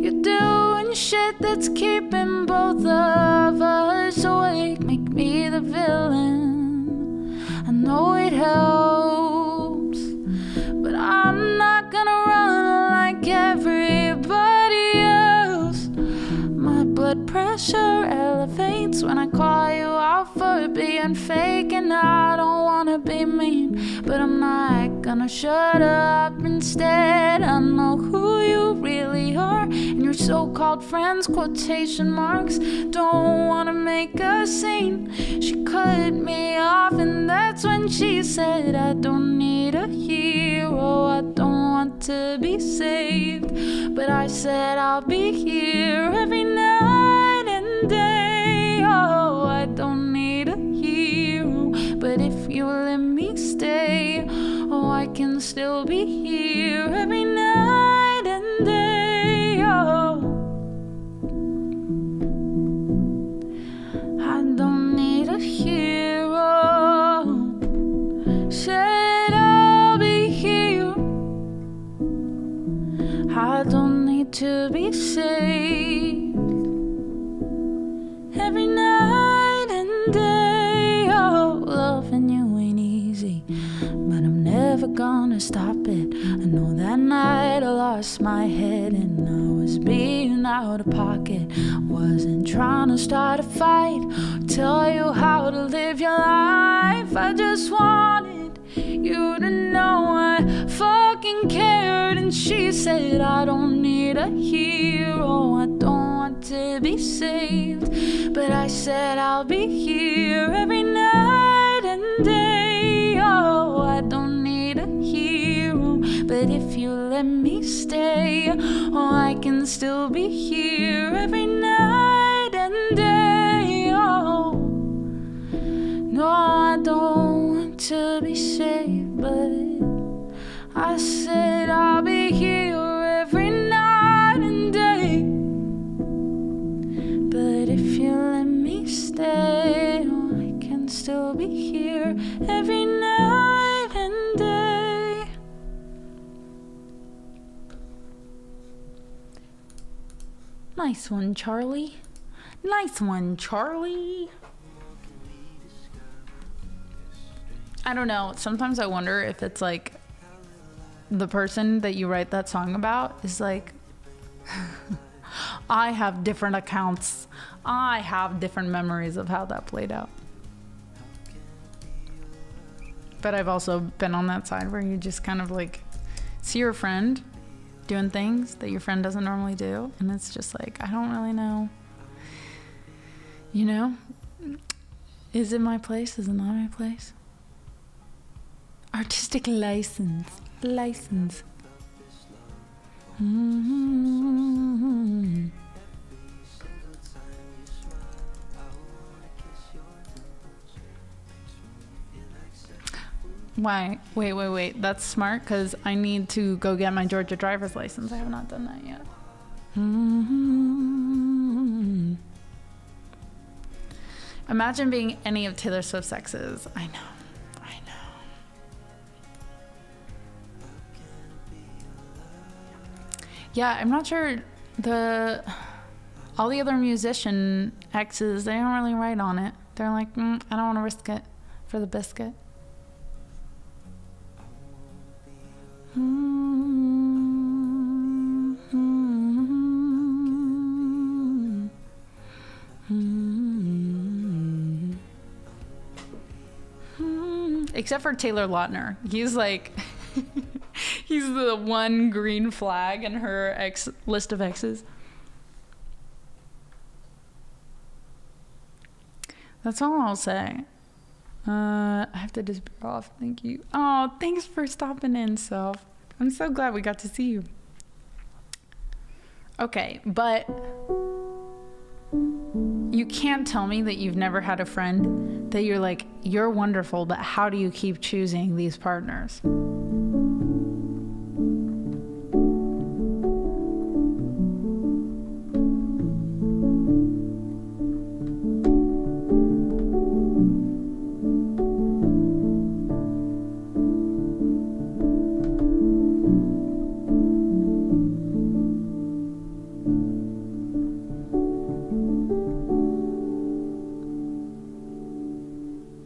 you're doing shit that's keeping both of us awake. Make me the villain, I know it helps, but I'm not gonna run like everybody else. My blood pressure elevates when I call you out for being fake. And I don't wanna be mean, but I'm not gonna shut up. Instead, I know who you really are, and your so-called friends, quotation marks. Don't wanna make a scene. She cut me off, and that's when she said, I don't need a hero, I don't want to be saved. But I said I'll be here every night and day. Oh, I don't need a hero, but if you let me stay, oh, I can still be here every night and day. Oh, I don't need a hero, said I'll be here. I don't need to be saved every night and day. Oh, loving you ain't easy, but I'm never gonna stop it. I know that night I lost my head and I was being out of pocket. Wasn't trying to start a fight or tell you how to live your life. I just wanted you to know I fucking cared. And she said, I don't need a hero, I don't want to be saved. But I said I'll be here every night and day. Oh, I don't need a hero, but if you let me stay, oh, I can still be here every night and day. Oh, no, I don't want to be saved, but I said I'll be here every night and day. But if you let me stay, oh, I can still be here every night and day. Nice one, Charlie. Nice one, Charlie. I don't know. Sometimes I wonder if it's like the person that you write that song about is like, I have different accounts. I have different memories of how that played out. But I've also been on that side where you just kind of like see your friend doing things that your friend doesn't normally do. And it's just like, I don't really know. You know? Is it my place? Is it not my place? Artistic license. License. Mm-hmm. Why? Wait. That's smart because I need to go get my Georgia driver's license. I have not done that yet. Mm-hmm. Imagine being any of Taylor Swift's exes. I know. Yeah, I'm not sure all the other musician exes, they don't really write on it. They're like, I don't want to risk it for the biscuit. Except for Taylor Lautner. He's like, he's the one green flag in her list of exes. That's all I'll say. I have to disappear off. Thank you. Oh, thanks for stopping in, Soph. I'm so glad we got to see you. Okay, but you can't tell me that you've never had a friend that you're like, you're wonderful, but how do you keep choosing these partners?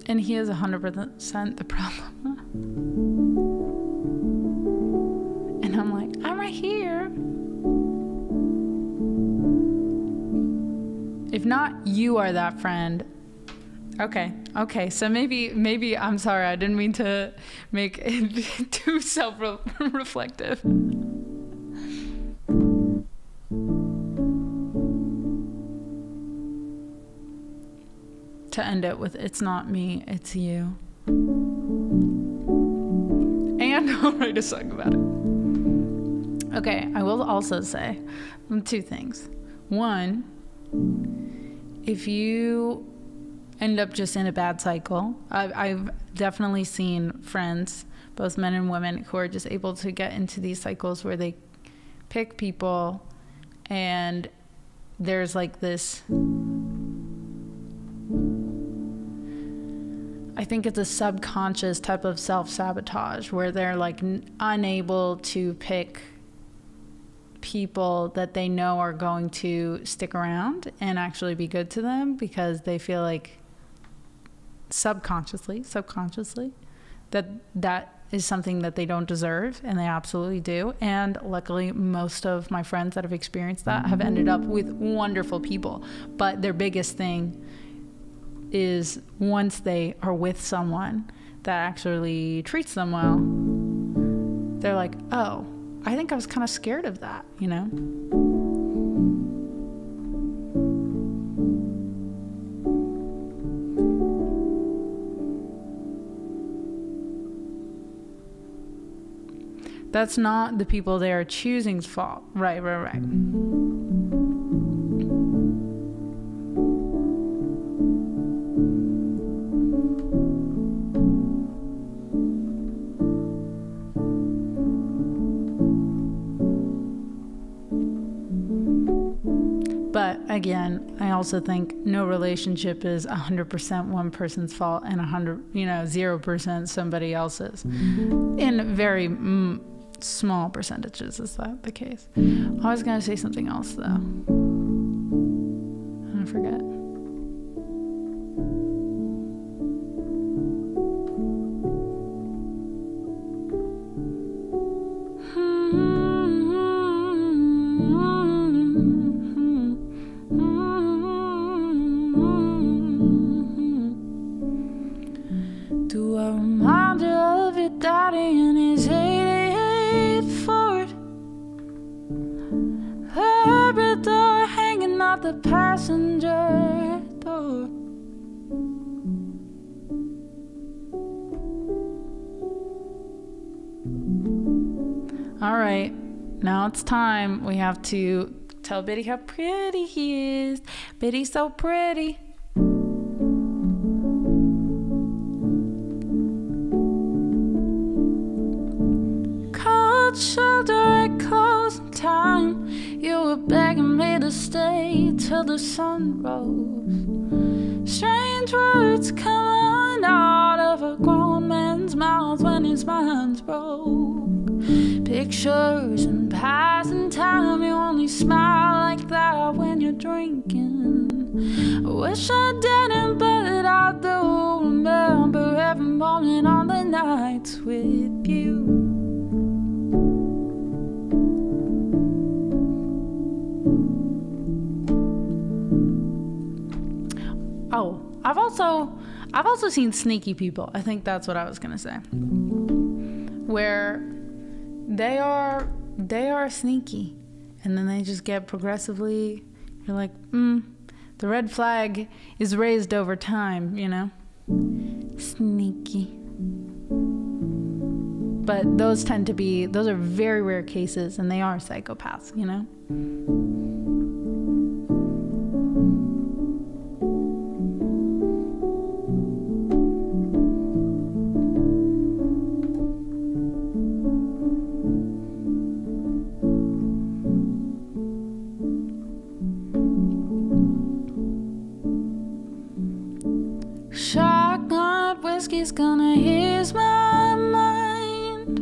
And he is 100% the problem. And I'm like, I'm right here. If not, you are that friend. Okay. So maybe I'm sorry. I didn't mean to make it too self-reflective. To end it with, it's not me, it's you. And I'll write a song about it. Okay, I will also say 2 things. One, if you end up just in a bad cycle, I've definitely seen friends, both men and women, who are just able to get into these cycles where they pick people and there's like this, I think it's a subconscious type of self-sabotage where they're like unable to pick people that they know are going to stick around and actually be good to them because they feel like subconsciously that is something that they don't deserve, and they absolutely do. And luckily most of my friends that have experienced that have ended up with wonderful people, but their biggest thing is once they are with someone that actually treats them well, they're like, oh, I think I was kind of scared of that, you know? That's not the people they are choosing's fault. Right. But again, I also think no relationship is 100% one person's fault and 0% somebody else's. In very small percentages is that the case. I was going to say something else though. I forget. the passenger door. All right, now it's time. We have to tell Biddy how pretty he is. Biddy's so pretty. Cold shoulder at closing time. You were begging me to stay till the sun rose. Strange words coming out of a grown man's mouth when his mind's broke. Pictures and passing time. You only smile like that when you're drinking. I wish I didn't, but I do remember every moment on the nights with you. Oh, I've also seen sneaky people. I think that's what I was gonna say. Where they are sneaky, and then they just get progressively, you're like, the red flag is raised over time, you know? Sneaky. But those are very rare cases, and they are psychopaths, you know? Shotgun whiskey's gonna ease my mind.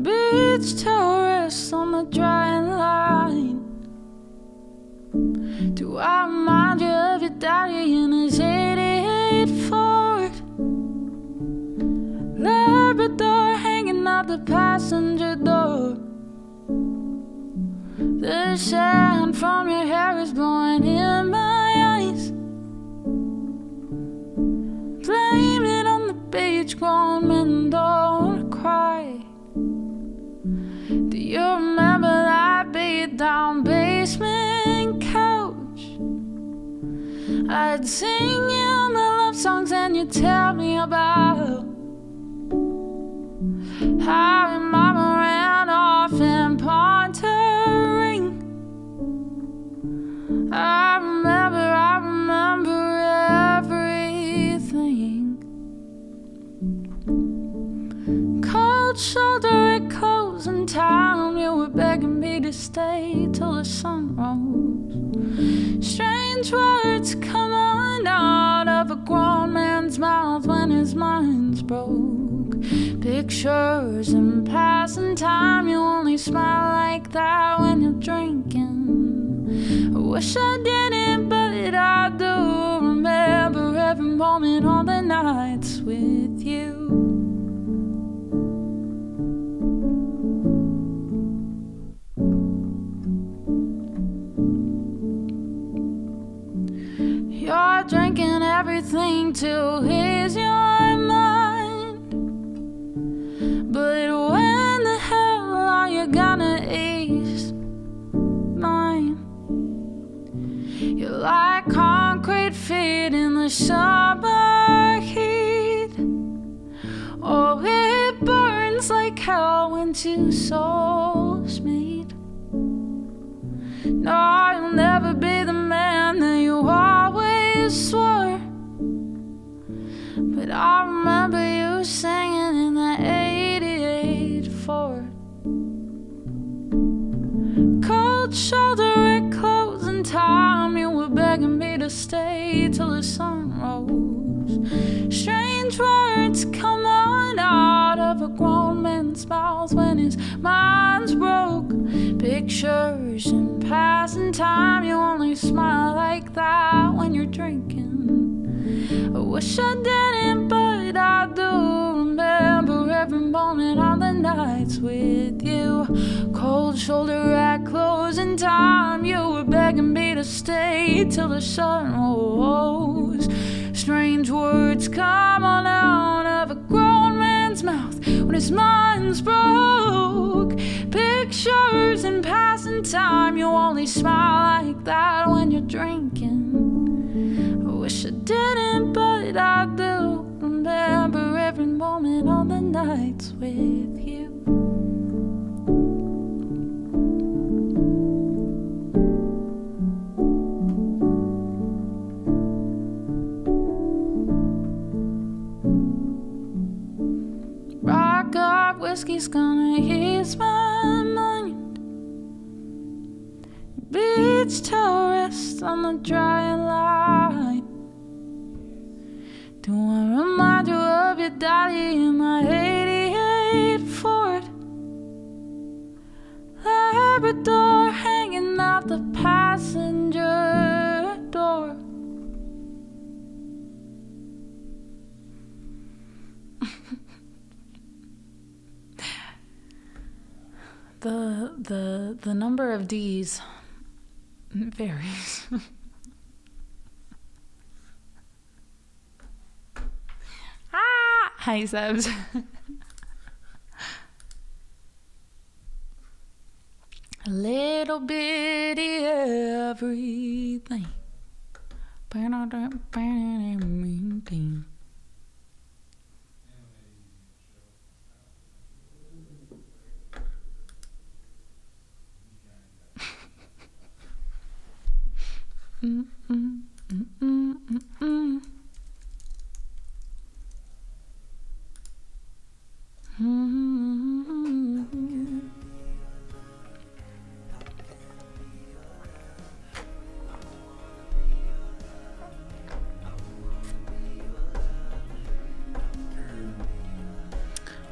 Beach tourists on the dry line. Do I remind you of your daddy in his '88 Ford? Labrador hanging out the passenger door. The sand from your hair is blowing in my eyes. Blame it on the beach, grown men don't cry. Do you remember that beat down basement couch? I'd sing you my love songs and you'd tell me about how your mama ran off in Pontering. I remember everything. Cold shoulder at closing time. You were begging me to stay till the sun rose. Strange words coming out of a grown man's mouth when his mind's broke. Pictures and passing time. You only smile like that when you're drinking. I wish I didn't, but I do remember every moment on the nights with you. You're drinking everything to ease your mind. But when the hell are you gonna ease mine? You're like concrete feet in the summer heat. Oh, it burns like hell when two souls meet. No, you'll never be the man that you always swore. But I remember you singing in that '88 Ford. Cold shoulder at closing time. You were begging me to stay till the sun rose. Strange words coming out of a grown man's mouth when his mind's broke. Pictures and passing time. You only smile like that when you're drinking. I wish I didn't, but I do remember every moment on the nights with you. Cold shoulder at closing time. You were begging me to stay till the sun rose. Strange words come on out of a grown man's mouth when his mind's broke. Pictures and passing time you only smile like that when you're drinking. I wish I didn't, but I do remember every moment on the nights with you. Rock up, whiskey's gonna ease my mind. Beach tourist on the dry line. Do I remind you of your daddy in my '88 Ford? Labrador hanging out the passenger door. The number of D's varies. Hi, Sebs. A little bitty everything.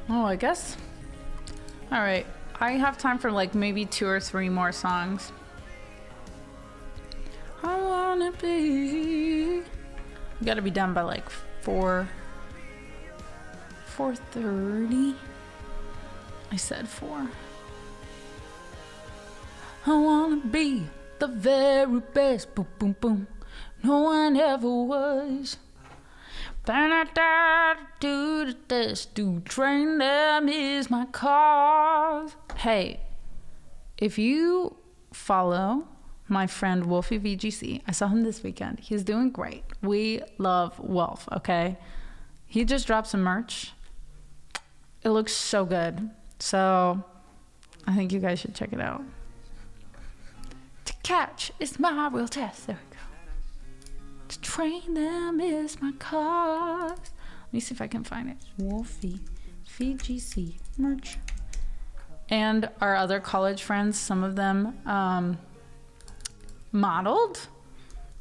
Oh, I guess. All right. I have time for like maybe 2 or 3 more songs. I wanna be. We gotta be done by like 4:30. I said 4. I wanna be the very best. Boom, boom, boom. No one ever was. Do the test, do train them is my cause. Hey, if you follow my friend Wolfie VGC, I saw him this weekend. He's doing great. We love Wolf, okay? He just dropped some merch. It looks so good. So I think you guys should check it out. To catch is my real test. There we go. To train them is my cause. Let me see if I can find it. Wolfie VGC merch. And our other college friends, some of them modeled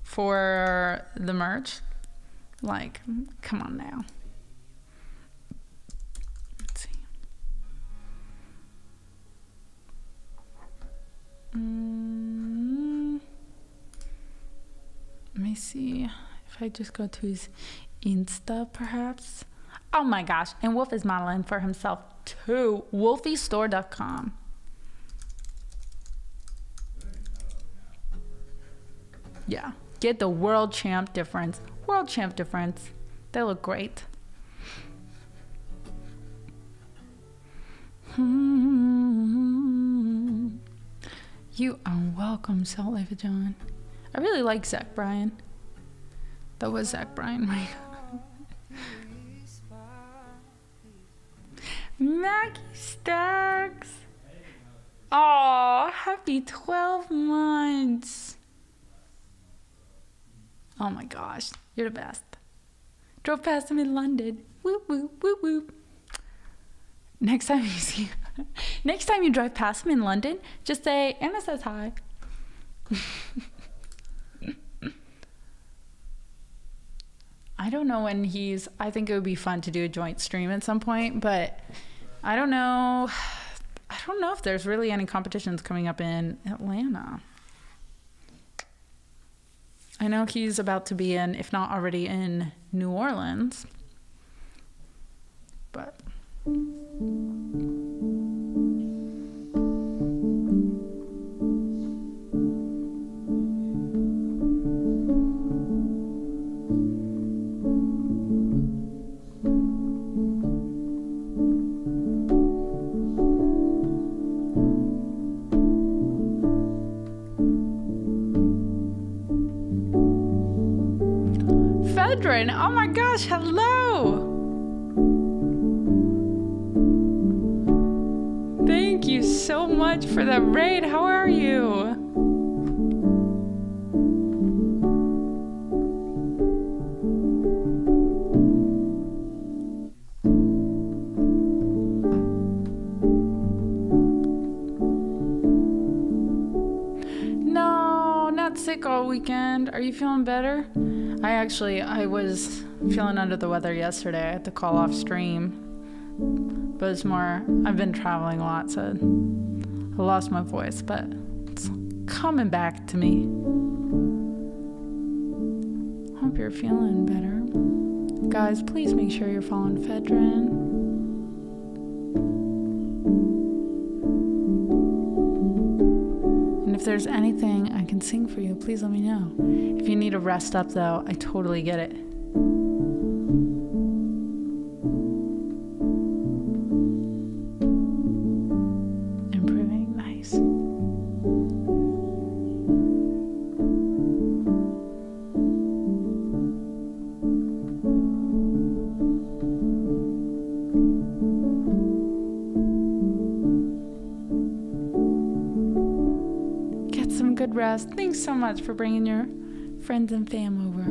for the merch. Like, come on now. Let's see. Let me see if I just go to his Insta, perhaps. Oh my gosh, and Wolf is modeling for himself too. wolfiestore.com. Yeah, get the world champ difference. World champ difference. They look great. You are welcome, Salt Lake John. I really like Zach Bryan. That was Zach Bryan, right? Maggie Stacks. Oh, happy 12 months. Oh my gosh, you're the best. Drove past him in London. Whoop, whoop, whoop, whoop. Next time you drive past him in London, just say, Anna says hi. I don't know when I think it would be fun to do a joint stream at some point, but I don't know if there's really any competitions coming up in Atlanta. I know he's about to be in, if not already in, New Orleans. But Fedrin. Oh my gosh, hello. Thank you so much for the raid. How are you? No, not sick all weekend. Are you feeling better? I was feeling under the weather yesterday. I had to call off stream. But it's more, I've been traveling a lot, so I lost my voice, but it's coming back to me. Hope you're feeling better. Guys, please make sure you're following Fedrin. And if there's anything I can sing for you, please let me know. If you need a rest up though, I totally get it. Good rest. Thanks so much for bringing your friends and fam over.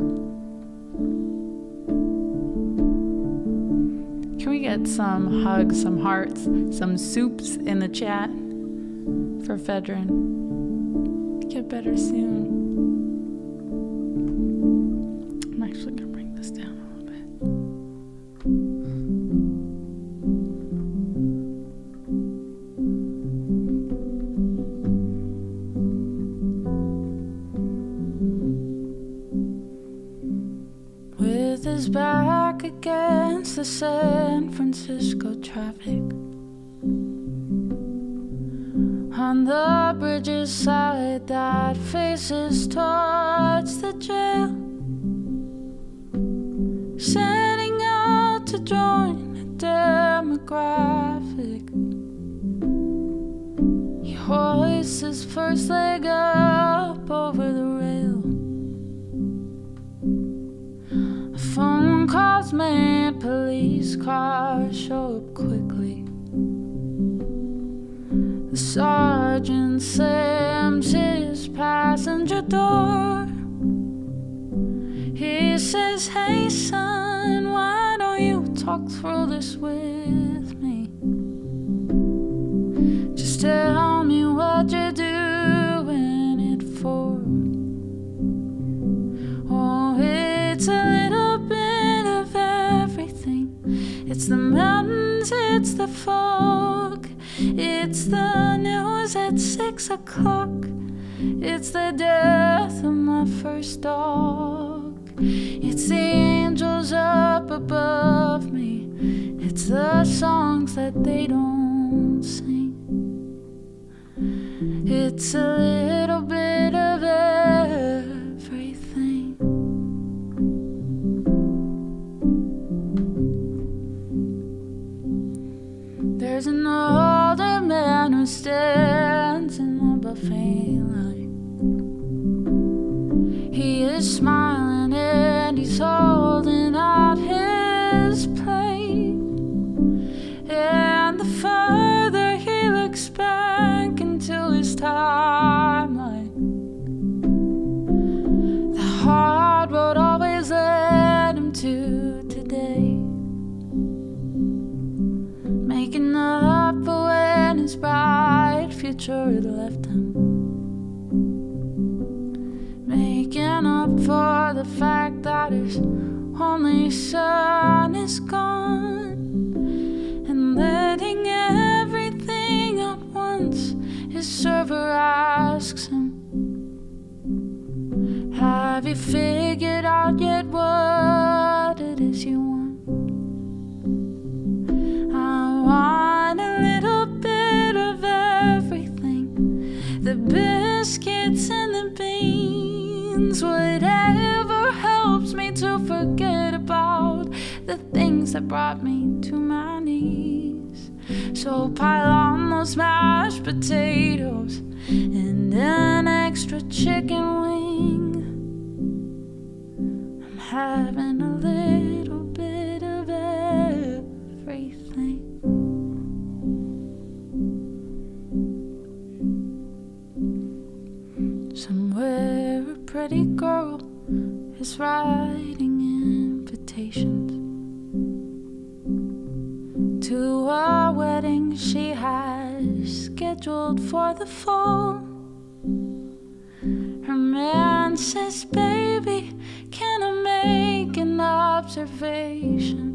Can we get some hugs, some hearts, some soups in the chat for Fedrin? Get better soon. I'm actually gonna bring this down a little bit. His back against the San Francisco traffic, on the bridge's side that faces towards the jail, setting out to join a demographic. He hoists his first leg up over the rail. Phone calls made, police cars show up quickly. The sergeant slams his passenger door. He says, "Hey son, why don't you talk through this with me? Just tell me what you're doing it for." Oh, it's a little bit of everything. It's the mountains, it's the fog, it's the news at 6 o'clock, it's the death of my first dog, it's the angels up above me, it's the songs that they don't sing. It's a little bit of everything. There's an older man who stands in the buffet line. He is smiling and he's holding out his plate. And the further he looks back into his timeline, the hard road always led him to today. Making up for when his bright future had left him. Making up for the fact that his only son is gone. And letting everything at once, his server asks him, "Have you figured out yet what it is you want?" "I want a little bit of everything, the biscuits and the beans, whatever helps me to forget about the things that brought me to my knees. So pile on those mashed potatoes and an extra chicken wing. I'm having a little bit of everything. Somewhere a pretty girl is writing invitations to a wedding she has scheduled for the fall. Her man says, baby, can I make an observation?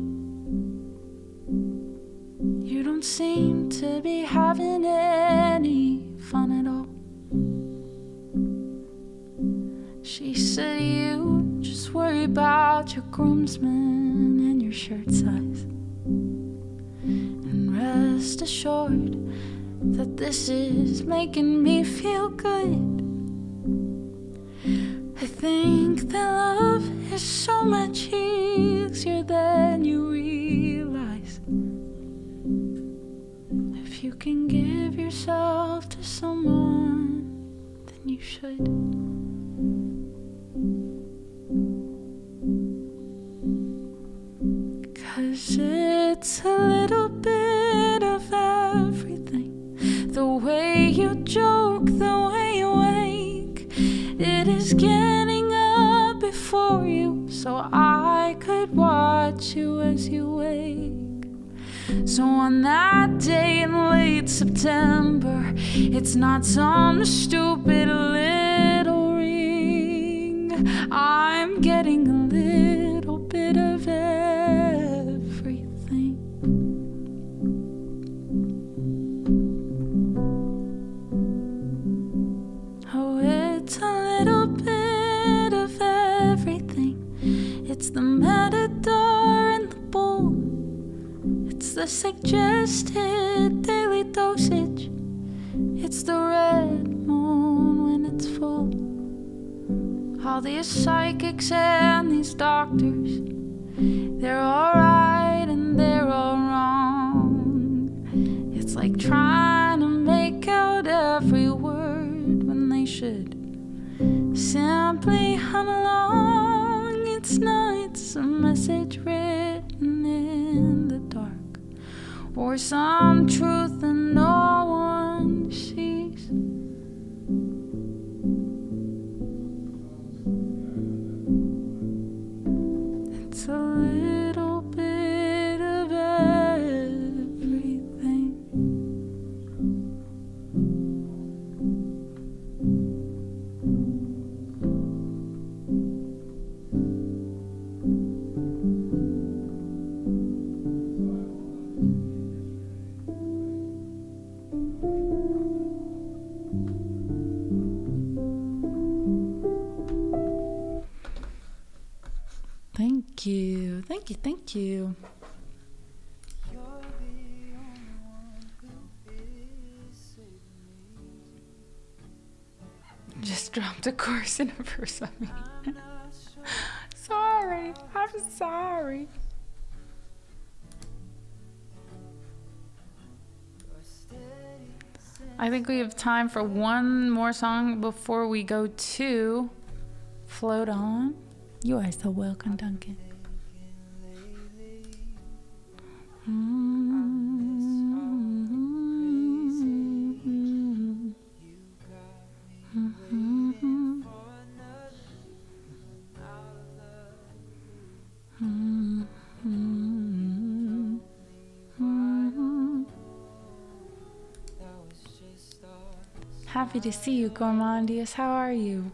You don't seem to be having any fun at all. She said, you just worry about your groomsmen and your shirt size, and rest assured that this is making me feel good. I think that love is so much easier than you realize. If you can give yourself to someone, then you should. 'Cause it's a little bit of everything. The way you joke, the way you wake. It is getting up before you, so I could watch you as you wake. So on that day in late September, it's not some stupid little ring. I'm getting a little bit of everything. Oh, it's a little bit of everything. It's the matador and the bull. It's the suggested daily dosage. It's the red moon when it's full. All these psychics and these doctors, they're all right and they're all wrong. It's like trying to make out every word when they should simply hum along. It's not, it's a message written in the dark, or some truth that no one sees. It's a little bit of everything. Thank you, thank you, thank you. Just dropped a chorus and a verse on me. Sorry, I'm sorry. I think we have time for one more song before we go to Float On. You are so welcome, Duncan. Happy to see you, Gormandius. How are you?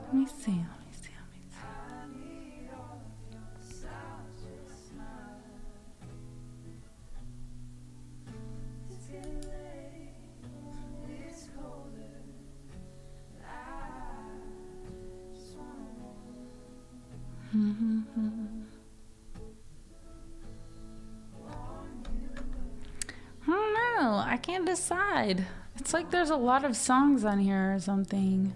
Let me see. know. I can't decide. It's like there's a lot of songs on here or something.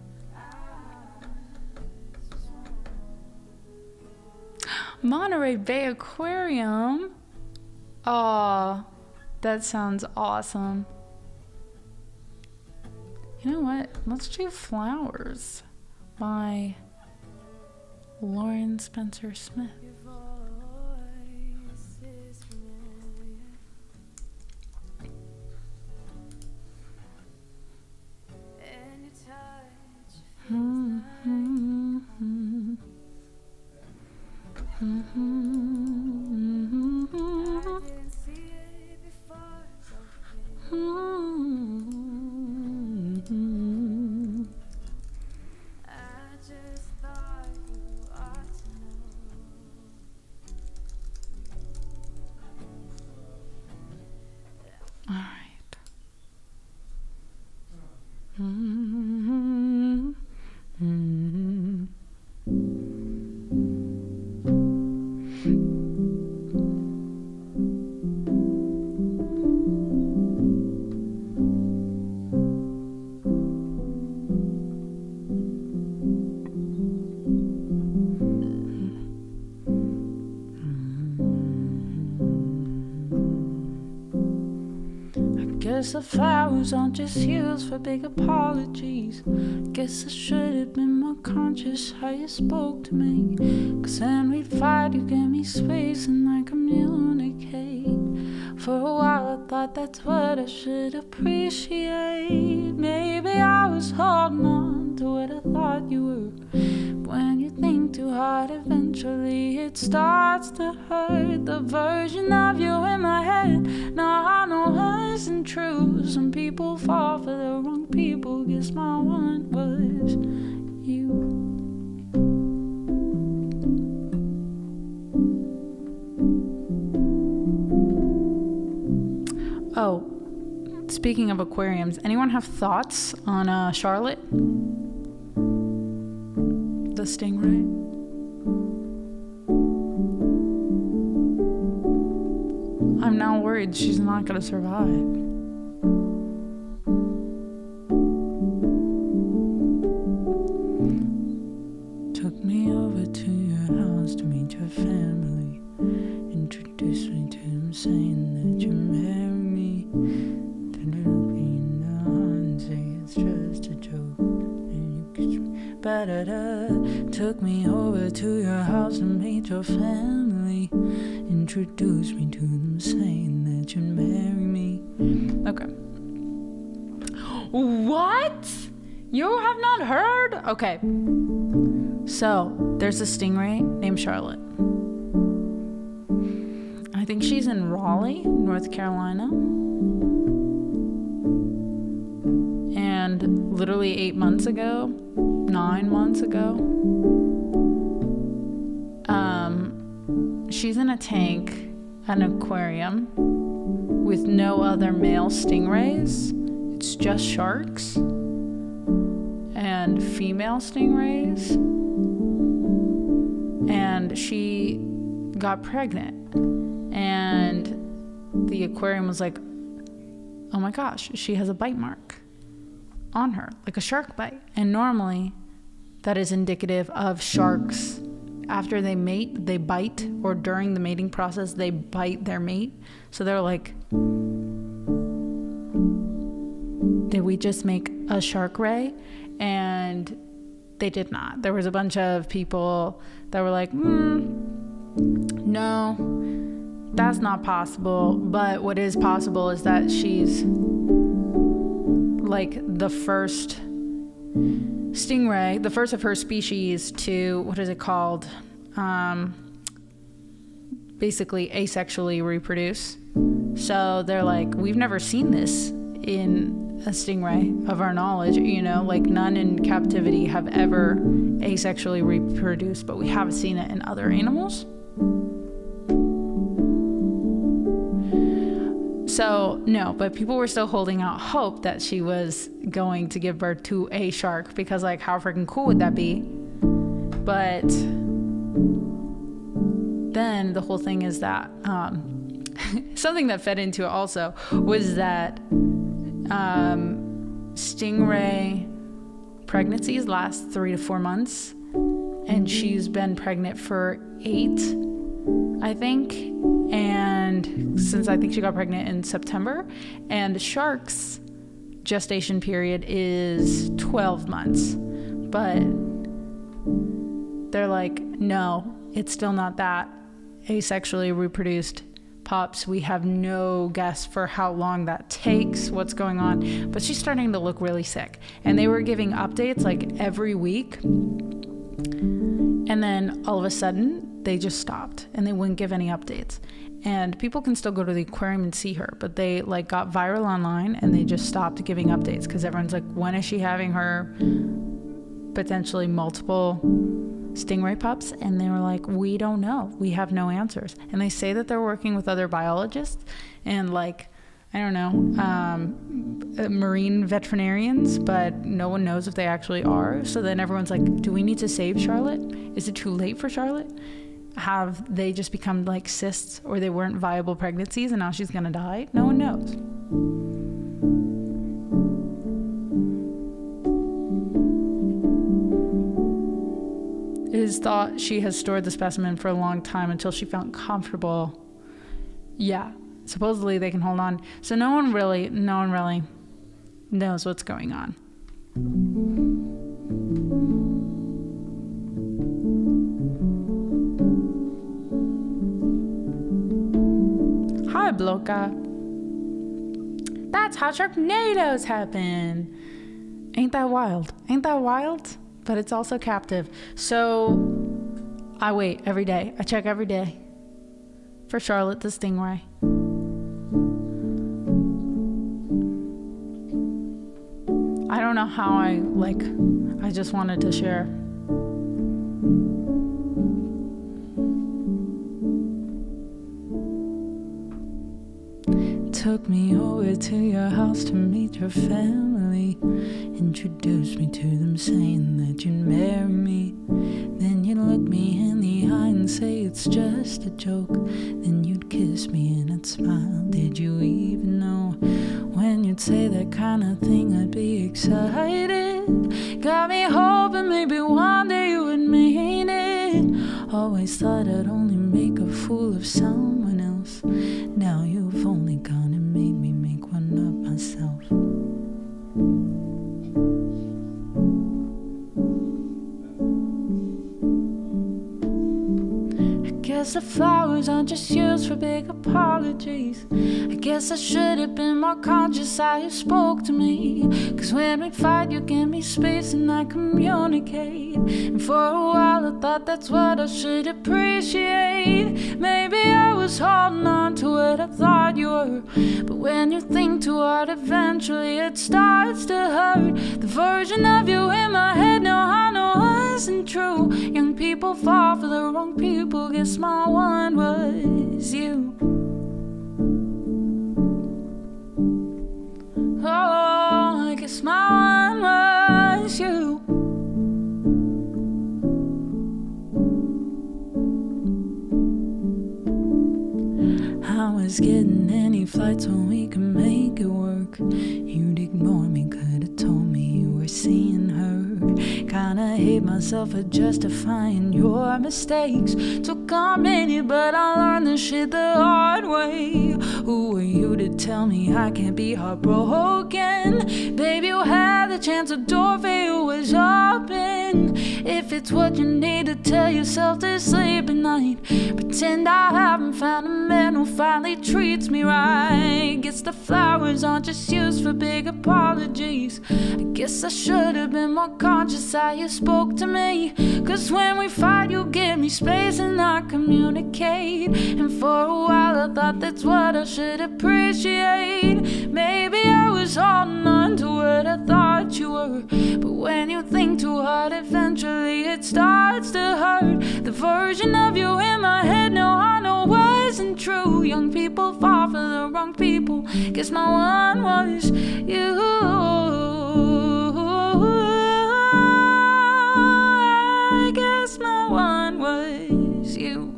Monterey Bay Aquarium. Oh, that sounds awesome. You know what? Let's do Flowers by Lauren Spencer Smith. All right. Guess the flowers aren't just used for big apologies. Guess I should have been more conscious how you spoke to me. Cause when we fight, you give me space and I communicate. For a while I thought that's what I should appreciate. Maybe I was holding on to what I thought you were. When you think too hard, eventually it starts to hurt. The version of you in my head, now I know isn't true. Some people fall for the wrong people. Guess my one was you. Oh, speaking of aquariums, anyone have thoughts on Charlotte? The stingray? I'm now worried she's not gonna survive. Took me over to your house to meet your family. Introduced me to them saying that you marry me. And say it's just a joke. And you kiss me. Ba-da-da. Took me over to your house to meet your family. Introduced me to them saying that you'd marry me. Okay. What? You have not heard? Okay. So, there's a stingray named Charlotte. I think she's in Raleigh, North Carolina. And literally 9 months ago, she's in a tank, an aquarium, with no other male stingrays. It's just sharks and female stingrays. And she got pregnant. And the aquarium was like, oh my gosh, she has a bite mark on her, like a shark bite. And normally that is indicative of sharks. After they mate, they bite, or during the mating process, they bite their mate. So they're like, did we just make a shark ray? And they did not. There was a bunch of people that were like, no, that's not possible. But what is possible is that she's like the first stingray, the first of her species to, what is it called? Basically asexually reproduce. So they're like, we've never seen this in a stingray of our knowledge, you know, like none in captivity have ever asexually reproduced, but we have seen it in other animals. So no, but people were still holding out hope that she was going to give birth to a shark, because like how freaking cool would that be? But then the whole thing is that something that fed into it also was that stingray pregnancies last 3 to 4 months, and she's been pregnant for 8, I think, and since I think she got pregnant in September, and sharks' gestation period is 12 months, but they're like, no, it's still not that. Asexually reproduced pups, we have no guess for how long that takes, what's going on, but she's starting to look really sick, and they were giving updates like every week, and then all of a sudden they just stopped and they wouldn't give any updates. And people can still go to the aquarium and see her, but they like got viral online and they just stopped giving updates because everyone's like, when is she having her potentially multiple stingray pups? And they were like, we don't know, we have no answers. And they say that they're working with other biologists and like, I don't know, marine veterinarians, but no one knows if they actually are. So then everyone's like, do we need to save Charlotte? Is it too late for Charlotte? Have they just become like cysts, or they weren't viable pregnancies and now she's gonna die? No one knows. It is thought she has stored the specimen for a long time until she felt comfortable. Yeah, supposedly they can hold on. So no one really knows what's going on. Hi, Bloka. That's how Sharknadoes happen. Ain't that wild? Ain't that wild? But it's also captive. So I wait every day. I check every day for Charlotte the stingray. I don't know how I just wanted to share. Took me over to your house to meet your family. Introduced me to them, saying that you'd marry me. Then you'd look me in the eye and say it's just a joke. Then you'd kiss me and I'd smile. Did you even know when you'd say that kind of thing I'd be excited? Got me hoping maybe one day you would mean it. Always thought I'd only make a fool of someone else. Now you've only gone and made me make one of myself. I guess the flowers aren't just used for big apologies. I guess I should have been more conscious how you spoke to me. Cause when we fight you give me space and I communicate. And for a while I thought that's what I should appreciate. Maybe I was holding on to what I thought you were. But when you think too hard eventually it starts to hurt. The version of you in my head now I know wasn't true. Young people fall for the wrong people. Guess my one was you. Oh, I guess my one was you. I was getting any flights when we could make it work. You'd ignore me, could've told me you were seeing her. Kinda hate myself for justifying your mistakes. Took a minute, but I learned this shit the hard way. Who are you to tell me I can't be heartbroken? Baby, you had the chance, the door for you was open. If it's what you need to tell yourself to sleep at night, pretend I haven't found a man who finally treats me right. Guess the flowers aren't just used for big apologies. I guess I should have been more conscious how you spoke to me. Cause when we fight you give me space and I communicate. And for a while I thought that's what I should appreciate. Maybe I was holding on to what I thought you were. But when you think too hard eventually it starts to hurt. The version of you in my head now I know wasn't true. Young people fall for the wrong people. Guess my one was you. I guess my one was you.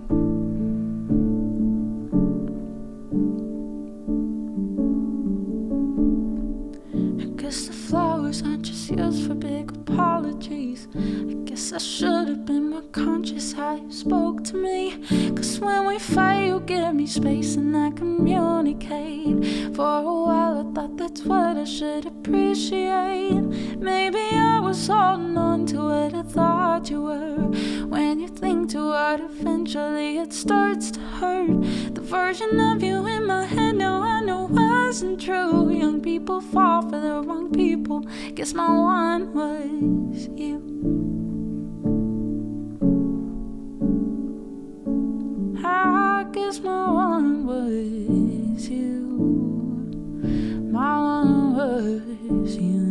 words aren't just used for big apologies. I guess I should have been more conscious how you spoke to me. Cause when we fight, you give me space and I communicate. For a while I thought that's what I should appreciate. Maybe I was holding on to what I thought you were. When you think too hard, eventually it starts to hurt. The version of you in my head now I know wasn't true. Young people fall for the wrong people. Guess my one was you. I guess my one was you. My one was you.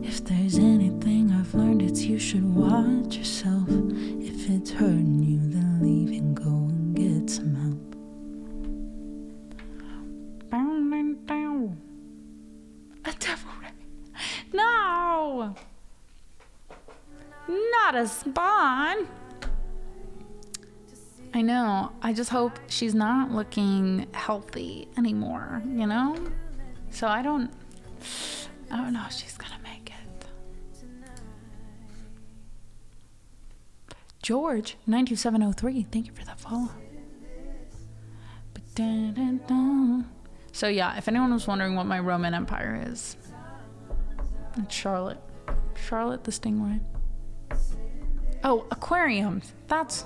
If there's anything I've learned, it's you should watch yourself. If it's hurting you, then leave and go and get some help. A devil ray. No! Not a spawn. I know. I just hope she's not looking healthy anymore, you know? So I don't know if she's gonna make it. George 92703, thank you for that follow. So yeah, if anyone was wondering what my Roman Empire is, it's Charlotte. Charlotte the Stingray. Oh, aquariums. That's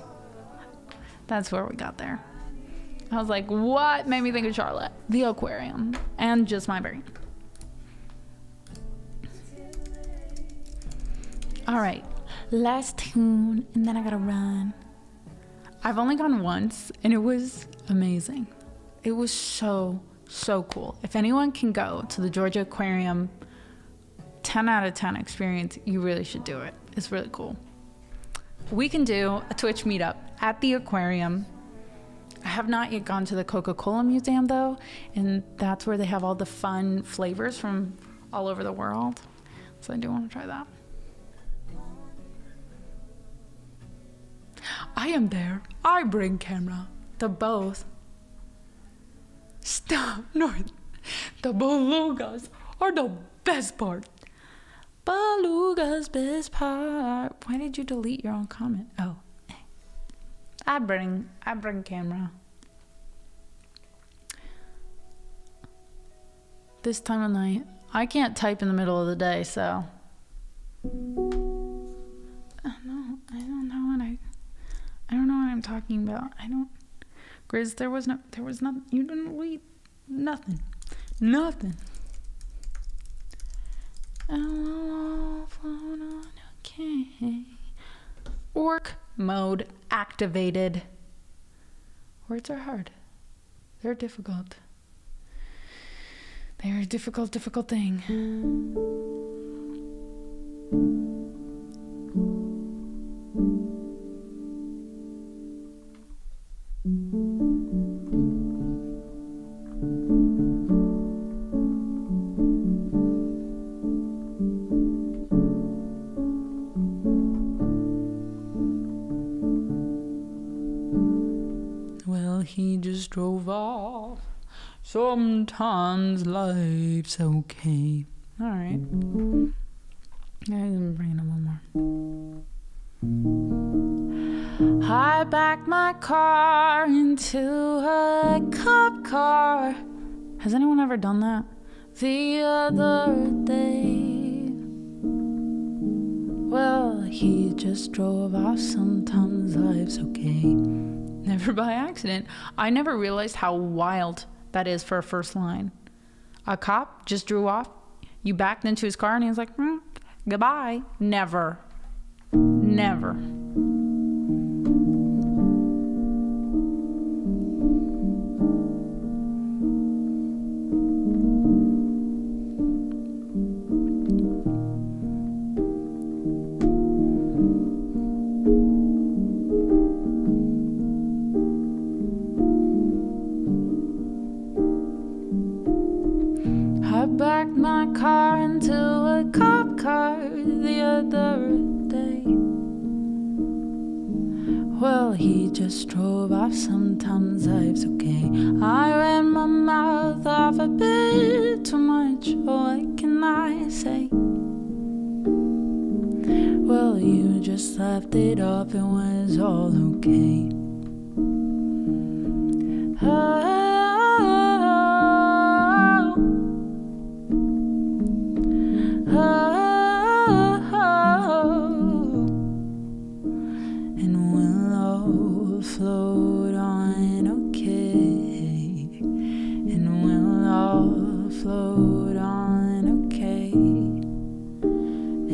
where we got there. I was like, what made me think of Charlotte? The aquarium. And just my brain. All right, last tune, and then I gotta run. I've only gone once, and it was amazing. It was so cool. If anyone can go to the Georgia Aquarium, 10 out of 10 experience, you really should do it. It's really cool. We can do a Twitch meetup at the aquarium. I have not yet gone to the Coca-Cola Museum though, and that's where they have all the fun flavors from all over the world. So I do want to try that. I am there. I bring camera. The both. Stop, North. The belugas are the best part. Beluga's best part. Why did you delete your own comment? Oh, I bring camera. This time of night, I can't type in the middle of the day, so I don't know what I'm talking about. Grizz, there was nothing. You didn't read nothing. Okay. Orc mode activated. Words are hard. They're difficult. They're a difficult thing. He just drove off. Sometimes life's okay. All right. I'm bringing up one more. I backed my car into a cop car. Has anyone ever done that? The other day. Well, he just drove off. Sometimes life's okay. Never by accident. I never realized how wild that is for a first line. A cop just drove off. You backed into his car and he was like, goodbye. Never. I backed my car into a cop car the other day. Well, he just drove off. Sometimes life's okay. I ran my mouth off a bit say? Well, you just left it up and was all okay. Oh, and we'll all float on, okay. And we'll all float on, okay.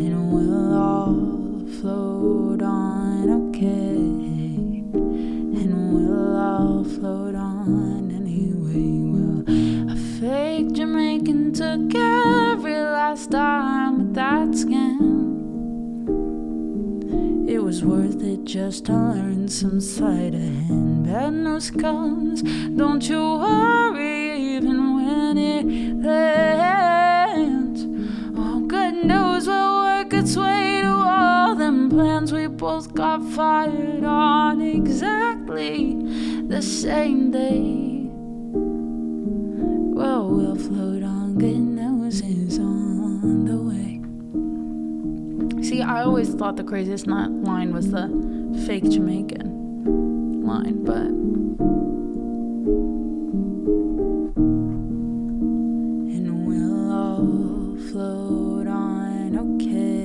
And we'll all float on, okay. And we'll all float on anyway. Well, a fake Jamaican took every last dime with that scam. It was worth it just to learn some sleight of hand. Bad news comes, don't you worry, even when it lands. Oh, good news will work its way to all them plans we both got fired on exactly the same day. Well, we'll float on, good news is on the way. See, I always thought the craziest line was the fake Jamaican line, but and we'll all float on, okay.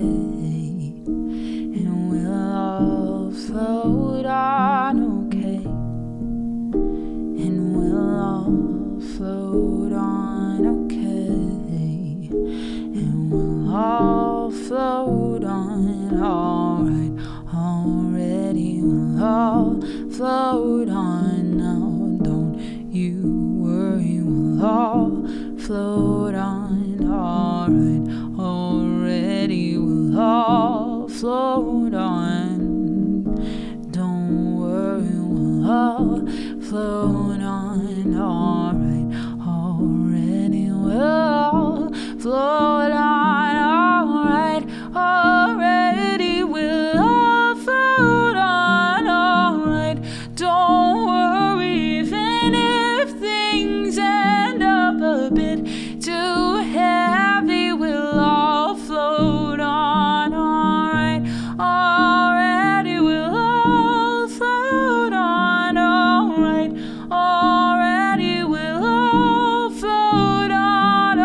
And we'll all float on, okay. And we'll all float on, okay. And we'll all float on, alright, already. We'll all float on now, don't you worry. We'll all float on, alright, already. We'll all float on, don't worry. We'll all float on, alright, already. We'll all float on, alright, already. We'll all float on, alright, don't worry. Even if things end up a bit too heavy, we'll all float on, alright, already. We'll all float on, alright, already. We'll all float on,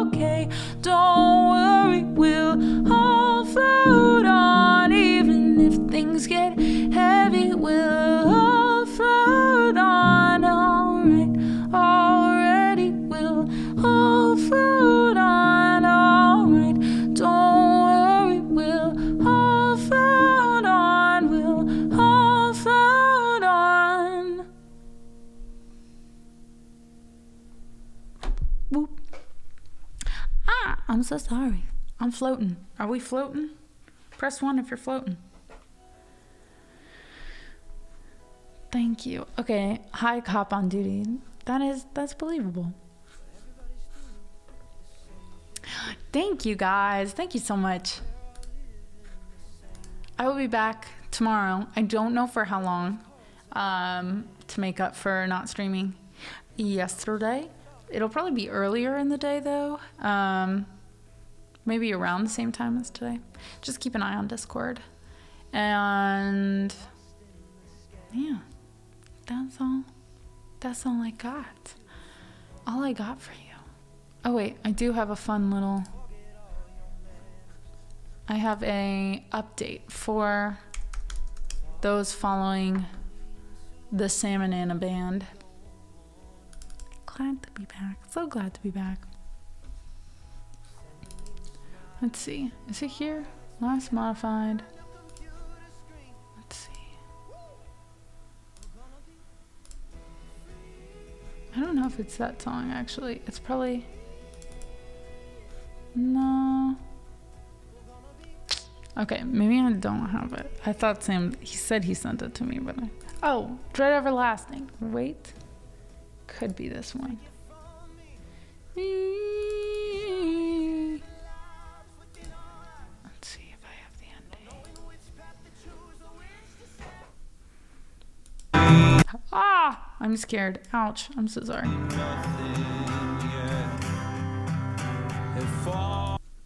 okay. Don't worry, we'll all float on. Even if things get heavy, we'll all float on, alright, already. We'll all float on, alright, don't worry. We'll all float on, we'll all float on. Whoop. I'm so sorry. I'm floating. Are we floating? Press 1 if you're floating. Thank you. Okay, hi cop on duty. That's believable. Thank you guys. Thank you so much. I will be back tomorrow. I don't know for how long, to make up for not streaming yesterday. It'll probably be earlier in the day though. Maybe around the same time as today. Just keep an eye on Discord. And yeah, that's all I got. All I got for you. Oh wait, I do have a fun little, I have a update for those following the Salmon Anna band. Glad to be back. So glad to be back. Let's see. Is it here? Last modified. Let's see. I don't know if it's that song actually. It's probably... No. Okay, maybe I don't have it. I thought Sam, he said he sent it to me, but oh, Dread Everlasting. Wait. Could be this one. Let's see if I have the ending. Ah! I'm scared. Ouch. I'm so sorry.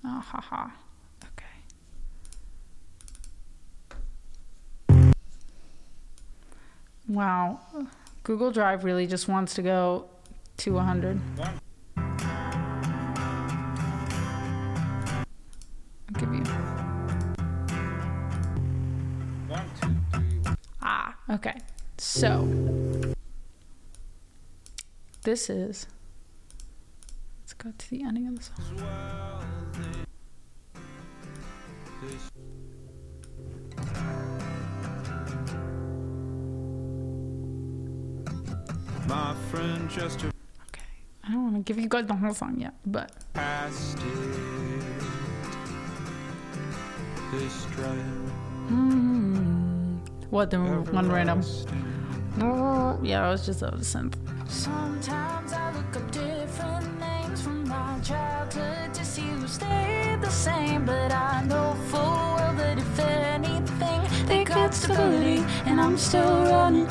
Oh, Ha ha ha. Wow, Google Drive really just wants to go to 100. I'll give you. 1, 2, 3. Ah, okay. So this is. Let's go to the ending of the song. My friend Chester. Okay, I don't want to give you guys the whole song yet, but Past it. This dread. What the one random? Yeah, it was just a synth. Sometimes I look up different names from my childhood to see who stayed the same, but I know full well that if anything, they got stability, and I'm still running.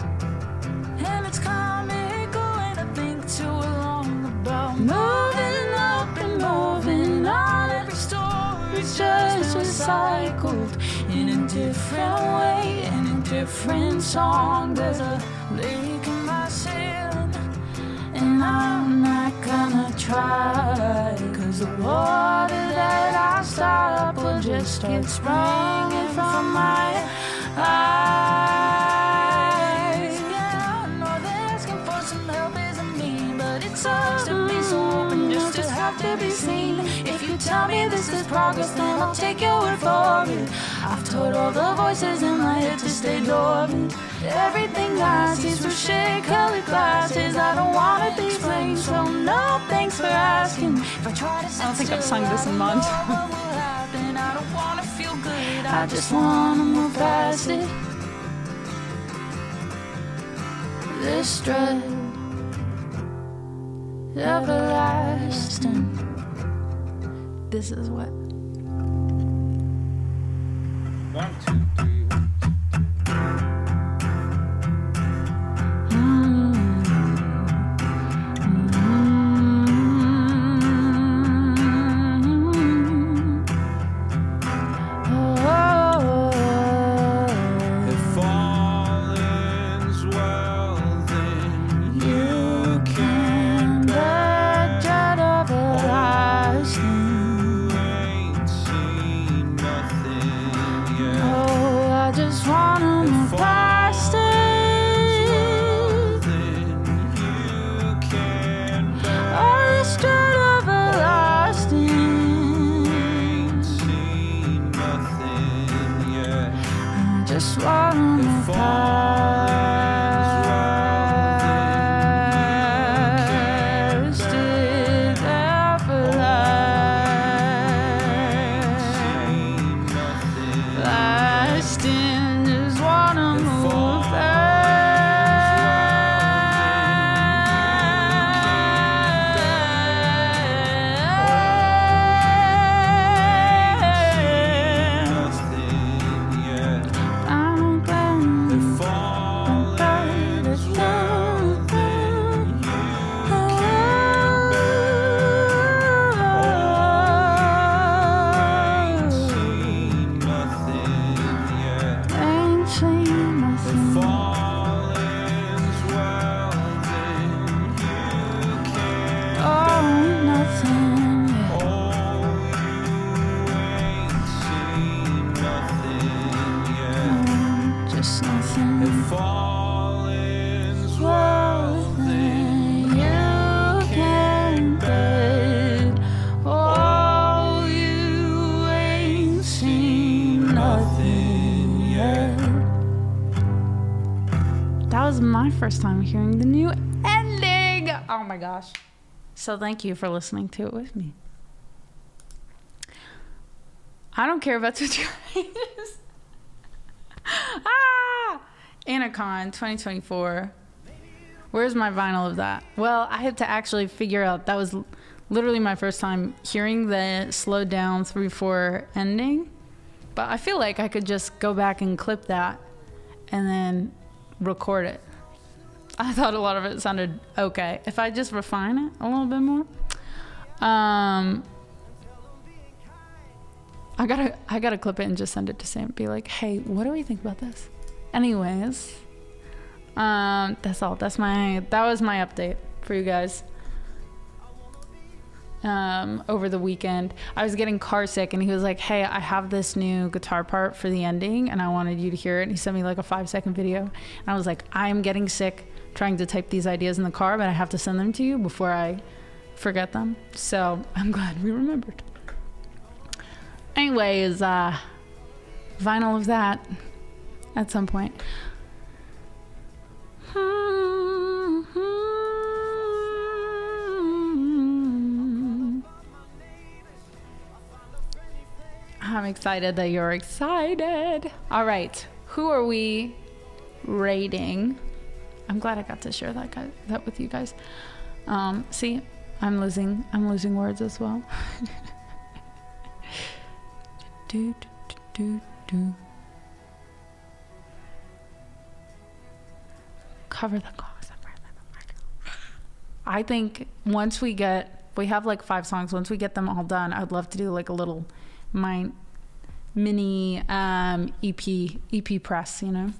And it's comical when I think too long about moving up and moving on. Every story's just recycled in a different way, in a different song. There's a lake in my ceiling, and I'm not gonna try, 'cause the water that I stop will just start springing from my eyes. Yeah, I know that asking for some help isn't me, but it sucks to be so open just to have to be seen. If you tell me this is progress, then I'll take your word for it. I've told all the voices in my head to stay dormant. Everything I see is through shade-colored glasses. I don't want to be explained, so no thanks for asking. If I try to, I don't think I've sung this in months. what will happen? I don't want to feel good. I just want to move past it. This dread, everlasting. This is what. 1, 2, 3. If all is well, then you can bet dread everlasting. ain't seen nothing yet. Oh, I just wanna move past it. Then you can bet Oh, this dread everlasting. ain't seen nothing yet. I just wanna move If all past it. Everlasting, just wanna move If all is well, then you can bet. Oh, you ain't seen nothing yet. That was my first time hearing the new ending. Oh my gosh. So thank you for listening to it with me. I don't care about Twitch guys. Anacon 2024. Where's my vinyl of that? Well, I had to actually figure out, that was literally my first time hearing the slowed down 3/4 ending. But I feel like I could just go back and clip that and then record it. I thought a lot of it sounded okay. If I just refine it a little bit more. I gotta clip it and just send it to Sam. Be like, hey, what do we think about this? Anyways, that's all. That was my update for you guys. Over the weekend, I was getting car sick, and he was like, hey, I have this new guitar part for the ending, and I wanted you to hear it. And he sent me like a 5-second video, and I was like, I'm getting sick trying to type these ideas in the car, but I have to send them to you before I forget them. So I'm glad we remembered. Anyways, vinyl of that at some point. I'm excited that you're excited. All right, who are we rating? I'm glad I got to share that with you guys. See, I'm losing words as well. do, do, do, do. Cover the cause. I think once we have like 5 songs. Once we get them all done, I'd love to do like a little mini EP press, you know.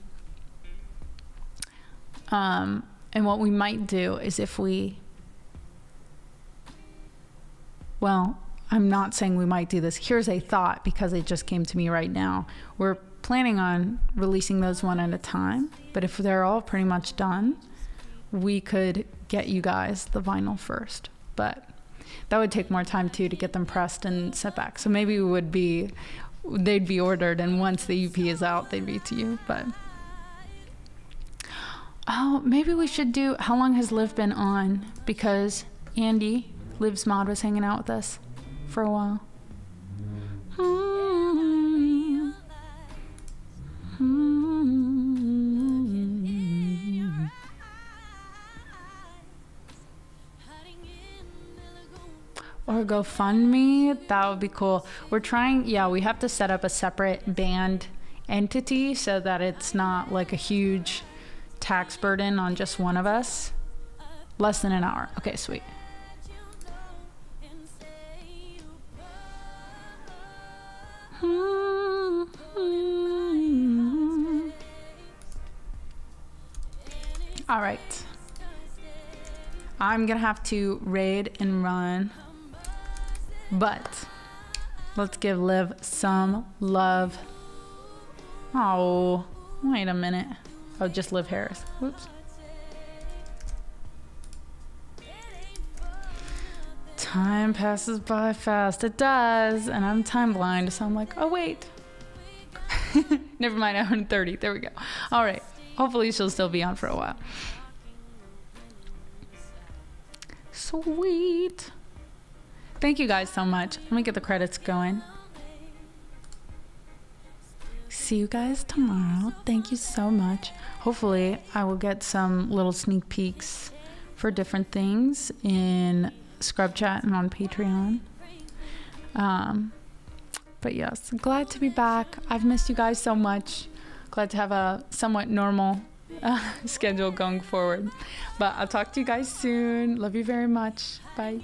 And what we might do is I'm not saying we might do this. Here's a thought, because it just came to me right now. We're planning on releasing those one at a time, but if they're all pretty much done, we could get you guys the vinyl first. But that would take more time too to get them pressed and sent back. So maybe they'd be ordered, and once the EP is out, they'd be to you. But oh, maybe we should do, how long has Liv been on? Because Andy, Liv's mod, was hanging out with us for a while. Or GoFundMe, that would be cool. We're trying, we have to set up a separate band entity so that it's not like a huge tax burden on just one of us. Less than an hour. Okay, sweet. All right. I'm gonna have to raid and run, but let's give Liv some love. Oh, wait a minute. Oh, just Liv Harris. Whoops. Time passes by fast. It does, and I'm time blind, so I'm like, oh wait. Never mind, I'm 30. There we go. All right. Hopefully she'll still be on for a while. Sweet. Thank you guys so much. Let me get the credits going. See you guys tomorrow. Thank you so much. Hopefully I will get some little sneak peeks for different things in Scrub Chat and on Patreon. But yes, glad to be back. I've missed you guys so much. Glad to have a somewhat normal schedule going forward. But I'll talk to you guys soon. Love you very much. Bye.